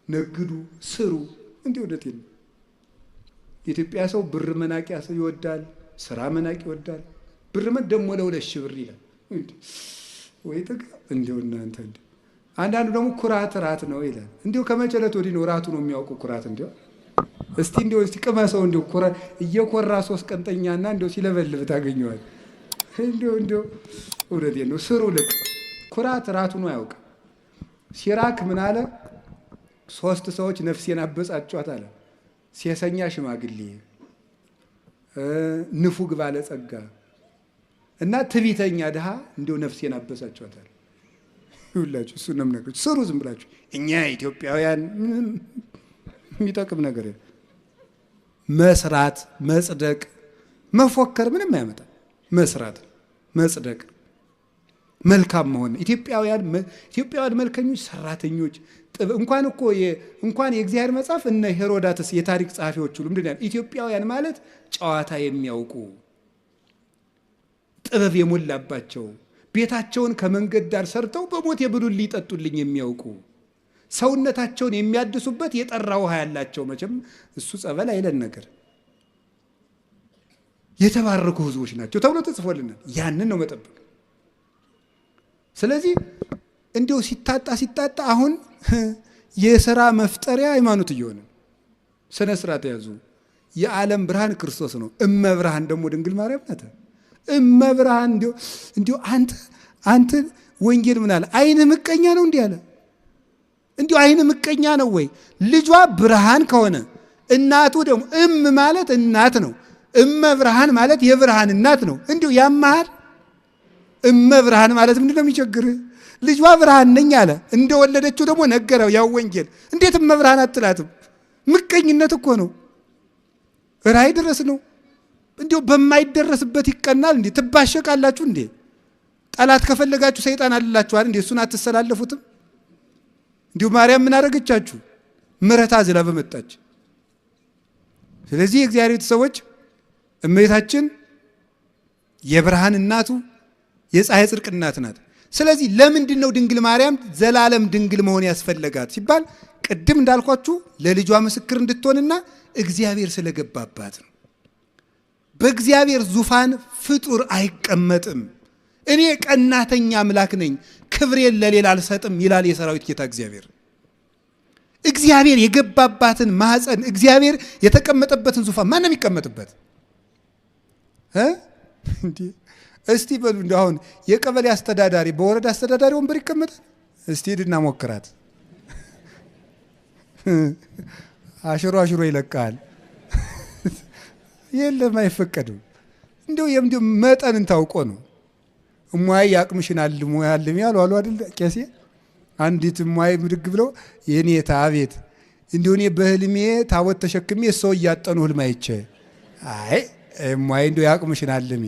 ነግዱ፣ ስሩ። እንዲህ እውነቴን ነው። የኢትዮጵያ ሰው ብር መናቂያ ሰው ይወዳል፣ ስራ መናቅ ይወዳል። ብር ደግሞ ለ2 ሺህ ብር ይላል። ወይ ተጋ እንደው እናንተ አንዳንዱ ደግሞ ኩራት ራት ነው ይላል። እንደው ከመጨለት ወዲህ ነው ራቱ ነው የሚያውቁ ኩራት። እንደው እስቲ ቅመሰው እንደው እየኮራ 3 ቀንጠኛና እንደው ሲለበልብ ታገኘዋል። እንደው እውነቴን ነው ስሩ ልቅ ኩራት ራቱ ነው ያውቅ። ሲራክ ምን አለ? 3 ሰዎች ነፍሴን አበጻጯት አለ። ሴሰኛ ሽማግሌ፣ ንፉግ ባለጸጋ እና ትዕቢተኛ ድሃ እንደው ነፍሴን አበሳጯታል። ሁላችሁ እሱ ነው ነገር ስሩ ዝም ብላችሁ። እኛ ኢትዮጵያውያን የሚጠቅም ነገር መስራት፣ መጽደቅ፣ መፎከር ምንም አያመጣም። መስራት፣ መጽደቅ፣ መልካም መሆን። ኢትዮጵያውያን መልከኞች፣ ሰራተኞች እንኳን የእግዚአብሔር መጽሐፍ እነ ሄሮዳትስ የታሪክ ጸሐፊዎች ሁሉ ምንድን ነው ኢትዮጵያውያን ማለት ጨዋታ የሚያውቁ ጥበብ የሞላባቸው ቤታቸውን ከመንገድ ዳር ሰርተው በሞት የብሉልኝ ይጠጡልኝ የሚያውቁ ሰውነታቸውን የሚያድሱበት የጠራ ውሃ ያላቸው መቼም እሱ ጸበል አይለን ነገር የተባረኩ ሕዝቦች ናቸው ተብሎ ተጽፎልናል። ያንን ነው መጠበቅ። ስለዚህ እንዲሁ ሲታጣ አሁን የሥራ መፍጠሪያ ሃይማኖት እየሆነ ስነ ስርዓት ያዙ። የዓለም ብርሃን ክርስቶስ ነው። እመብርሃን ደግሞ ድንግል ማርያም ናት። እመብርሃን እንዲሁ አንተ ወንጌል ምን አለ? አይን ምቀኛ ነው እንዲህ አለ። እንዲሁ አይን ምቀኛ ነው ወይ? ልጇ ብርሃን ከሆነ እናቱ ደግሞ ማለት እናት ነው። እመብርሃን ማለት የብርሃን እናት ነው። እንዲሁ ያማሃል። እመብርሃን ማለት ምንድን ነው የሚቸግርህ? ልጇ ብርሃን ነኝ አለ። እንደወለደችው ደግሞ ነገረው ያው ወንጌል። እንዴት እመብርሃን አትላትም? ምቀኝነት እኮ ነው። ራይ ድረስ ነው። እንዲሁ በማይደረስበት ይቀናል እንዴ? ትባሸቃላችሁ እንዴ? ጠላት ከፈለጋችሁ ሰይጣን አልላችኋል እንዴ? እሱን አትሰላለፉትም? እንዲሁ ማርያም ምን አደረገቻችሁ? ምሕረት አዝላ በመጣች። ስለዚህ የእግዚአብሔር ቤተሰቦች እመቤታችን የብርሃን እናቱ የፀሐይ ጽድቅ እናት ናት። ስለዚህ ለምንድን ነው ድንግል ማርያም ዘላለም ድንግል መሆን ያስፈለጋት ሲባል ቅድም እንዳልኳችሁ ለልጇ ምስክር እንድትሆንና እግዚአብሔር ስለገባባት ነው። በእግዚአብሔር ዙፋን ፍጡር አይቀመጥም። እኔ ቀናተኛ አምላክ ነኝ፣ ክብሬን ለሌላ አልሰጥም ይላል የሰራዊት ጌታ እግዚአብሔር። እግዚአብሔር የገባባትን ማህፀን እግዚአብሔር የተቀመጠበትን ዙፋን ማን ነው የሚቀመጥበት? እስቲ በሉ እንደው አሁን የቀበሌ አስተዳዳሪ በወረዳ አስተዳዳሪ ወንበር ይቀመጣል? እስቲ ሂድና ሞክራት። አሽሮ ይለቃል። የለም አይፈቀድም። እንደው መጠንን ታውቆ ነው። እሟይ ያቅምሽን አልሙ ያልም ያሉ አሉ አይደል ቄሴ። አንዲት እሟይ ምድግ ብለው የኔታ አቤት እንደው እኔ በህልሜ ታቦት ተሸክሜ ሰው እያጠኑ ህልም አይቼ አይ እሟይ እንደው ያቅምሽን አልሚ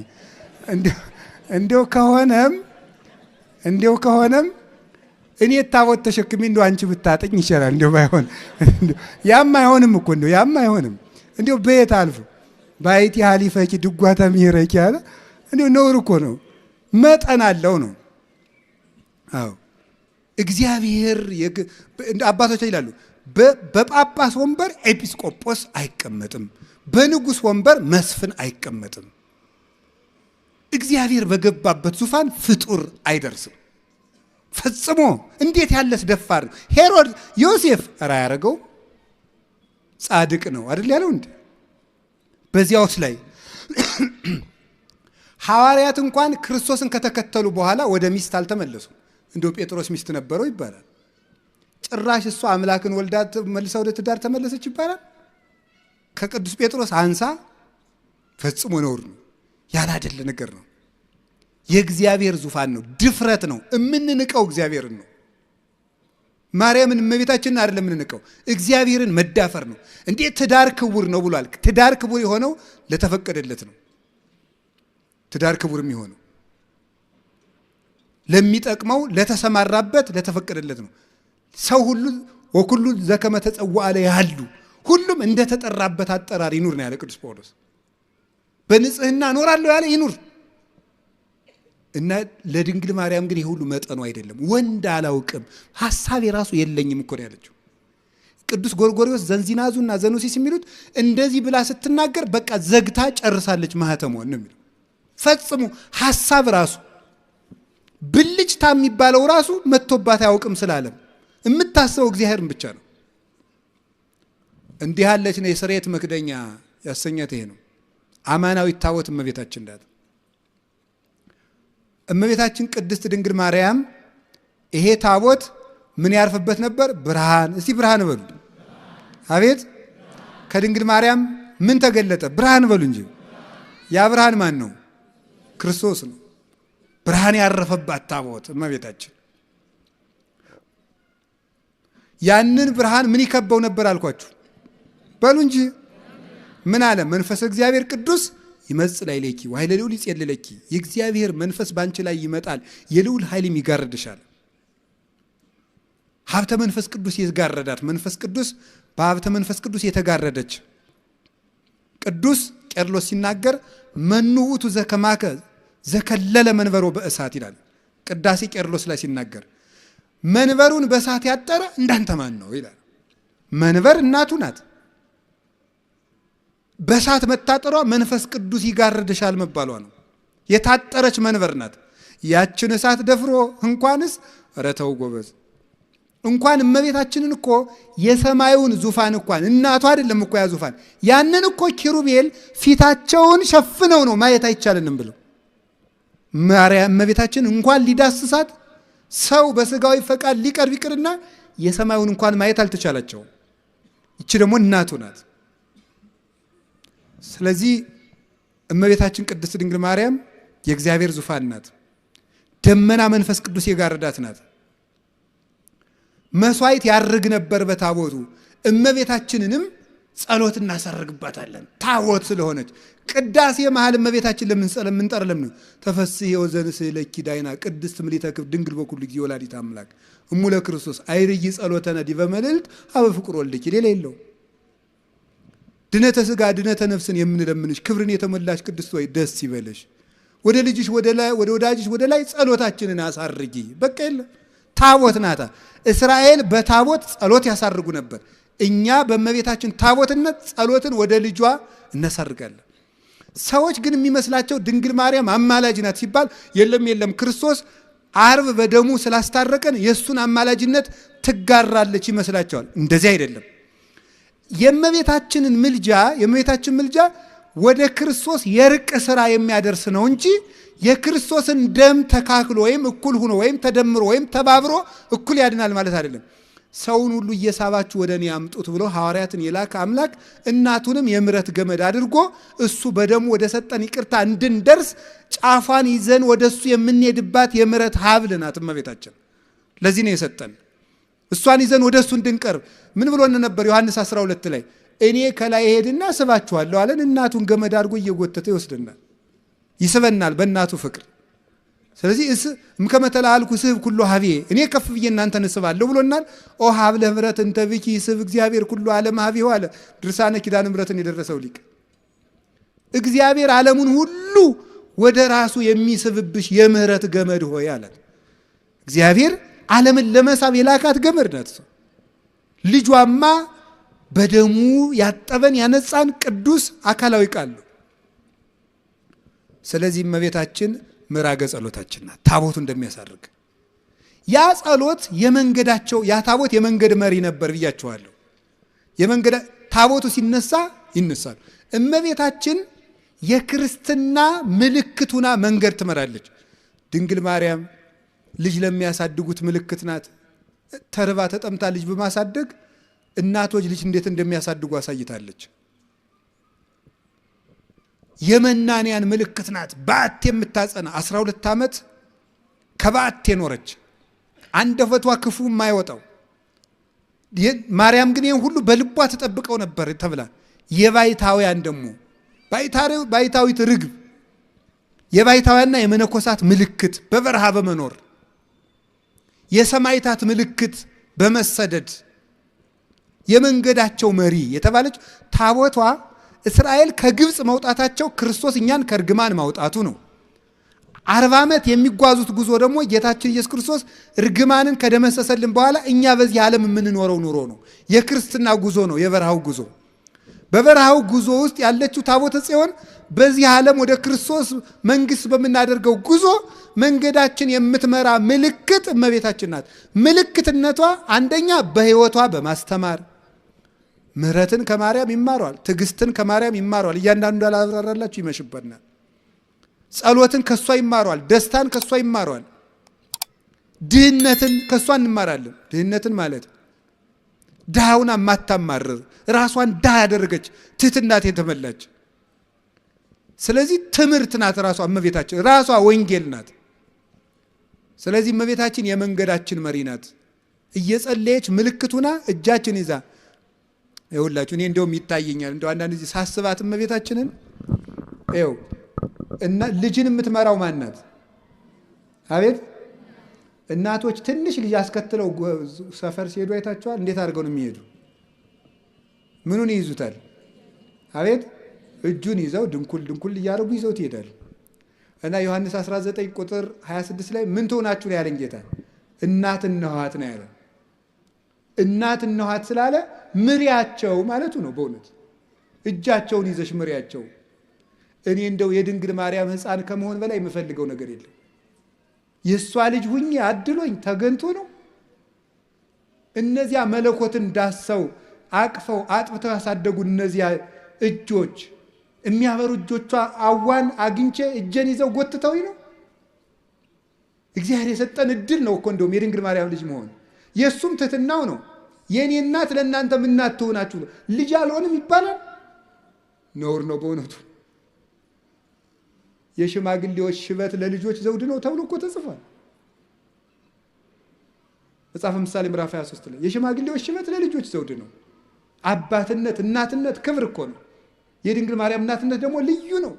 እንደው ከሆነም እኔ ታቦት ተሸክሜ እንደው አንቺ ብታጠኝ ይችላል። እንደው ባይሆን ያም አይሆንም እኮ እንደው ያም አይሆንም። እንደው በየት አልፎ ባይቲ ሐሊፈኪ ድጓታ ምሕረኪ ያለ እንደው ነውር እኮ ነው። መጠን አለው ነው። አዎ እግዚአብሔር አባቶች ይላሉ በጳጳስ ወንበር ኤጲስቆጶስ አይቀመጥም፣ በንጉሥ ወንበር መስፍን አይቀመጥም። እግዚአብሔር በገባበት ዙፋን ፍጡር አይደርስም ፈጽሞ። እንዴት ያለስ ደፋር ነው! ሄሮድ ዮሴፍ ራ ያደረገው ጻድቅ ነው አይደል ያለው እንዴ? በዚያውስ ላይ ሐዋርያት እንኳን ክርስቶስን ከተከተሉ በኋላ ወደ ሚስት አልተመለሱም። እንደው ጴጥሮስ ሚስት ነበረው ይባላል። ጭራሽ እሷ አምላክን ወልዳ መልሳ ወደ ትዳር ተመለሰች ይባላል። ከቅዱስ ጴጥሮስ አንሳ ፈጽሞ ነውር ነው፣ ያላደለ ነገር ነው። የእግዚአብሔር ዙፋን ነው፣ ድፍረት ነው። እምንንቀው እግዚአብሔርን ነው። ማርያምን እመቤታችንን አይደለም የምንንቀው፣ እግዚአብሔርን መዳፈር ነው። እንዴት ትዳር ክቡር ነው ብሏል። ትዳር ክቡር የሆነው ለተፈቀደለት ነው። ትዳር ክቡር የሚሆነው ለሚጠቅመው ለተሰማራበት ለተፈቀደለት ነው። ሰው ሁሉ ወኩሉ ዘከመ ተጸውዐ ያሉ ሁሉም እንደተጠራበት አጠራር ይኑር ነው ያለ ቅዱስ ጳውሎስ። በንጽህና እኖራለሁ ያለ ይኑር እና ለድንግል ማርያም ግን ይሄ ሁሉ መጠኑ አይደለም። ወንድ አላውቅም ሐሳብ የራሱ የለኝም እኮ ነው ያለችው። ቅዱስ ጎርጎርዮስ ዘንዚናዙና ዘኑሲስ የሚሉት እንደዚህ ብላ ስትናገር በቃ ዘግታ ጨርሳለች ማህተሟን ነው የሚለው። ፈጽሞ ሐሳብ ራሱ ብልጭታ የሚባለው ራሱ መጥቶባት አያውቅም ስላለም የምታስበው እግዚአብሔርን ብቻ ነው። እንዲህ ያለች ነው የስርየት መክደኛ ያሰኛት ይሄ ነው። አማናዊት ታቦት እመቤታችን ናት። እመቤታችን ቅድስት ድንግል ማርያም ይሄ ታቦት ምን ያርፍበት ነበር? ብርሃን። እስቲ ብርሃን በሉ። አቤት! ከድንግል ማርያም ምን ተገለጠ? ብርሃን በሉ እንጂ። ያ ብርሃን ማን ነው? ክርስቶስ ነው። ብርሃን ያረፈባት ታቦት እመቤታችን። ያንን ብርሃን ምን ይከበው ነበር አልኳችሁ? በሉ እንጂ። ምን አለ? መንፈስ እግዚአብሔር ቅዱስ ይመጽእ ላዕሌኪ ወኃይለ ልዑል ይጼልለኪ። የእግዚአብሔር መንፈስ ባንቺ ላይ ይመጣል፣ የልዑል ኃይልም ይጋርድሻል። ሀብተ መንፈስ ቅዱስ የተጋረዳት፣ መንፈስ ቅዱስ በሀብተ መንፈስ ቅዱስ የተጋረደች። ቅዱስ ቄርሎስ ሲናገር መኑ ውእቱ ዘከማከ ዘከለለ መንበሮ በእሳት ይላል። ቅዳሴ ቄርሎስ ላይ ሲናገር መንበሩን በእሳት ያጠረ እንዳንተ ማን ነው ይላል። መንበር እናቱ ናት። በእሳት መታጠሯ መንፈስ ቅዱስ ይጋርድሻል መባሏ ነው። የታጠረች መንበር ናት። ያችን እሳት ደፍሮ እንኳንስ ረተው ጎበዝ እንኳን እመቤታችንን እኮ የሰማዩን ዙፋን እንኳን እናቷ አይደለም እኮ ያ ዙፋን ያንን እኮ ኪሩቤል ፊታቸውን ሸፍነው ነው ማየት አይቻልንም ብለው ማርያም እመቤታችን እንኳን ሊዳስሳት ሰው በስጋዊ ፈቃድ ሊቀርብ ይቅርና የሰማዩን እንኳን ማየት አልተቻላቸውም። እቺ ደግሞ እናቱ ናት። ስለዚህ እመቤታችን ቅድስት ድንግል ማርያም የእግዚአብሔር ዙፋን ናት። ደመና መንፈስ ቅዱስ የጋረዳት ናት። መስዋዕት ያርግ ነበር በታቦቱ። እመቤታችንንም ጸሎት እናሳርግባታለን ታቦት ስለሆነች። ቅዳሴ መሃል እመቤታችን ለምን ጠርለም ነው? ተፈስሒ ወዘንሥእ ለኪ ዳይና ቅድስት ምልዕተ ክብር ድንግል በኩሉ ጊዜ ወላዲተ አምላክ እሙ ለክርስቶስ አይርይ ጸሎተነ ዲበ መልዕልት ሀበ ፍቁር ወልድኪ። ሌላ የለው። ድነተ ሥጋ ድነተ ነፍስን የምንለምንሽ ክብርን የተሞላሽ ቅድስት ሆይ ደስ ይበለሽ። ወደ ልጅሽ ወደ ወዳጅሽ ወደ ላይ ጸሎታችንን አሳርጊ። በቃ የለ ታቦት ናታ። እስራኤል በታቦት ጸሎት ያሳርጉ ነበር። እኛ በእመቤታችን ታቦትነት ጸሎትን ወደ ልጇ እናሳርጋለን። ሰዎች ግን የሚመስላቸው ድንግል ማርያም አማላጅ ናት ሲባል የለም ክርስቶስ አርብ በደሙ ስላስታረቀን የእሱን አማላጅነት ትጋራለች ይመስላቸዋል። እንደዚህ አይደለም። የእመቤታችን ምልጃ ወደ ክርስቶስ የርቅ ስራ የሚያደርስ ነው እንጂ የክርስቶስን ደም ተካክሎ ወይም እኩል ሆኖ ወይም ተደምሮ ወይም ተባብሮ እኩል ያድናል ማለት አይደለም። ሰውን ሁሉ እየሳባችሁ ወደ እኔ አምጡት ብሎ ሐዋርያትን የላከ አምላክ እናቱንም የምሕረት ገመድ አድርጎ እሱ በደሙ ወደ ሰጠን ይቅርታ እንድንደርስ ጫፏን ይዘን ወደ እሱ የምንሄድባት የምሕረት ሀብል ናት እመቤታችን። ለዚህ ነው የሰጠን። እሷን ይዘን ወደ እሱ እንድንቀርብ ምን ብሎ ነበር? ዮሐንስ 12 ላይ እኔ ከላይ ሄድና ስባችኋለሁ አለን። እናቱን ገመድ አድርጎ እየጎተተ ይወስደናል፣ ይስበናል በእናቱ ፍቅር። ስለዚህ እምከመ ተለአልኩ ስብ ኩሎ ሀቤ እኔ ከፍ ብዬ እናንተን እስባለሁ ብሎናል። ኦ ሀብለ ምሕረት እንተ ብኪ ስብ እግዚአብሔር ኩሎ ዓለም ሀቤሁ አለ ድርሳነ ኪዳነ ምሕረትን የደረሰው ሊቅ። እግዚአብሔር ዓለሙን ሁሉ ወደ ራሱ የሚስብብሽ የምህረት ገመድ ሆይ አለ። እግዚአብሔር ዓለምን ለመሳብ የላካት ገመድ ናት። ልጇማ በደሙ ያጠበን ያነጻን ቅዱስ አካላዊ ቃል ነው። ስለዚህ እመቤታችን ምዕራገ ጸሎታችን ናት። ታቦቱ እንደሚያሳርግ ያ ጸሎት የመንገዳቸው ያ ታቦት የመንገድ መሪ ነበር ብያቸዋለሁ። ታቦቱ ሲነሳ ይነሳሉ። እመቤታችን የክርስትና ምልክቱና መንገድ ትመራለች። ድንግል ማርያም ልጅ ለሚያሳድጉት ምልክት ናት። ተርባ ተጠምታ ልጅ በማሳደግ እናቶች ልጅ እንዴት እንደሚያሳድጉ አሳይታለች። የመናንያን ምልክት ናት። በዓት የምታጸና 12 ዓመት ከበዓት የኖረች አንደበቷ ክፉ የማይወጣው ማርያም ግን ይህን ሁሉ በልቧ ተጠብቀው ነበር ተብላ የባይታውያን ደግሞ ባይታዊት ርግብ የባይታውያንና የመነኮሳት ምልክት በበረሃ በመኖር የሰማይታት ምልክት በመሰደድ የመንገዳቸው መሪ የተባለች ታቦቷ እስራኤል ከግብጽ መውጣታቸው ክርስቶስ እኛን ከርግማን ማውጣቱ ነው። 40 ዓመት የሚጓዙት ጉዞ ደግሞ ጌታችን ኢየሱስ ክርስቶስ ርግማንን ከደመሰሰልን በኋላ እኛ በዚህ ዓለም የምንኖረው ኑሮ ነው። የክርስትና ጉዞ ነው፣ የበረሃው ጉዞ። በበረሃው ጉዞ ውስጥ ያለችው ታቦተ ጽዮን በዚህ ዓለም ወደ ክርስቶስ መንግስት በምናደርገው ጉዞ መንገዳችን የምትመራ ምልክት እመቤታችን ናት። ምልክትነቷ አንደኛ በሕይወቷ በማስተማር ምሕረትን ከማርያም ይማሯል፣ ትዕግስትን ከማርያም ይማሯል። እያንዳንዱ እንዳላብራራላችሁ ይመሽበናል። ጸሎትን ከሷ ይማሯል፣ ደስታን ከሷ ይማሯል፣ ድህነትን ከሷ እንማራለን። ድህነትን ማለት ድሃውን ማታማርር ራሷን ድሃ ያደረገች ትህትናት የተመላች። ስለዚህ ትምህርት ናት ራሷ እመቤታችን፣ ራሷ ወንጌል ናት። ስለዚህ እመቤታችን የመንገዳችን መሪ ናት። እየጸለየች ምልክቱና እጃችን ይዛ ይኸውላችሁ፣ እኔ እንደውም ይታየኛል እንደው አንዳንድ ጊዜ ሳስባት እመቤታችንን ይኸው እና ልጅን የምትመራው ማን ናት? አቤት እናቶች ትንሽ ልጅ አስከትለው ሰፈር ሲሄዱ አይታችኋል? እንዴት አድርገው ነው የሚሄዱ? ምኑን ይይዙታል? አቤት እጁን ይዘው ድንኩል ድንኩል እያደረጉ ይዘውት ይሄዳሉ። እና ዮሐንስ 19 ቁጥር 26 ላይ ምን ትሆናችሁ ነው ያለን ጌታ? እናት እንኋት ነው ያለ። እናት እንኋት ስላለ ምሪያቸው ማለቱ ነው። በእውነት እጃቸውን ይዘሽ ምሪያቸው። እኔ እንደው የድንግል ማርያም ሕፃን ከመሆን በላይ የምፈልገው ነገር የለም። የእሷ ልጅ ሁኜ አድሎኝ ተገንቶ ነው። እነዚያ መለኮትን ዳሰው አቅፈው አጥብተው ያሳደጉ እነዚያ እጆች የሚያበሩ እጆቿ አዋን አግኝቼ እጄን ይዘው ጎትተው ነው። እግዚአብሔር የሰጠን እድል ነው እኮ እንደውም የድንግል ማርያም ልጅ መሆን። የእሱም ትሕትናው ነው። የእኔ እናት ለእናንተ ምናት ትሆናችሁ? ልጅ አልሆንም ይባላል? ነውር ነው በእውነቱ። የሽማግሌዎች ሽበት ለልጆች ዘውድ ነው ተብሎ እኮ ተጽፏል። መጽሐፈ ምሳሌ ምዕራፍ 23 ላይ የሽማግሌዎች ሽበት ለልጆች ዘውድ ነው። አባትነት እናትነት ክብር እኮ ነው። የድንግል ማርያም እናትነት ደግሞ ልዩ ነው።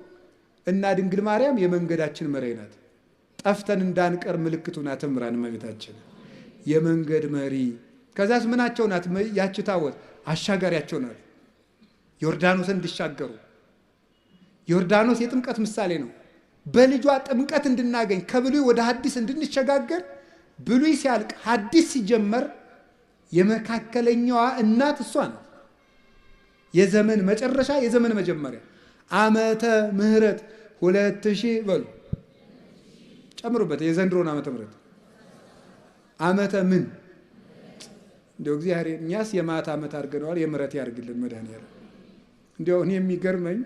እና ድንግል ማርያም የመንገዳችን መሪ ናት። ጠፍተን እንዳንቀር ምልክቱ ናት። ትምራን እመቤታችን የመንገድ መሪ። ከዛስ ምናቸው ናት? ያቺ ታቦት አሻጋሪያቸው ናት። ዮርዳኖስን እንዲሻገሩ። ዮርዳኖስ የጥምቀት ምሳሌ ነው። በልጇ ጥምቀት እንድናገኝ ከብሉይ ወደ ሐዲስ እንድንሸጋገር ብሉይ ሲያልቅ ሐዲስ ሲጀመር የመካከለኛዋ እናት እሷ ናት። የዘመን መጨረሻ የዘመን መጀመሪያ ዓመተ ምሕረት 2000 በሉ ጨምሩበት። የዘንድሮን ዓመተ ምሕረት ዓመተ ምን እንደው እግዚአብሔር እኛስ የማታ ዓመት አድርገነዋል። የምሕረት ያርግልን መድኃኒዓለም። እንደው እኔ የሚገርመኝ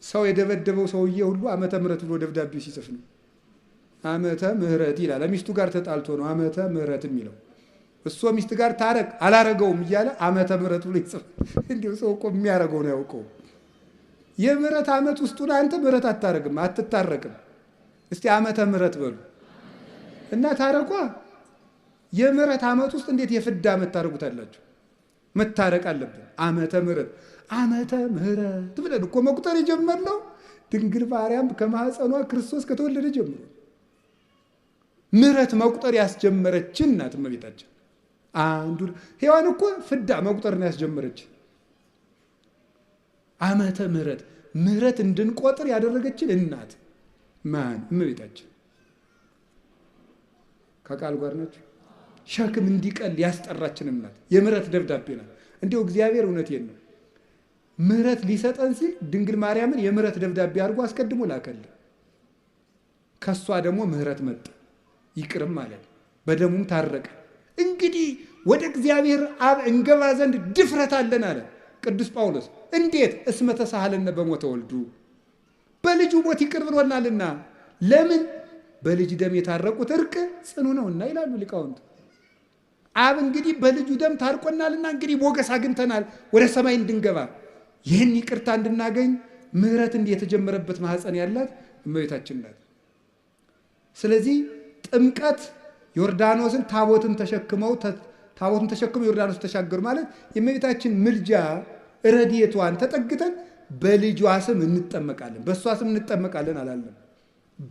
ሰው የደበደበው ሰውዬ ሁሉ ዓመተ ምሕረት ብሎ ደብዳቤ ሲጽፍ ነው። ዓመተ ምሕረት ይላል። ሚስቱ ጋር ተጣልቶ ነው ዓመተ ምሕረት የሚለው። እሱ ሚስት ጋር ታረቅ አላረገውም እያለ ዓመተ ምሕረት ብሎ ይጽፍ። እንዲሁ ሰው እኮ የሚያረገው ነው ያውቀው። የምሕረት ዓመት ውስጡን አንተ ምሕረት አታረግም፣ አትታረቅም። እስቲ ዓመተ ምሕረት በሉ እና ታረቋ። የምሕረት ዓመት ውስጥ እንዴት የፍዳ ዓመት ታረጉታላችሁ? መታረቅ አለብን። ዓመተ ምሕረት ዓመተ ምሕረት ብለን እኮ መቁጠር የጀመርነው ድንግል ማርያም ከማህፀኗ ክርስቶስ ከተወለደ ጀምሮ ምሕረት መቁጠር ያስጀመረችን ናት እመቤታችን። አንዱ ሔዋን እኮ ፍዳ መቁጠርን ያስጀመረች ዓመተ ምሕረት ምሕረት እንድንቆጥር ያደረገችን እናት ማን? እመቤታችን። ከቃል ጋር ናቸው። ሸክም እንዲቀል ያስጠራችን እናት የምሕረት ደብዳቤ ናት። እንዲሁ እግዚአብሔር እውነቴን ነው ምሕረት ሊሰጠን ሲል ድንግል ማርያምን የምሕረት ደብዳቤ አድርጎ አስቀድሞ ላከልን። ከሷ ደግሞ ምሕረት መጣ፣ ይቅርም ማለት በደሙም ታረቀ። እንግዲህ ወደ እግዚአብሔር አብ እንገባ ዘንድ ድፍረት አለን አለ ቅዱስ ጳውሎስ። እንዴት? እስመ ተሳሃለነ በሞተ ወልዱ፣ በልጁ ሞት ይቅር ብሎናልና። ለምን? በልጅ ደም የታረቁት እርቅ ጽኑ ነውና ይላሉ ሊቃውንት። አብ እንግዲህ በልጁ ደም ታርቆናልና እንግዲህ ሞገስ አግኝተናል ወደ ሰማይ እንድንገባ። ይህን ይቅርታ እንድናገኝ ምሕረት እንዲህ የተጀመረበት ማህፀን ያላት እመቤታችን ናት። ስለዚህ ጥምቀት ዮርዳኖስን ታቦትን ተሸክመው ዮርዳኖስ ተሻገሩ ማለት የእመቤታችን ምልጃ ረድኤቷን ተጠግተን በልጇ ስም እንጠመቃለን። በእሷ ስም እንጠመቃለን አላለም።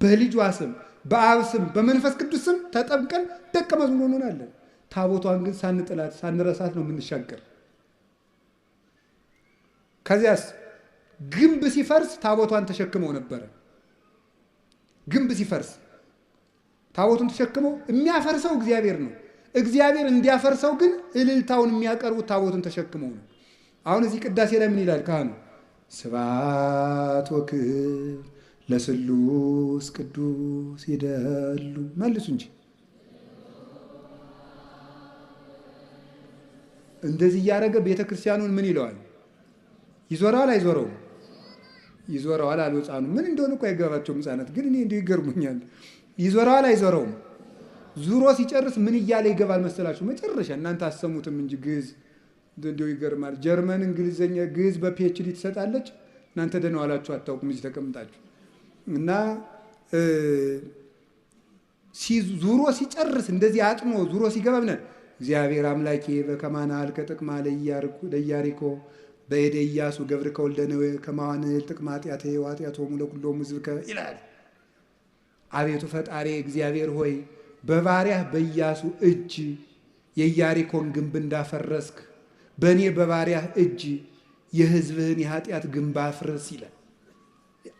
በልጇ ስም፣ በአብ ስም፣ በመንፈስ ቅዱስ ስም ተጠምቀን ደቀ መዝሙር እንሆናለን። ታቦቷን ግን ሳንጥላት ሳንረሳት ነው የምንሻገር። ከዚያስ ግንብ ሲፈርስ ታቦቷን ተሸክመው ነበረ። ግንብ ሲፈርስ ታቦቱን ተሸክመው የሚያፈርሰው እግዚአብሔር ነው። እግዚአብሔር እንዲያፈርሰው ግን እልልታውን የሚያቀርቡት ታቦቱን ተሸክመው ነው። አሁን እዚህ ቅዳሴ ላይ ምን ይላል ካህኑ? ስብሐት ወክብር ለስሉስ ቅዱስ ይደሉ። መልሱ እንጂ እንደዚህ እያደረገ ቤተ ክርስቲያኑን ምን ይለዋል? ይዞረዋል አይዞረውም? ይዞረዋል አሉ ሕፃኑ። ምን እንደሆነ እኮ አይገባቸውም ሕፃናት፣ ግን እኔ እንዲሁ ይገርሙኛል። ይዞረዋል አይዞረውም? ዙሮ ሲጨርስ ምን እያለ ይገባል መሰላችሁ? መጨረሻ እናንተ አሰሙትም እንጂ ግዕዝ እንዲሁ ይገርማል። ጀርመን እንግሊዝኛ ግዕዝ በፒኤችዲ ትሰጣለች። እናንተ ደህና ዋላችሁ አታውቁም እዚህ ተቀምጣችሁ። እና ዙሮ ሲጨርስ እንደዚህ አጥኖ ዙሮ ሲገባ ምን እግዚአብሔር አምላኬ በከማናል ከጥቅማ ለኢያሪኮ በእደ ኢያሱ ገብርከ ወልደ ነዌ ከማዋንል ጥቅማ ኃጢአቴ ወኃጢአቶሙ ለኵሎሙ ሕዝብከ ይላል። አቤቱ ፈጣሪ እግዚአብሔር ሆይ በባሪያህ በኢያሱ እጅ የኢያሪኮን ግንብ እንዳፈረስክ በእኔ በባሪያህ እጅ የሕዝብህን የኃጢአት ግንብ አፍርስ ይላል።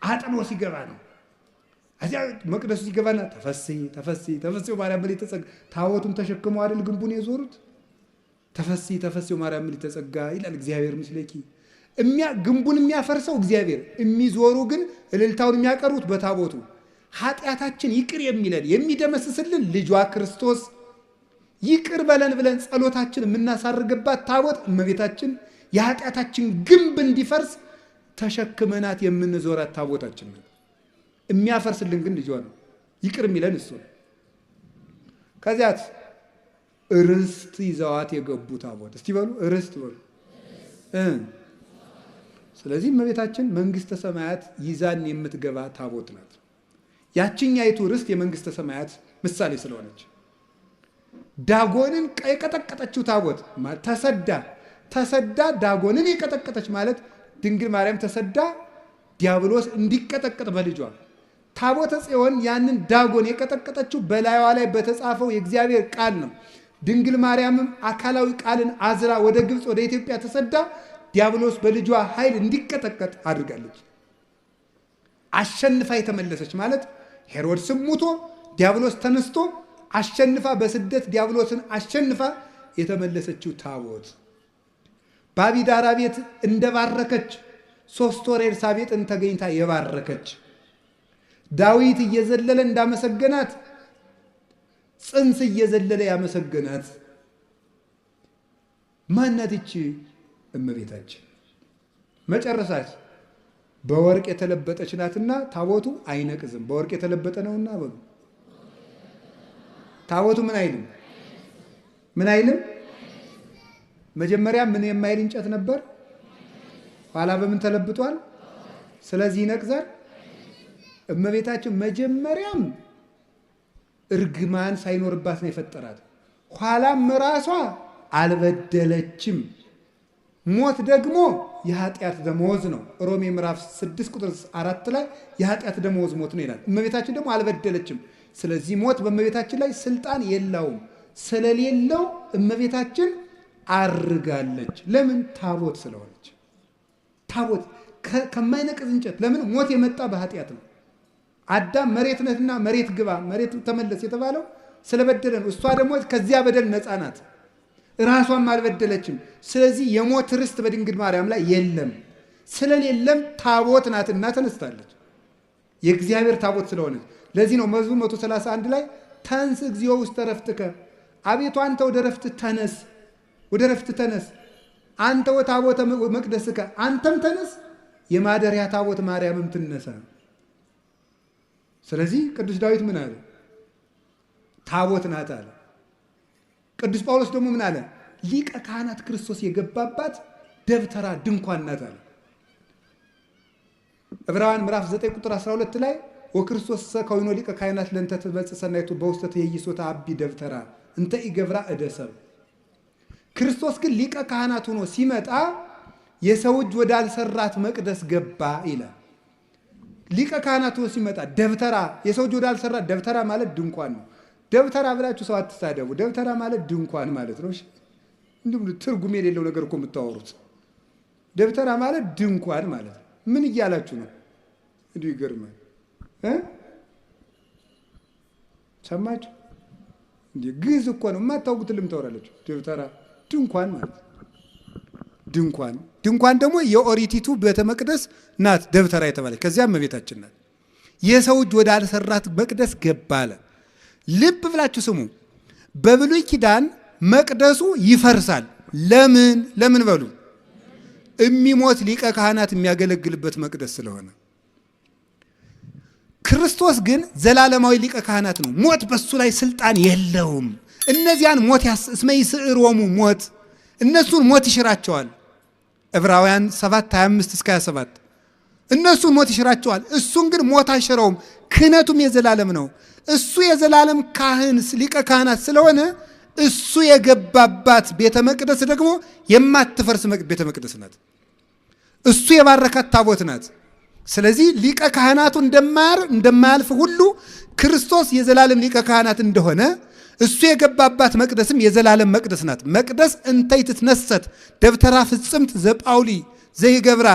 አጥኖ ሲገባ ነው። እዚያ መቅደሱ ሲገባና ተፈሥሒ ተፈሥሒ ተፈሥሒ ማርያም ምልዕተ ጸጋ ታቦቱን ተሸክመው አይደል ግንቡን የዞሩት። ተፈሥሒ ተፈሥሒ ማርያም ምልዕተ ጸጋ ይላል። እግዚአብሔር ምስሌኪ ግንቡን የሚያፈርሰው እግዚአብሔር፣ የሚዞሩ ግን እልልታውን የሚያቀርቡት በታቦቱ። ኃጢአታችን ይቅር የሚለን የሚደመስስልን ልጇ ክርስቶስ ይቅር በለን ብለን ጸሎታችን የምናሳርግባት ታቦት እመቤታችን የኃጢአታችን ግንብ እንዲፈርስ ተሸክመናት የምንዞራት ታቦታችን ነው። የሚያፈርስልን ግን ልጇ ነው። ይቅር የሚለን እሱ ነው። ከዚያት ርስት ይዘዋት የገቡ ታቦት እስቲ በሉ ርስት በሉ። ስለዚህ እመቤታችን መንግስተ ሰማያት ይዛን የምትገባ ታቦት ናት። ያችኛይቱ ርስት የመንግስተ ሰማያት ምሳሌ ስለሆነች ዳጎንን የቀጠቀጠችው ታቦት ተሰዳ ዳጎንን የቀጠቀጠች ማለት ድንግል ማርያም ተሰዳ ዲያብሎስ እንዲቀጠቀጥ በልጇ ታቦተ ጽዮን ያንን ዳጎን የቀጠቀጠችው በላይዋ ላይ በተጻፈው የእግዚአብሔር ቃል ነው። ድንግል ማርያምም አካላዊ ቃልን አዝራ ወደ ግብፅ ወደ ኢትዮጵያ ተሰዳ ዲያብሎስ በልጇ ኃይል እንዲቀጠቀጥ አድርጋለች። አሸንፋ የተመለሰች ማለት ሄሮድስም ሙቶ ዲያብሎስ ተነስቶ አሸንፋ በስደት ዲያብሎስን አሸንፋ የተመለሰችው ታቦት በአቢዳራ ቤት እንደባረከች 3 ወር ኤልሳቤጥን ተገኝታ የባረከች ዳዊት እየዘለለ እንዳመሰገናት ጽንስ እየዘለለ ያመሰገናት ማናት? ይቺ እመቤታችን መጨረሻት በወርቅ የተለበጠች ናትና ታቦቱ አይነቅዝም። በወርቅ የተለበጠ ነውና በሉ ታቦቱ ምን አይልም? ምን አይልም? መጀመሪያ ምን የማይል እንጨት ነበር፣ ኋላ በምን ተለብጧል? ስለዚህ ይነቅዛል። እመቤታችን መጀመሪያም እርግማን ሳይኖርባት ነው የፈጠራት። ኋላም ራሷ አልበደለችም። ሞት ደግሞ የኃጢአት ደመወዝ ነው። ሮሜ ምዕራፍ 6 ቁጥር 4 ላይ የኃጢአት ደመወዝ ሞት ነው ይላል። እመቤታችን ደግሞ አልበደለችም። ስለዚህ ሞት በእመቤታችን ላይ ስልጣን የለውም። ስለሌለው እመቤታችን አርጋለች። ለምን? ታቦት ስለሆነች። ታቦት ከማይነቅዝ እንጨት። ለምን? ሞት የመጣ በኃጢአት ነው። አዳም መሬት ነህና መሬት ግባ፣ መሬት ተመለስ የተባለው ስለበደለ ነው። እሷ ደግሞ ከዚያ በደል ነፃ ናት። ራሷም አልበደለችም። ስለዚህ የሞት ርስት በድንግል ማርያም ላይ የለም። ስለሌለም ታቦት ናትና ተነስታለች። የእግዚአብሔር ታቦት ስለሆነች። ለዚህ ነው መዝሙር 131 ላይ ተንስ እግዚኦ ውስተ ዕረፍትከ፣ አቤቱ አንተ ወደ ዕረፍት ተነስ፣ ወደ ዕረፍት ተነስ። አንተ ወታቦተ መቅደስከ፣ አንተም ተነስ፣ የማደሪያ ታቦት ማርያምም ትነሳ። ስለዚህ ቅዱስ ዳዊት ምን አለ? ታቦት ናት አለ። ቅዱስ ጳውሎስ ደግሞ ምን አለ? ሊቀ ካህናት ክርስቶስ የገባባት ደብተራ ድንኳን ናት አለ። ዕብራውያን ምዕራፍ 9 ቁጥር 12 ላይ ወክርስቶስ ከዊኖ ሊቀ ካህናት ለእንተ ትበጽሕ ሰናይቱ በውስተ ትኄይሶተ አቢ ደብተራ እንተ ኢገብራ እደ ሰብእ። ክርስቶስ ግን ሊቀ ካህናት ሆኖ ሲመጣ የሰው እጅ ወዳልሰራት መቅደስ ገባ ይላል። ሊቀ ካህናት ሆኖ ሲመጣ ደብተራ፣ የሰው እጅ ወዳልሰራት፣ ደብተራ ማለት ድንኳን ነው። ደብተራ ብላችሁ ሰው አትሳደቡ። ደብተራ ማለት ድንኳን ማለት ነው። እንዲሁም ትርጉም የሌለው ነገር እኮ የምታወሩት። ደብተራ ማለት ድንኳን ማለት ነው። ምን እያላችሁ ነው? እንዲሁ ይገርማል። ሰማችሁ? እንዲህ ግዕዝ እኮ ነው። የማታውቁትን ልምታወራለች። ደብተራ ድንኳን ማለት ድንኳን ደግሞ የኦሪቲቱ ቤተ መቅደስ ናት ደብተራ የተባለች። ከዚያም እመቤታችን ናት። የሰው እጅ ወደ አልሰራት መቅደስ ገባ አለ። ልብ ብላችሁ ስሙ። በብሉይ ኪዳን መቅደሱ ይፈርሳል። ለምን በሉ? የሚሞት ሊቀ ካህናት የሚያገለግልበት መቅደስ ስለሆነ። ክርስቶስ ግን ዘላለማዊ ሊቀ ካህናት ነው። ሞት በሱ ላይ ስልጣን የለውም። እነዚያን ሞት እስመ ይስዕሮሙ ሞት፣ እነሱን ሞት ይሽራቸዋል። ዕብራውያን 7:25-27 እነሱን ሞት ይሽራቸዋል። እሱን ግን ሞት አይሽረውም። ክህነቱም የዘላለም ነው። እሱ የዘላለም ካህን ሊቀ ካህናት ስለሆነ እሱ የገባባት ቤተ መቅደስ ደግሞ የማትፈርስ ቤተ መቅደስ ናት። እሱ የባረካት ታቦት ናት። ስለዚህ ሊቀ ካህናቱ እንደማያልፍ ሁሉ ክርስቶስ የዘላለም ሊቀ ካህናት እንደሆነ እሱ የገባባት መቅደስም የዘላለም መቅደስ ናት። መቅደስ እንተይ ትትነሰት ደብተራ ፍጽምት ዘጳውሊ ዘይገብራ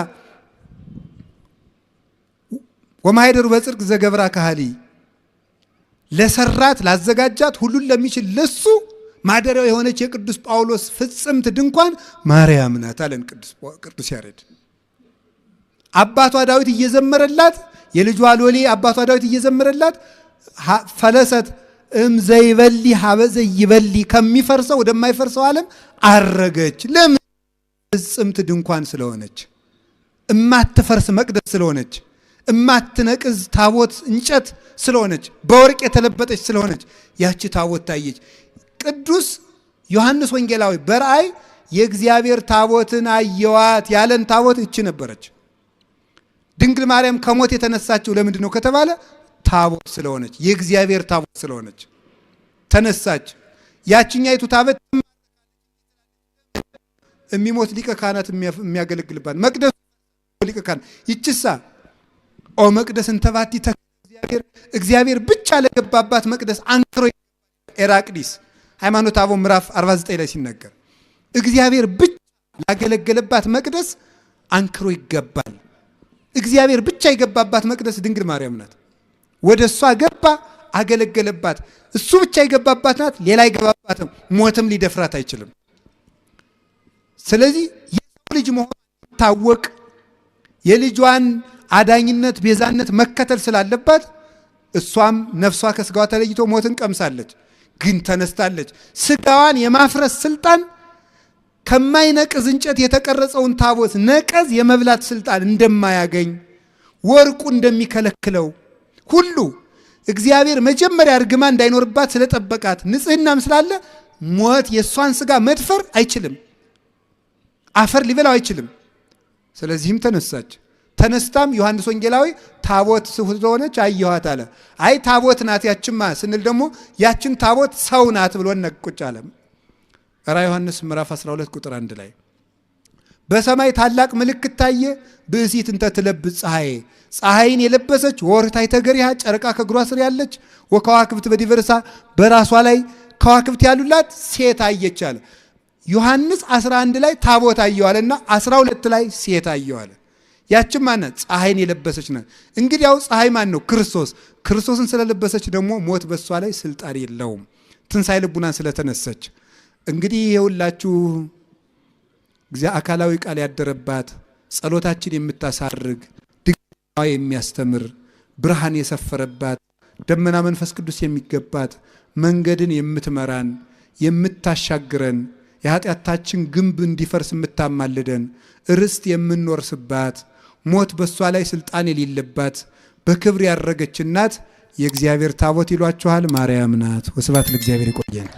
ወማይደሩ በጽድቅ ዘገብራ ካህሊ፣ ለሰራት ላዘጋጃት ሁሉን ለሚችል ለሱ ማደሪያው የሆነች የቅዱስ ጳውሎስ ፍጽምት ድንኳን ማርያም ናት አለን ቅዱስ ያሬድ። አባቷ ዳዊት እየዘመረላት፣ የልጇ ሎሌ አባቷ ዳዊት እየዘመረላት ፈለሰት ዘይበሊ ሀበዘ ይበሊ፣ ከሚፈርሰው ወደማይፈርሰው ዓለም አረገች። ለምን? ፍጽምት ድንኳን ስለሆነች፣ እማትፈርስ መቅደስ ስለሆነች፣ እማትነቅዝ ታቦት እንጨት ስለሆነች፣ በወርቅ የተለበጠች ስለሆነች ያቺ ታቦት ታየች። ቅዱስ ዮሐንስ ወንጌላዊ በራእይ የእግዚአብሔር ታቦትን አየዋት ያለን ታቦት እቺ ነበረች። ድንግል ማርያም ከሞት የተነሳችው ለምንድን ነው ከተባለ ታቦት ስለሆነች፣ የእግዚአብሔር ታቦት ስለሆነች ተነሳች። ያችኛይቱ ታቦት የሚሞት ሊቀ ካህናት የሚያገለግልባት መቅደስ ሊቀ ካህናት ይችሳ ኦ መቅደስ እንተባቲ እግዚአብሔር ብቻ ለገባባት መቅደስ አንክሮ ኤራቅዲስ ሃይማኖተ አበው ምዕራፍ 49 ላይ ሲነገር እግዚአብሔር ብቻ ላገለገለባት መቅደስ አንክሮ ይገባል። እግዚአብሔር ብቻ የገባባት መቅደስ ድንግል ማርያም ናት። ወደ እሷ ገባ፣ አገለገለባት። እሱ ብቻ የገባባት ናት። ሌላ አይገባባትም። ሞትም ሊደፍራት አይችልም። ስለዚህ የሰው ልጅ መሆን ታወቅ የልጇን አዳኝነት ቤዛነት መከተል ስላለባት እሷም ነፍሷ ከስጋዋ ተለይቶ ሞትን ቀምሳለች፣ ግን ተነስታለች። ስጋዋን የማፍረስ ስልጣን ከማይነቅዝ እንጨት የተቀረጸውን ታቦት ነቀዝ የመብላት ስልጣን እንደማያገኝ ወርቁ እንደሚከለክለው ሁሉ እግዚአብሔር መጀመሪያ እርግማ እንዳይኖርባት ስለጠበቃት ንጽህናም ስላለ ሞት የእሷን ስጋ መድፈር አይችልም፣ አፈር ሊበላው አይችልም። ስለዚህም ተነሳች። ተነስታም ዮሐንስ ወንጌላዊ ታቦት ስለሆነች አየኋት አለ። አይ ታቦት ናት ያችማ ስንል ደግሞ ያችን ታቦት ሰው ናት ብሎ ነቁጭ አለ። ራዕየ ዮሐንስ ምዕራፍ 12 ቁጥር 1 ላይ በሰማይ ታላቅ ምልክት ታየ፣ ብእሲት እንተ ትለብስ ፀሐይን የለበሰች ወርኅታይ ተገሪሃ ጨረቃ ከእግሯ ስር ያለች ወከዋክብት በዲቨርሳ በራሷ ላይ ከዋክብት ያሉላት ሴት አየች አለ። ዮሐንስ 11 ላይ ታቦት አየዋልና 12 ላይ ሴት አየዋለ። ያችም ማናት? ፀሐይን የለበሰች ናት። እንግዲህ ያው ፀሐይ ማን ነው? ክርስቶስ። ክርስቶስን ስለለበሰች ደግሞ ሞት በሷ ላይ ስልጣን የለውም፣ ትንሣኤ ልቡናን ስለተነሰች። እንግዲህ የሁላችሁ እግዚአብሔር አካላዊ ቃል ያደረባት ጸሎታችን የምታሳርግ ድንጋይ የሚያስተምር ብርሃን የሰፈረባት ደመና መንፈስ ቅዱስ የሚገባት መንገድን የምትመራን የምታሻግረን የኃጢአታችን ግንብ እንዲፈርስ የምታማልደን ርስት የምንወርስባት ሞት በሷ ላይ ስልጣን የሌለባት በክብር ያረገች እናት የእግዚአብሔር ታቦት ይሏችኋል ማርያም ናት። ወስብሐት ለእግዚአብሔር። ይቆየን።